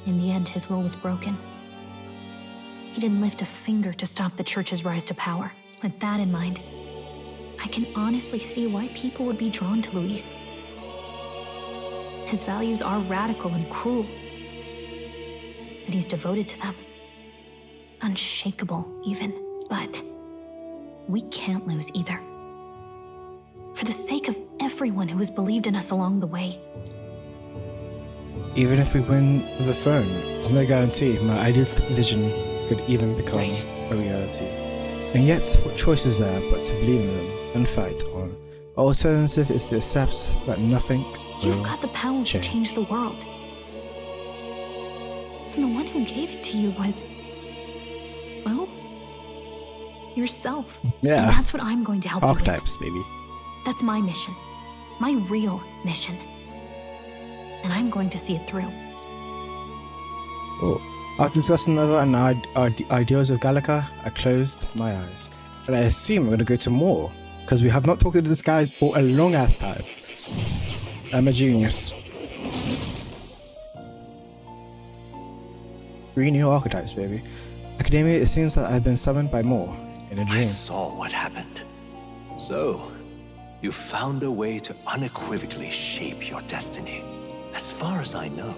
In the end, his will was broken. He didn't lift a finger to stop the church's rise to power. With that in mind, I can honestly see why people would be drawn to Luis. His values are radical and cruel, but he's devoted to them. Unshakable, even. But we can't lose either. For the sake of everyone who has believed in us along the way. even if we win the throne, there's no guarantee my idealistic vision could even become a reality. And yet, what choice is there but to believe in them and fight on? Alternative is to accept that nothing You've got the power to change the world. And the one who gave it to you was, well, yourself. Yeah. And that's what I'm going to help you with. Archetypes, baby. That's my mission. My real mission. And I'm going to see it through. Oh. After discussing the ideals of Gallica, I closed my eyes. But I assume we're going to go to more, because we have not talked to this guy for a long ass time. I'm a genius. 3 new archetypes, baby. Academia, it seems that I've been summoned by more in a dream. I saw what happened. So, you found a way to unequivocally shape your destiny. As far as I know,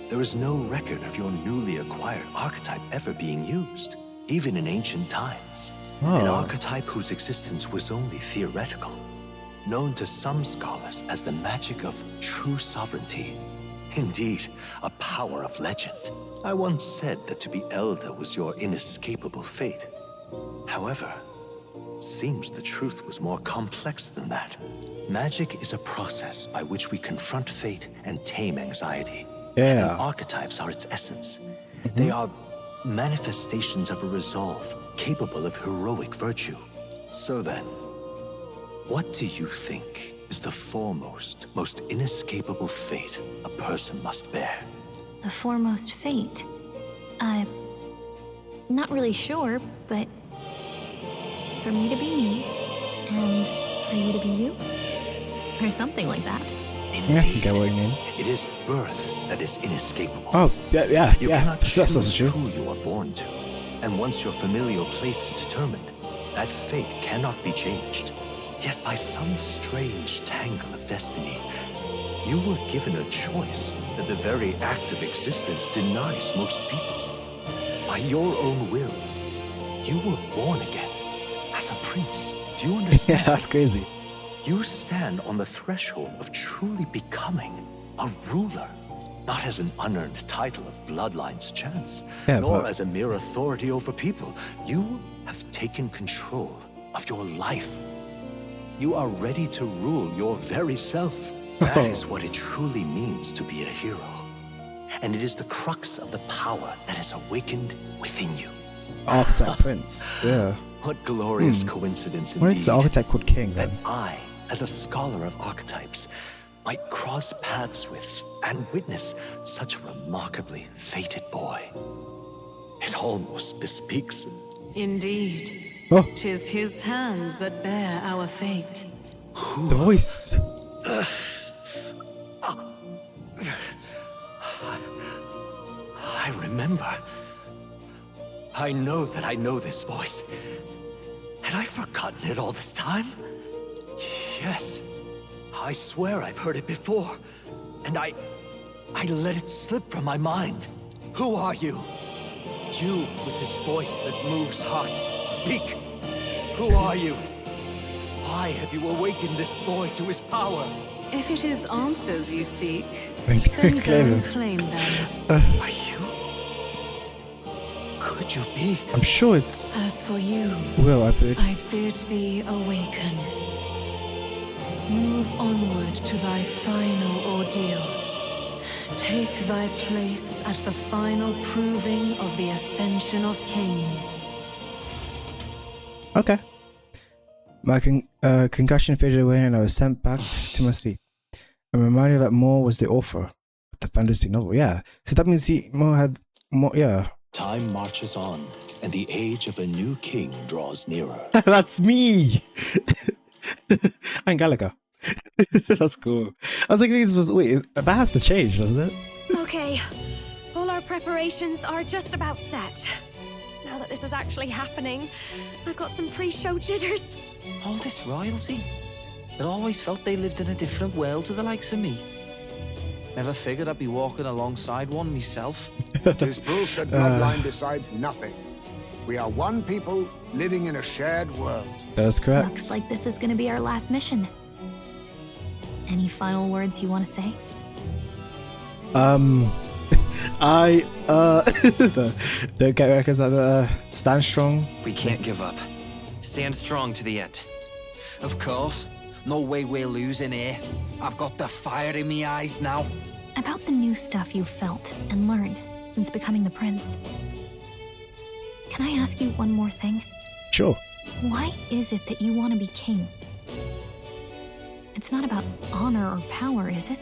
there is no record of your newly acquired archetype ever being used, even in ancient times. An archetype whose existence was only theoretical, known to some scholars as the magic of true sovereignty. Indeed, a power of legend. I once said that to be elder was your inescapable fate. However, it seems the truth was more complex than that. Magic is a process by which we confront fate and tame anxiety. Yeah. And archetypes are its essence. They are manifestations of a resolve capable of heroic virtue. So then, what do you think is the foremost, most inescapable fate a person must bear. The foremost fate? Not really sure, but for me to be me, and for you to be you? Or something like that. Yeah, I get what you mean. It is birth that is inescapable. Oh, yeah, You yeah. cannot That's also choose true. who you are born to. And once your familial place is determined, that fate cannot be changed. Yet by some strange tangle of destiny, you were given a choice that the very act of existence denies most people. By your own will, you were born again as a prince. Do you understand? Yeah, that's crazy. You stand on the threshold of truly becoming a ruler, not as an unearned title of bloodline's chance, Yeah, nor but- as a mere authority over people. You have taken control of your life. You are ready to rule your very self. That is what it truly means to be a hero. And it is the crux of the power that is awakened within you. Archetype Prince, yeah. What glorious coincidence What indeed. is the archetype called King That then? I, as a scholar of archetypes, might cross paths with and witness such a remarkably fated boy. It almost bespeaks. Indeed. Oh. 'Tis his hands that bear our fate. The voice. I remember. I know that I know this voice. Had I forgotten it all this time? Yes. I swear I've heard it before. And I let it slip from my mind. Who are you? You with this voice that moves hearts. Speak. Who are you? Why have you awakened this boy to his power? If it is answers you seek, Then then claim go him. claim them. Are you? Could you be? I'm sure it's As for you, Will, I bid. I bid thee awaken. Move onward to thy final ordeal. Take thy place at the final proving of the ascension of kings. Okay. My concussion faded away and I was sent back to my sleep. I'm reminded that Moore was the author of the fantasy novel. Yeah. So that means Moore had more. Yeah. Time marches on, and the age of a new king draws nearer. That's me. I'm Gallagher. That's cool. I was like, this was wait. That has to change, doesn't it? Okay, all our preparations are just about set. Now that this is actually happening, I've got some pre-show jitters. All this royalty? I always felt they lived in a different world to the likes of me. Never figured I'd be walking alongside one myself. Tis proof that bloodline decides nothing. We are one people living in a shared world. That is correct. Looks like this is gonna be our last mission. Any final words you want to say? the characters that stand strong. We can't give up. Stand strong to the end. Of course. No way we're losing here. I've got the fire in my eyes now. About the new stuff you've felt and learned since becoming the prince. Can I ask you one more thing? Sure. Why is it that you want to be king? It's not about honor or power, is it?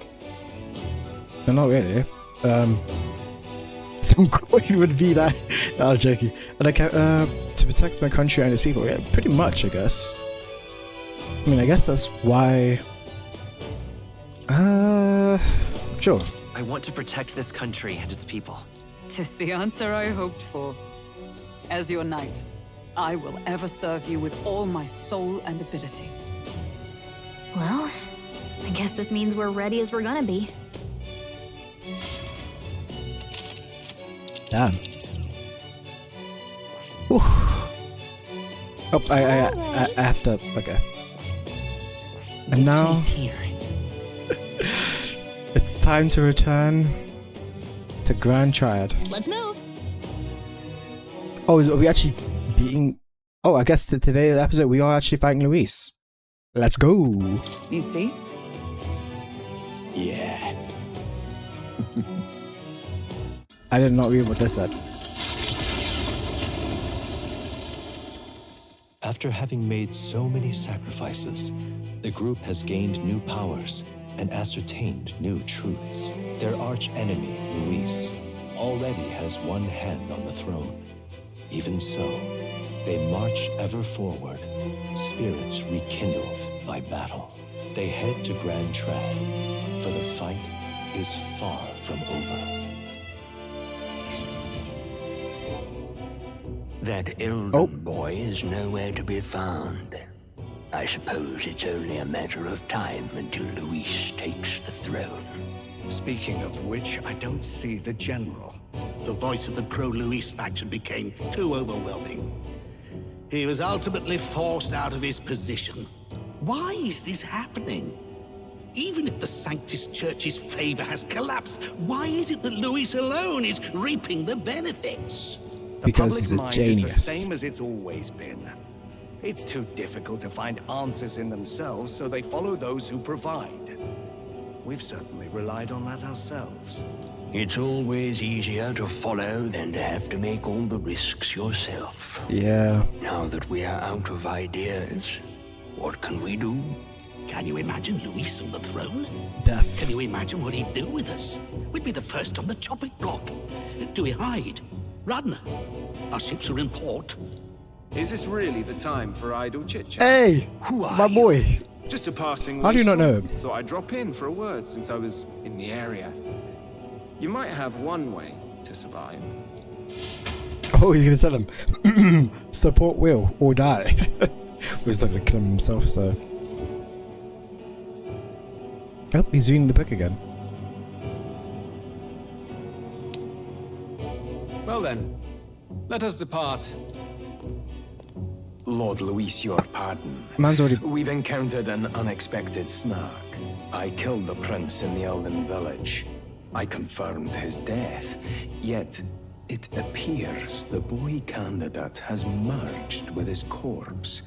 No, not really. Some coin would be that. No, I'm joking. Like, to protect my country and its people. Yeah, pretty much, I guess. I mean, I guess that's why. Sure. I want to protect this country and its people. 'Tis the answer I hoped for. As your knight, I will ever serve you with all my soul and ability. Well, I guess this means we're ready as we're gonna be. Damn. Oof. Oh, I have to. Okay. And now it's time to return to Grand Triad. Let's move. Oh, are we actually beating? Oh, I guess today's episode we are actually fighting Luis. Let's go. You see? Yeah. I did not read what they said. After having made so many sacrifices, The group has gained new powers and ascertained new truths. Their arch-enemy, Luis, already has one hand on the throne. Even so, they march ever forward, spirits rekindled by battle. They head to Grand Trad, for the fight is far from over. That elven boy is nowhere to be found. I suppose it's only a matter of time until Luis takes the throne. Speaking of which, I don't see the general. The voice of the pro-Luis faction became too overwhelming. He was ultimately forced out of his position. Why is this happening? Even if the Sanctus Church's favor has collapsed, why is it that Luis alone is reaping the benefits? Because he's a genius. Is the same as it's always been. It's too difficult to find answers in themselves, so they follow those who provide. We've certainly relied on that ourselves. It's always easier to follow than to have to make all the risks yourself. Yeah. Now that we are out of ideas, what can we do? Can you imagine Luis on the throne? Death. Can you imagine what he'd do with us? We'd be the first on the chopping block. Do we hide? Run? Our ships are in port. Is this really the time for idle chit-chat? Hey! My boy! Just a passing. How do you not know him? Thought I'd drop in for a word since I was in the area. You might have one way to survive. Oh, he's gonna tell him. Support Will or die. He's not gonna kill him himself, so. Oh, he's reading the book again. Well then, let us depart. Lord Luis, your pardon. Man's already... We've encountered an unexpected snag. I killed the prince in the Elden village. I confirmed his death. Yet, it appears the boy candidate has merged with his corpse.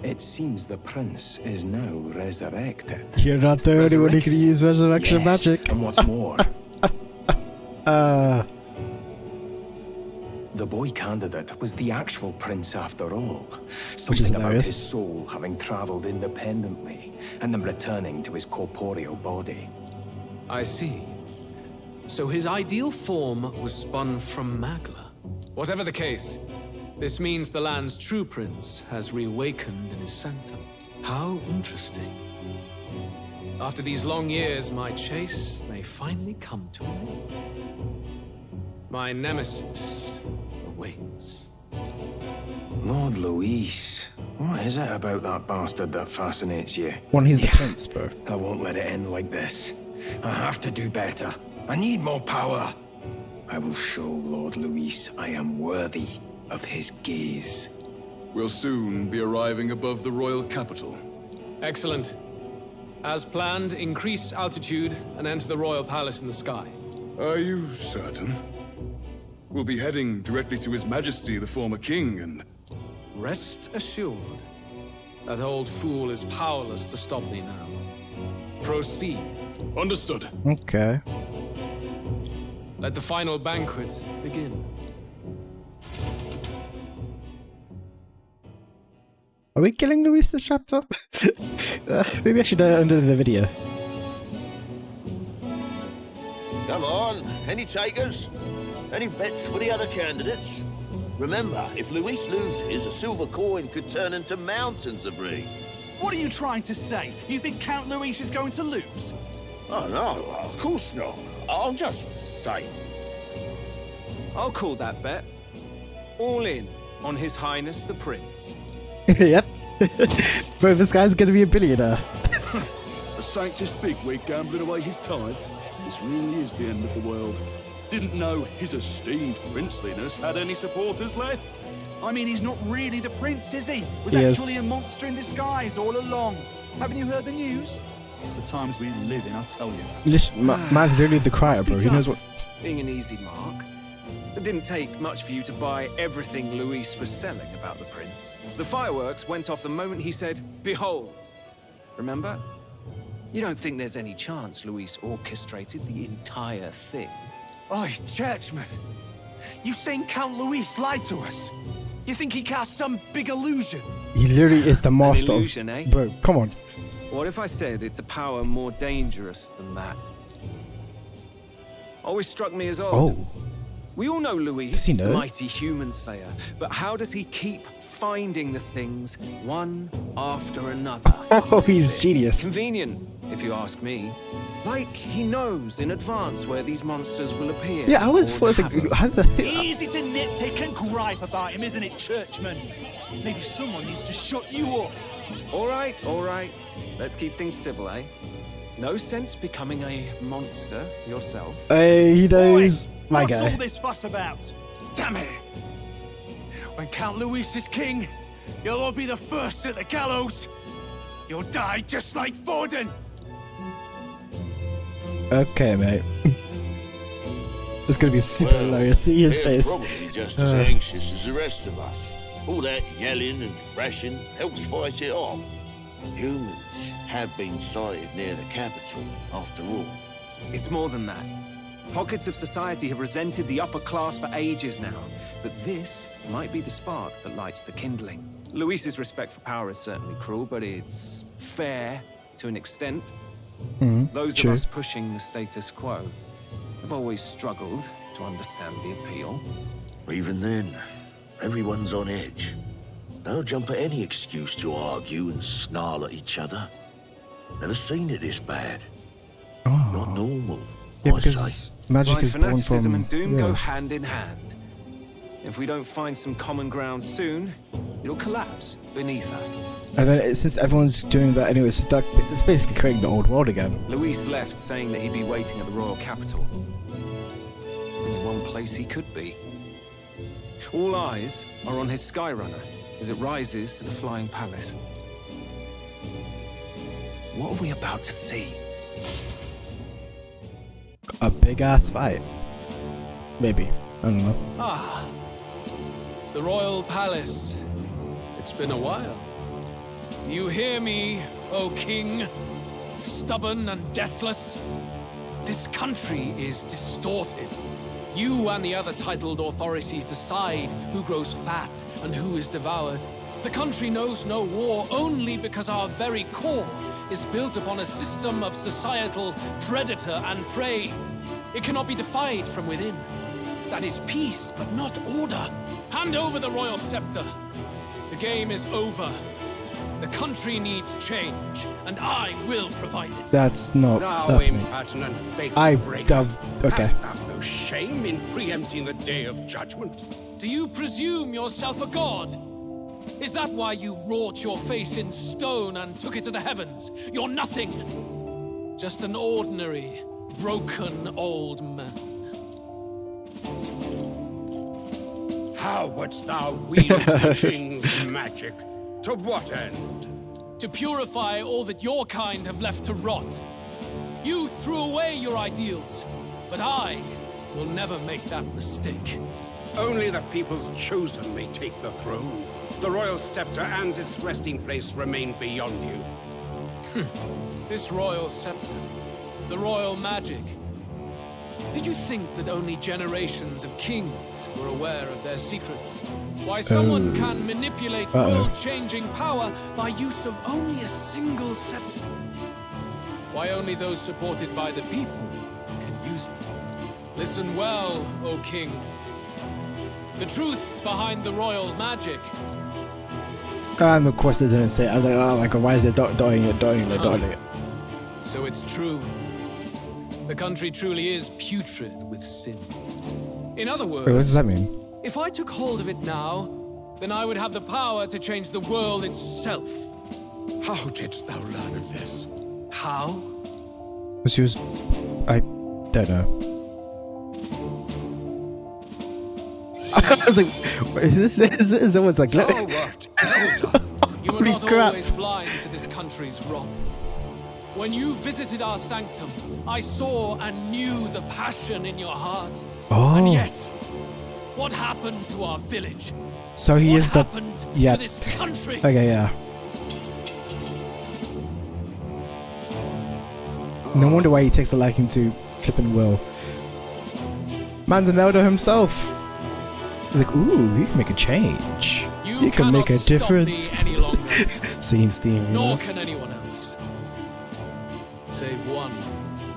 It seems the prince is now resurrected. You're not the only one who can use resurrection magic. And what's more... The boy candidate was the actual prince after all. Something about his soul having traveled independently and then returning to his corporeal body. I see. So his ideal form was spun from Magla. Whatever the case, this means the land's true prince has reawakened in his sanctum. How interesting. After these long years, my chase may finally come to an end. My nemesis awaits. Lord Luis, what is it about that bastard that fascinates you? One, he's the prince, bro. I won't let it end like this. I have to do better. I need more power. I will show Lord Luis I am worthy of his gaze. We'll soon be arriving above the royal capital. Excellent. As planned, increase altitude and enter the royal palace in the sky. Are you certain? We'll be heading directly to His Majesty, the former king, and... Rest assured, that old fool is powerless to stop me now. Proceed. Understood. Okay. Let the final banquet begin. Are we killing Luis this chapter? Maybe I should end the video. Come on, any takers? Any bets for the other candidates? Remember, if Luis loses, a silver coin could turn into mountains of breed. What are you trying to say? You think Count Luis is going to lose? Oh no, of course not. I'll just say. I'll call that bet. All in on His Highness the Prince. Yep. Bro, this guy's gonna be a billionaire. A Sanctus bigwig gambling away his tides? This really is the end of the world. Didn't know his esteemed princeliness had any supporters left. I mean, he's not really the prince, is he? Was He is. actually a monster in disguise all along. Haven't you heard the news? The times we live in, I tell you. Man's literally the crier, bro. He knows what... Being an easy mark. It didn't take much for you to buy everything Luis was selling about the prince. The fireworks went off the moment he said, "Behold." Remember? You don't think there's any chance Luis orchestrated the entire thing? Oi, churchman. You saying Count Luis lied to us? You think he cast some big illusion? He literally is the master illusion, of... eh? Bro, come on. What if I said it's a power more dangerous than that? Always struck me as odd. Oh. We all know Luis, Does he know? the mighty human slayer, but how does he keep finding the things one after another? Oh, he's genius. Convenient, if you ask me. Like he knows in advance where these monsters will appear. Yeah, I always thought like, how the Easy to nitpick and gripe about him, isn't it, Churchman? Maybe someone needs to shut you up. All right. Let's keep things civil, eh? No sense becoming a monster yourself. Hey, he knows. My What's guy. all this fuss about? Damn it! When Count Luis is king, you'll all be the first at the gallows. You'll die just like Forden. Okay, mate. It's gonna be super hilarious. See his they're face. probably just as anxious as the rest of us. All that yelling and thrashing helps fight it off. Humans have been sighted near the capital, after all. It's more than that. Pockets of society have resented the upper class for ages now, but this might be the spark that lights the kindling. Luis's respect for power is certainly cruel, but it's fair to an extent. Those true. of us pushing the status quo have always struggled to understand the appeal. Even then, everyone's on edge. They'll jump at any excuse to argue and snarl at each other. Never seen it this bad. Not normal. Yeah, because magic is born fanaticism from. and doom go Yeah. hand in hand. If we don't find some common ground soon, it'll collapse beneath us. And then since everyone's doing that anyway, so that, it's basically creating the old world again. Luis left saying that he'd be waiting at the royal capital. Only one place he could be. All eyes are on his Skyrunner as it rises to the flying palace. What are we about to see? A big ass fight. Maybe. I don't know. Ah, the royal palace. It's been a while. Do you hear me, O king? Stubborn and deathless? This country is distorted. You and the other titled authorities decide who grows fat and who is devoured. The country knows no war only because our very core is built upon a system of societal predator and prey. It cannot be defied from within. That is peace, but not order. Hand over the royal scepter. The game is over. The country needs change, and I will provide it. That's not Thou happening. impertinent faithful I breaker. dove. Okay. Hast thou no shame in preempting the day of judgment? Do you presume yourself a god? Is that why you wrought your face in stone and took it to the heavens? You're nothing. Just an ordinary, broken old man. How wouldst thou wield the king's magic? To what end? To purify all that your kind have left to rot. You threw away your ideals, but I will never make that mistake. Only the people's chosen may take the throne. The royal scepter and its resting place remain beyond you. This royal scepter, the royal magic. Did you think that only generations of kings were aware of their secrets? Why someone can manipulate world-changing power by use of only a single scepter? Why only those supported by the people can use it? Listen well, O king. The truth behind the royal magic. And of course they didn't say it. I was like, oh my god, why is it dotting it? So it's true. The country truly is putrid with sin. In other words, Wait, what does that mean? if I took hold of it now, then I would have the power to change the world itself. How didst thou learn of this? How? Because she was. I don't know. I was like, what is this? Is almost like. You were Holy not crap. always blind to this country's rot. When you visited our sanctum, I saw and knew the passion in your heart. Oh. And yet, what happened to our village? So he What is the. happened Yeah. to this country? Okay, yeah. No wonder why he takes a liking to flipping Will. Man's an elder himself. He's like, ooh, you can make a change. You can make a cannot stop me difference. any longer. Singing Steam, you know? Nor can anyone else. save one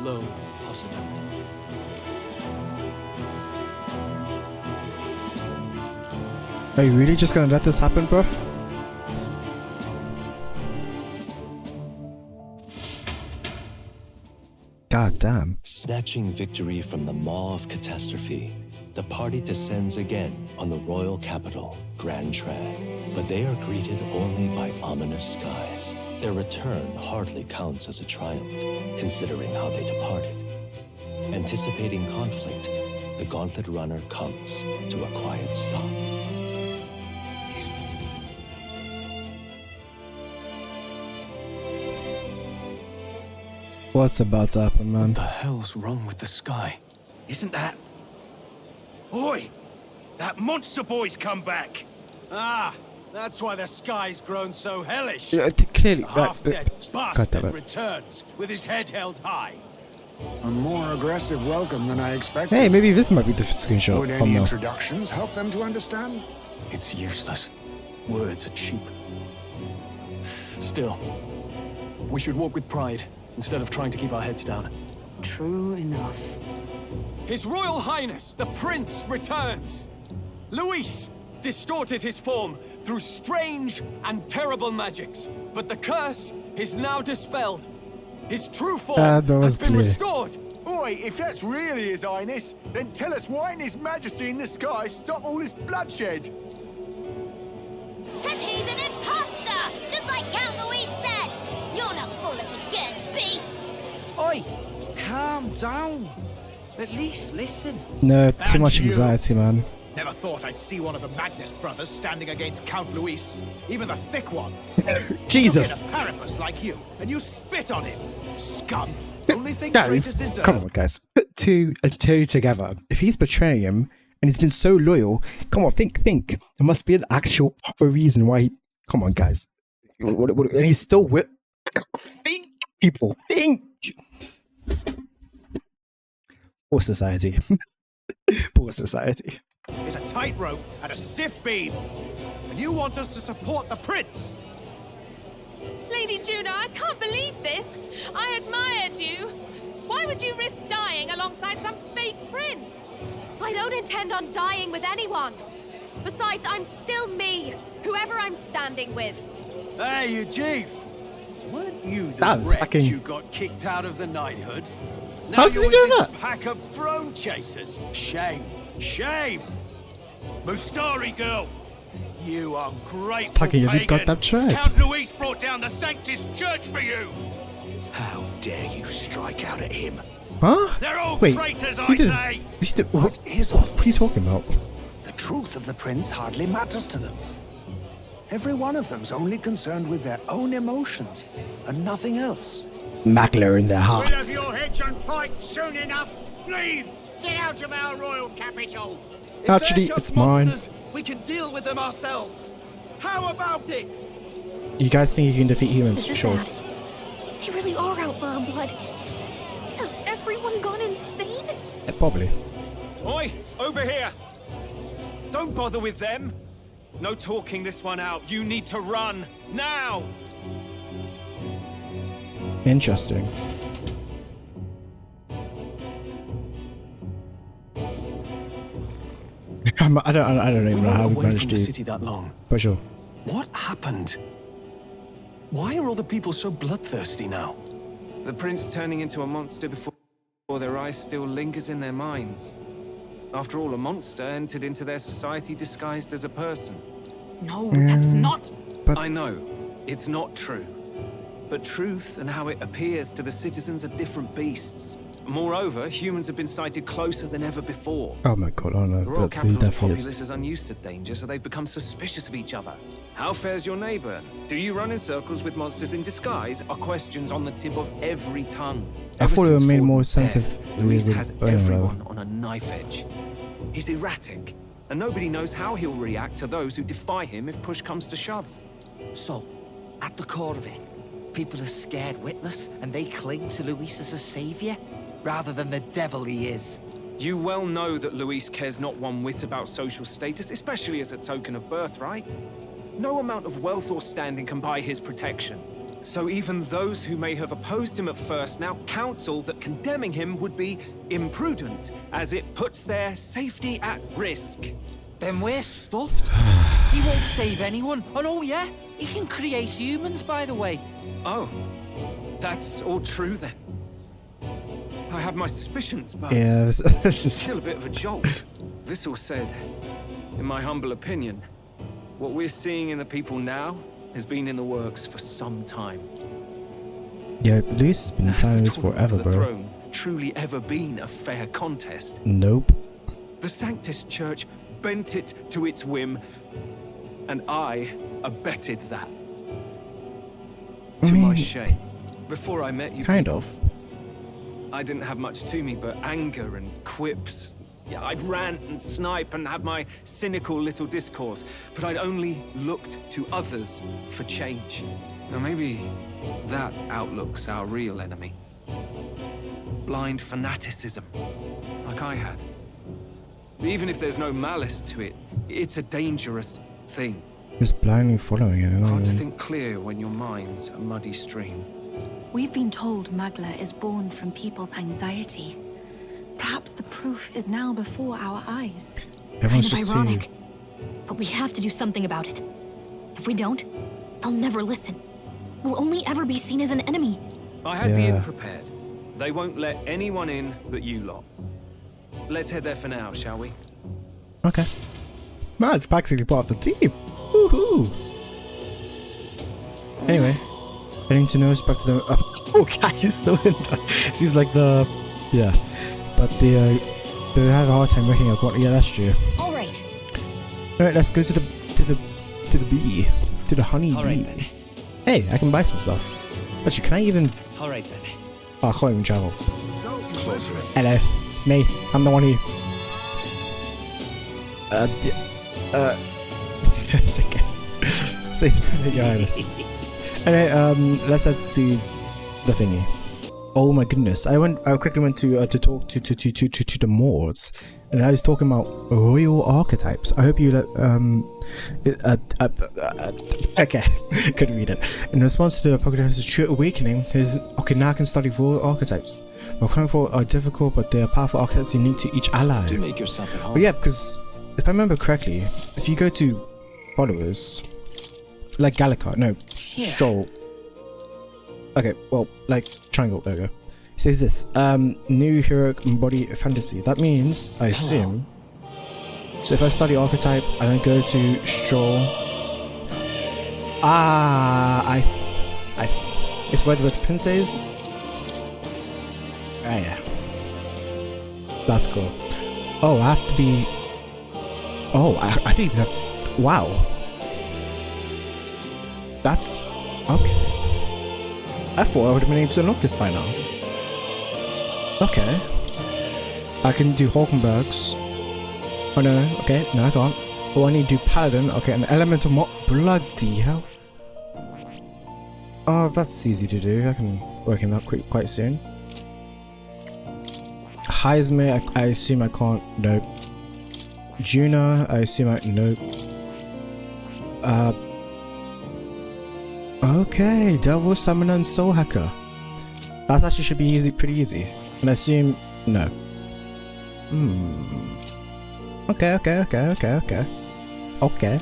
lone possibility. Are you really just gonna let this happen, bro? God damn. Snatching victory from the maw of catastrophe, the party descends again on the royal capital, Grand Trad. But they are greeted only by ominous skies. Their return hardly counts as a triumph, considering how they departed. Anticipating conflict, the Gauntlet Runner comes to a quiet stop. What's about to happen, man? What the hell's wrong with the sky? Isn't that... Oi! That monster boy's come back! Ah, that's why the sky's grown so hellish. Yeah, clearly. The half-dead God damn bastard it. returns with his head held high. A more aggressive welcome than I expected. Hey, maybe this might be the screenshot. Would any introductions help them to understand? It's useless. Words are cheap. Still, we should walk with pride instead of trying to keep our heads down. True enough. His Royal Highness, the Prince, returns. Luis distorted his form through strange and terrible magics, but the curse is now dispelled. His true form has been restored. Oi, if that's really His Highness, then tell us why didn't His Majesty in the sky stop all this bloodshed? Cause he's an imposter! Just like Count Luis said! You're not fool us again, beast! Oi, calm down. At least listen. No, too much anxiety, man. Never thought I'd see one of the Magnus brothers standing against Count Luis, even the thick one. Jesus. Look at a parapus like you, and you spit on him. Scum. Only thing traitors deserve. Come on, guys. Put two and two together. If he's betraying him and he's been so loyal, come on, think. There must be an actual proper reason why he. Come on, guys. And he's still with. Think, people. Think. Poor society. Poor society. Is a tightrope and a stiff beam. And you want us to support the prince? Lady Juno, I can't believe this. I admired you. Why would you risk dying alongside some fake prince? I don't intend on dying with anyone. Besides, I'm still me, whoever I'm standing with. Hey, you chief. Weren't you the That was wretch fucking- who got kicked out of the knighthood? How does he do this that? pack of throne chasers. Shame. Shame. Mustari girl. You ungrateful Takining, have you got pagan. that track? Count Luis brought down the Sanctus Church for you. How dare you strike out at him? Huh? They're all Wait, traitors, he I didn't- say. What are you talking about? The truth of the prince hardly matters to them. Every one of them's only concerned with their own emotions and nothing else. Magler in their We'll have hearts. your heads on pike soon enough. Leave. Get out of our royal capital. Actually, it's mine. We can deal with them ourselves. How about it? You guys think you can defeat humans? This is Sure. bad. They really are out for our blood. Has everyone gone insane? Probably. Oi, over here. Don't bother with them. No talking this one out. You need to run now. Interesting. I don't even know how we Away managed from the to. city that long. For sure. What happened? Why are all the people so bloodthirsty now? The prince turning into a monster before their eyes still lingers in their minds. After all, a monster entered into their society disguised as a person. No, that's not... I know, it's not true. But truth and how it appears to the citizens are different beasts. Moreover, humans have been sighted closer than ever before. Oh my god, oh no, The royal he capital's definitely is. populace is unused to danger, so they've become suspicious of each other. How fares your neighbor? Do you run in circles with monsters in disguise? Are questions on the tip of every tongue. I Ever thought it since made Fort more Death, sense if Luis we has were- I don't know. everyone on a knife edge. He's erratic, and nobody knows how he'll react to those who defy him if push comes to shove. So, at the core of it, people are scared witless and they cling to Luis as a savior, rather than the devil he is. You well know that Luis cares not one whit about social status, especially as a token of birthright. No amount of wealth or standing can buy his protection. So even those who may have opposed him at first now counsel that condemning him would be imprudent, as it puts their safety at risk. Then we're stuffed. He won't save anyone. And oh yeah, he can create humans, by the way. Oh, that's all true then. I have my suspicions, but yeah, this it's still a bit of a jolt. This all said, in my humble opinion, what we're seeing in the people now has been in the works for some time. Yeah, Luis has been planning this forever, the bro. Throne truly ever been a fair contest? Nope. The Sanctus Church bent it to its whim, and I abetted that. To my shame. Before I met you, kind of. I didn't have much to me but anger and quips. Yeah, I'd rant and snipe and have my cynical little discourse, but I'd only looked to others for change. Now maybe that outlook's our real enemy. Blind fanaticism, like I had. Even if there's no malice to it, it's a dangerous thing. Just blindly following it. Hard to think clear when your mind's a muddy stream. We've been told Magla is born from people's anxiety. Perhaps the proof is now before our eyes. Kind of ironic. But we have to do something about it. If we don't, they'll never listen. We'll only ever be seen as an enemy. I had the inn prepared. They won't let anyone in but you lot. Let's head there for now, shall we? Okay. Man, it's practically part of the team. Woohoo! Anyway, getting to know back to the. Oh, guys, is still in there. Seems like the. Yeah. But they have a hard time working out what. Yeah, that's true. Alright. Alright, let's go to the bee. To the honey bee. Then. Hey, I can buy some stuff. Actually, can I even. Alright then. Oh, I can't even travel. Hello, it's me. I'm the one who. Say something, guys. Anyway, let's head to the thingy. Oh my goodness! I quickly went to talk to the mods, and I was talking about royal archetypes. I hope you okay, couldn't read it. In response to the Apocalypse's true awakening, his now can study royal archetypes. Well, coming for are difficult, but they are powerful archetypes unique to each ally. To make yourself at home. Oh yeah, because if I remember correctly, if you go to followers, like Gallica, no, Stroll. Okay, well, like triangle, there we go. It says this, new heroic body fantasy. That means, I assume, so if I study archetype and I go to Stroll, I see. It's where the princess. Ah, yeah. That's cool. Oh, I have to be. Oh, I don't even have. Wow. That's okay. I thought I would have been able to unlock this by now. Okay. I can do Hulkenbergs. Oh no, okay, no I can't. Oh, I need to do Paladin. Okay, an elemental mod. Bloody hell. Oh, that's easy to do. I can work in that quite soon. Heismay, I assume I can't. Nope. Juna, I assume I. Nope. Okay, Devil Summoner and Soul Hacker. That actually should be easy, pretty easy. And I assume no. Okay. Okay.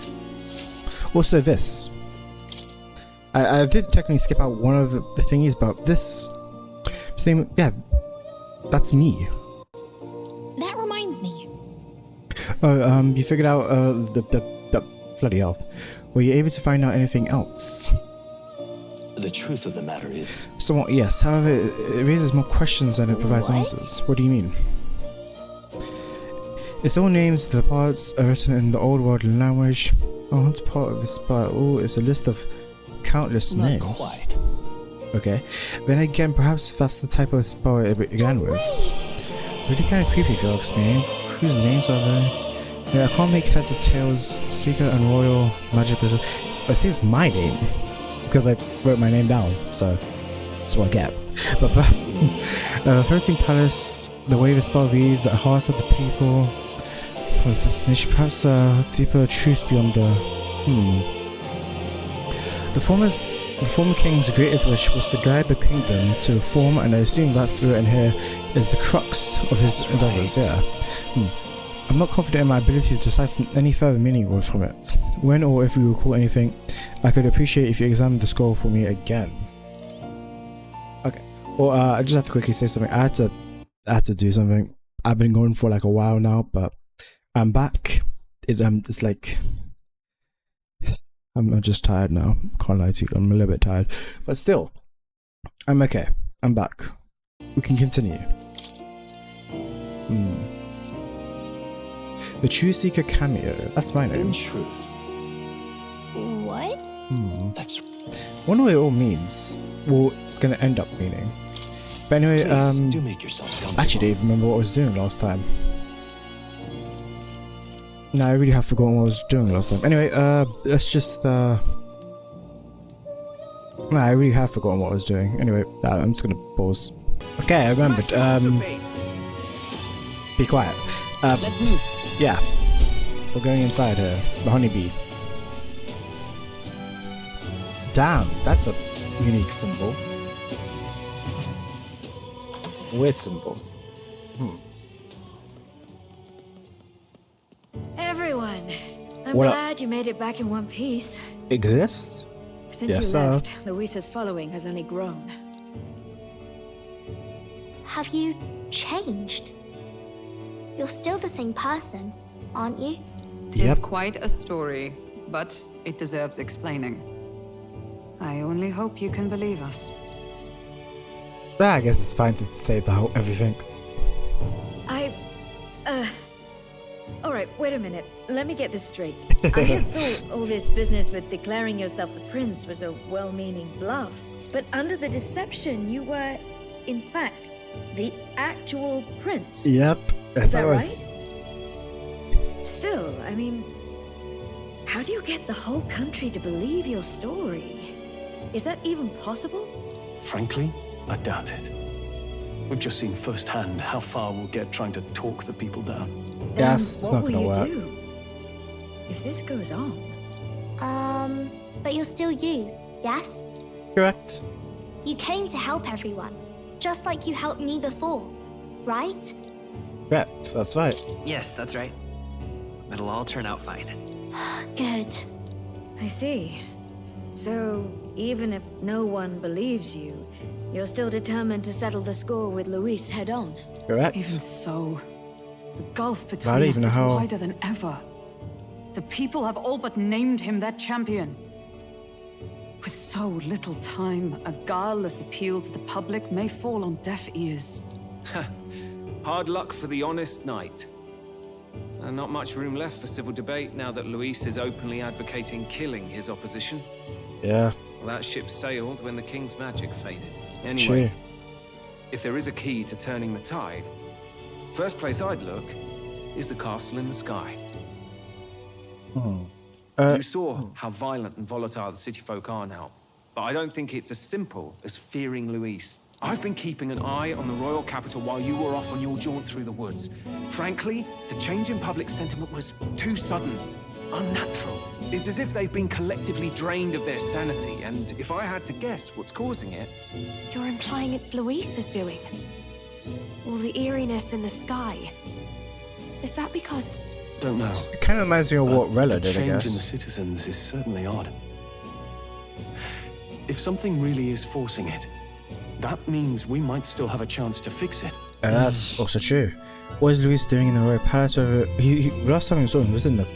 Also this. I did technically skip out one of the thingies, but this thing, yeah, that's me. That reminds me. Oh, you figured out the bloody hell. Were you able to find out anything else? The truth of the matter is... Somewhat, yes. However, it raises more questions than it provides answers. What do you mean? It's all names, the parts are written in the old world language. Oh, it's part of this part. Oh, it's a list of countless names. Not quite. Okay. Then again, perhaps that's the type of spell it began with. Really kind of creepy if you ask me. Whose names are there? Yeah, I can't make heads or tails. Secret and Royal Magic Wizard. I say it's my name. Because I wrote my name down, so that's what I get. But 13 Palace, the way the spell reads, the hearts of the people, for assassination, perhaps deeper truths beyond the. The former's The former king's greatest wish was to guide the kingdom to reform, and I assume that's written here is the crux of his endeavors. Yeah. I'm not confident in my ability to decipher any further meaning from it. When or if you recall anything, I could appreciate if you examined the scroll for me again. Okay. Well, I just have to quickly say something. I had to do something. I've been going for like a while now, but I'm back. It's like I'm just tired now. Can't lie to you. I'm a little bit tired, but still, I'm okay. I'm back. We can continue. The True Seeker cameo. That's my name. In truth. What? That's. Wonder what it all means. Well, it's gonna end up meaning. But anyway, Please, do make yourselves comfortable. actually, I don't even remember what I was doing last time. No, I really have forgotten what I was doing last time. Anyway, let's just no, I really have forgotten what I was doing. Anyway, I'm just gonna pause. Okay, I remembered. Be quiet. Let's move. Yeah, we're going inside here. The honeybee. Damn, that's a unique symbol. Weird symbol. Everyone, I'm What up? glad you made it back in one piece. Exists? Since Yes, you sir. left, Luisa's following has only grown. Have you changed? You're still the same person, aren't you? It's quite a story, but it deserves explaining. I only hope you can believe us. I guess it's fine to say the whole everything. Alright, wait a minute. Let me get this straight. I had thought all this business with declaring yourself the prince was a well-meaning bluff. But under the deception, you were, in fact, the actual prince. Yep, Is as that I was. right? Still, I mean, how do you get the whole country to believe your story? Is that even possible? Frankly, I doubt it. We've just seen firsthand how far we'll get trying to talk the people down. Yes, it's not What gonna will work. you do if this goes on? But you're still you, yes? Correct. You came to help everyone, just like you helped me before, right? Correct, that's right. Yes, that's right. It'll all turn out fine. Good. I see. So, even if no one believes you, you're still determined to settle the score with Luis head on? Correct. Even so, the gulf I don't between us even know is how- wider than ever. The people have all but named him their champion. With so little time, a guileless appeal to the public may fall on deaf ears. Hard luck for the honest knight. And not much room left for civil debate now that Luis is openly advocating killing his opposition. Yeah. Well, that ship sailed when the king's magic faded. Anyway, True. if there is a key to turning the tide, first place I'd look is the castle in the sky. You saw how violent and volatile the city folk are now, but I don't think it's as simple as fearing Luis. I've been keeping an eye on the royal capital while you were off on your jaunt through the woods. Frankly, the change in public sentiment was too sudden, unnatural. It's as if they've been collectively drained of their sanity, and if I had to guess what's causing it... You're implying it's Luis's doing? All the eeriness in the sky. Is that because... Don't know. It kind of reminds me of what Rella The did, I change in the guess. citizens is certainly odd. If something really is forcing it, that means we might still have a chance to fix it. And that's also true. What is Luis doing in the royal palace? Last time we saw him, he was in the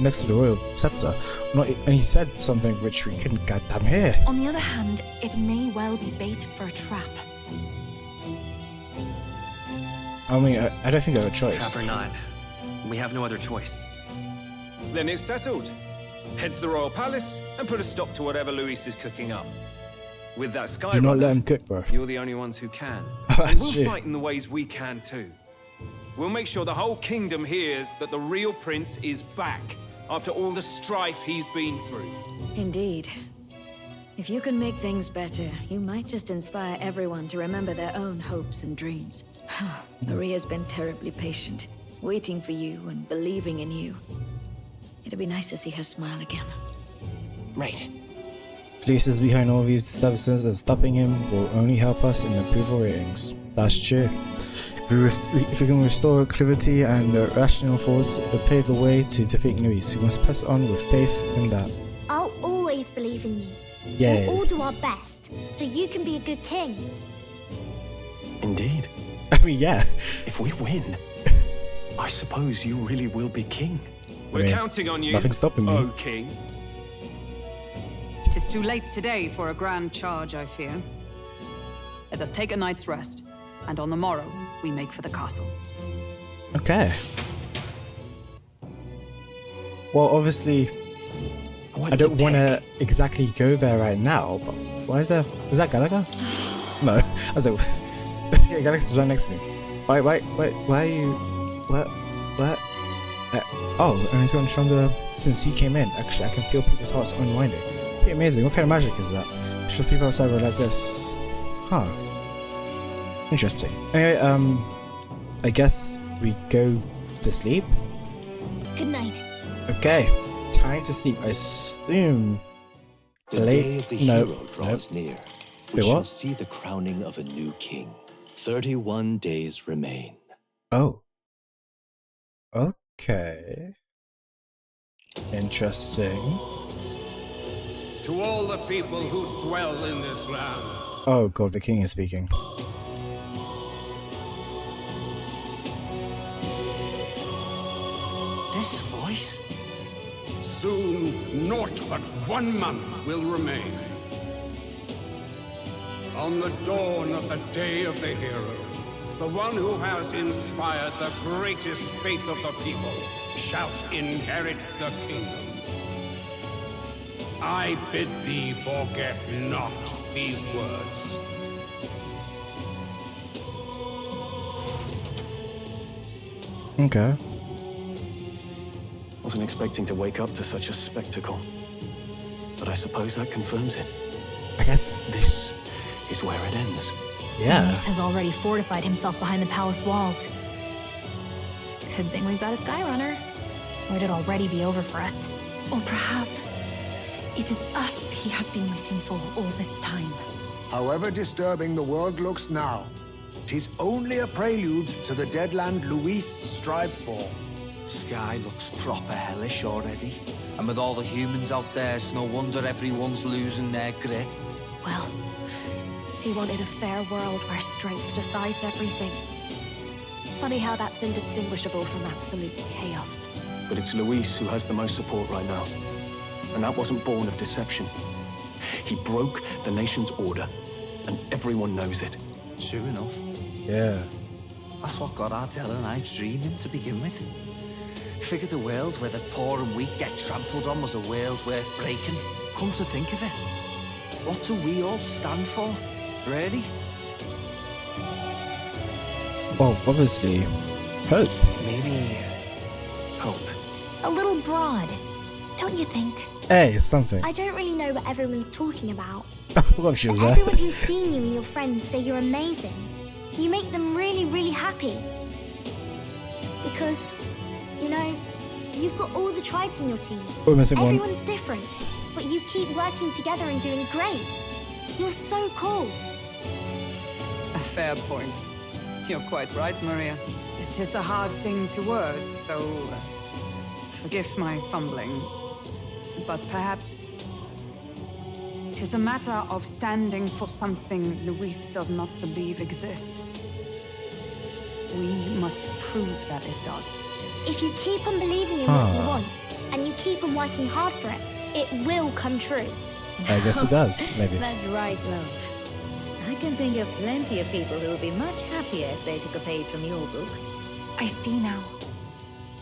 next to the royal scepter, and he said something which we couldn't goddamn hear. On the other hand, it may well be bait for a trap. I mean, I don't think I have a choice. Trap or not, we have no other choice. Then it's settled. Head to the royal palace and put a stop to whatever Luis is cooking up. With that sky Do not runner, let him cook, bro. you're the only ones who can. That's And we'll true. fight in the ways we can too. We'll make sure the whole kingdom hears that the real prince is back after all the strife he's been through. Indeed. If you can make things better, you might just inspire everyone to remember their own hopes and dreams. Maria's been terribly patient, waiting for you and believing in you. It'd be nice to see her smile again. Right. Luis behind all these disturbances, and stopping him will only help us in approval ratings. That's true. If we can restore clarity and rational force, it will pave the way to defeat Luis. We must press on with faith in that. I'll always believe in you. Yeah. We'll all do our best, so you can be a good king. Indeed. I mean, yeah. If we win, I suppose you really will be king. We're counting on you. Nothing's stopping me. Oh, king. It is too late today for a grand charge, I fear. Let us take a night's rest, and on the morrow, we make for the castle. Okay. Well, obviously, I don't want to exactly go there right now, but why is there... Is that Gallagher? No. I was like... Yeah, Gallagher's right next to me. Why are you... What? Oh, and he's gotten stronger since he came in. Actually, I can feel people's hearts unwinding. Pretty amazing. What kind of magic is that? I'm sure people outside were like this. Huh. Interesting. Anyway, I guess we go to sleep? Good night. Okay. Time to sleep. I assume... The day of the hero draws near. We Wait, shall what? see the crowning of a new king. 31 days remain. Oh. Okay. Interesting. To all the people who dwell in this land, Oh god, the king is speaking. This voice? soon naught but 1 month will remain. On the dawn of the day of the hero, the one who has inspired the greatest faith of the people shall inherit the kingdom. I bid thee forget not these words. Okay. Wasn't expecting to wake up to such a spectacle. But I suppose that confirms it. I guess this is where it ends. Yeah. Luis has already fortified himself behind the palace walls. Good thing we've got a Skyrunner, or it'd already be over for us. Or perhaps it is us he has been waiting for all this time. However disturbing the world looks now, 'tis only a prelude to the deadland Luis strives for. Sky looks proper hellish already. And with all the humans out there, it's no wonder everyone's losing their grip. Well, he wanted a fair world where strength decides everything. Funny how that's indistinguishable from absolute chaos. But it's Luis who has the most support right now. And that wasn't born of deception. He broke the nation's order, and everyone knows it. True enough. Yeah. That's what got our Dell and I dreaming to begin with. Figured a world where the poor and weak get trampled on was a world worth breaking. Come to think of it, what do we all stand for, really? Well, obviously, hope. Maybe hope. A little broad, don't you think? Hey, it's something. I don't really know what everyone's talking about. I forgot she was there. Everyone who's seen you and your friends say you're amazing. You make them really, really happy. Because, you know, you've got all the tribes in your team. We're missing one. Everyone's different, but you keep working together and doing great. You're so cool. A fair point. You're quite right, Maria. It is a hard thing to word, so forgive my fumbling. But perhaps it is a matter of standing for something Luis does not believe exists. We must prove that it does. If you keep on believing in what you want, and you keep on working hard for it, it will come true. I guess it does, maybe. That's right, love. I can think of plenty of people who would be much happier if they took a page from your book. I see now.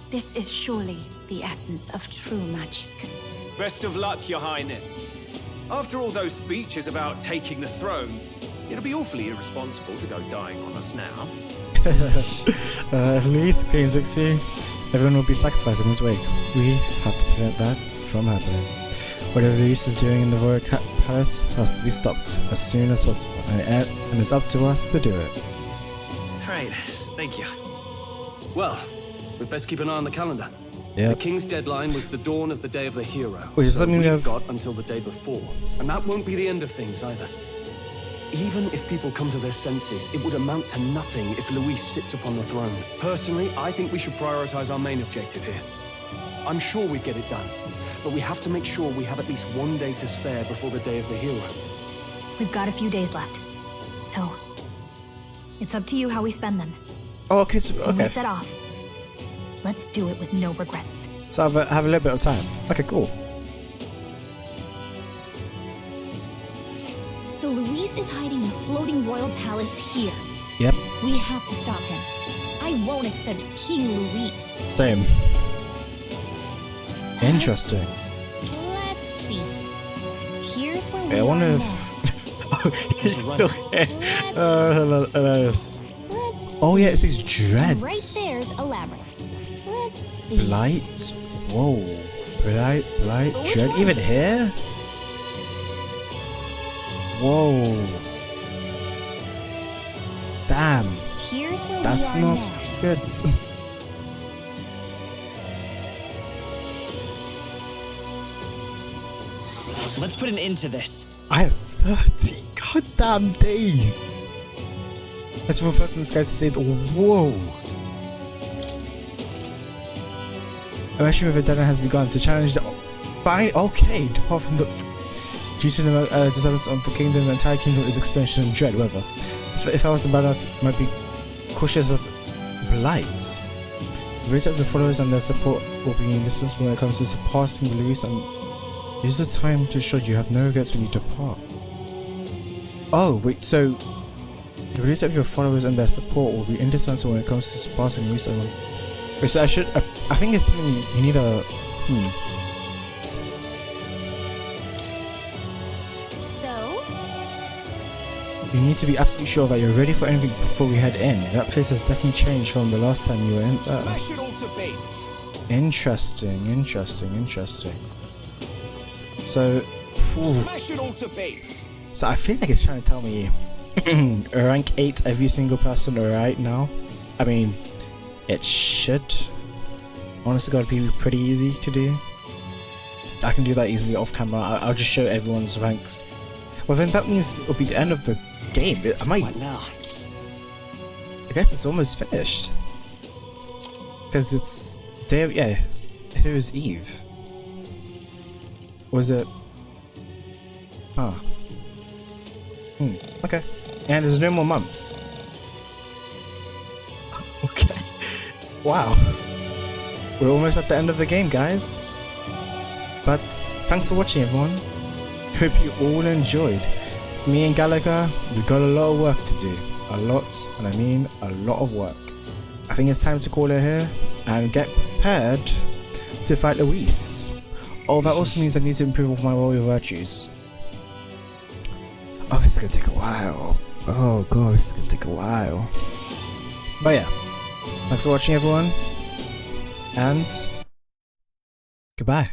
This is surely the essence of true magic. Best of luck, Your Highness. After all those speeches about taking the throne, it'll be awfully irresponsible to go dying on us now. If Luis gains victory, everyone will be sacrificed in his wake. We have to prevent that from happening. Whatever Luis is doing in the Royal Palace has to be stopped as soon as possible, and it's up to us to do it. Great, thank you. Well, we'd best keep an eye on the calendar. The king's deadline was the dawn of the day of the hero. Wait, does that mean we've got until the day before. And that won't be the end of things either. Even if people come to their senses, it would amount to nothing if Luis sits upon the throne. Personally, I think we should prioritize our main objective here. I'm sure we'd get it done, but we have to make sure we have at least one day to spare before the day of the hero. We've got a few days left, so it's up to you how we spend them. Oh, okay, so, When we okay. set off, let's do it with no regrets. So have a little bit of time. Okay, cool. So Luis is hiding in a floating royal palace here. Yep. We have to stop him. I won't accept King Luis. Same. Interesting. Let's see. Here's where we I wonder are if... He's still here. Hilarious. Oh yeah, it says dreads. Right there's a labyrinth. Let's see. Blight. Whoa. Blight. Dread. Even here? Whoa. Damn. Here's where That's we are not now. good. Let's put an end to this. I have 30 goddamn days. That's for a person in the sky to say, whoa. A mission with a deadline has begun to challenge the okay, apart from the due to the disturbance of the kingdom, the entire kingdom is experienced in dread weather. If I wasn't bad enough, might be cautious of blight. The rate of the followers and their support will be indispensable when it comes to surpassing Luis, and use the time to ensure you have no regrets when you depart. Oh wait, so the release of your followers and their support will be indispensable when it comes to surpassing Luis. Wait, so I think it's telling me you need a So? You need to be absolutely sure that you're ready for anything before we head in. That place has definitely changed from the last time you were in. Smash it all to bits. Interesting. So, Smash it all to bits. so I feel like it's trying to tell me rank 8 every single person right now. I mean, it should honestly gotta be pretty easy to do. I can do that easily off camera. I'll just show everyone's ranks. Well, then that means it'll be the end of the game. I guess it's almost finished. Because it's day of, here's Eve. Was it? Okay. And there's no more months. Okay. Wow. We're almost at the end of the game, guys. But thanks for watching, everyone. Hope you all enjoyed. Me and Gallagher, we got a lot of work to do. A lot, and I mean a lot of work. I think it's time to call it here and get prepared to fight Luis. Oh, that also means I need to improve all my royal virtues. Oh, this is gonna take a while. Oh god, this is gonna take a while. But yeah, thanks for watching, everyone, and goodbye.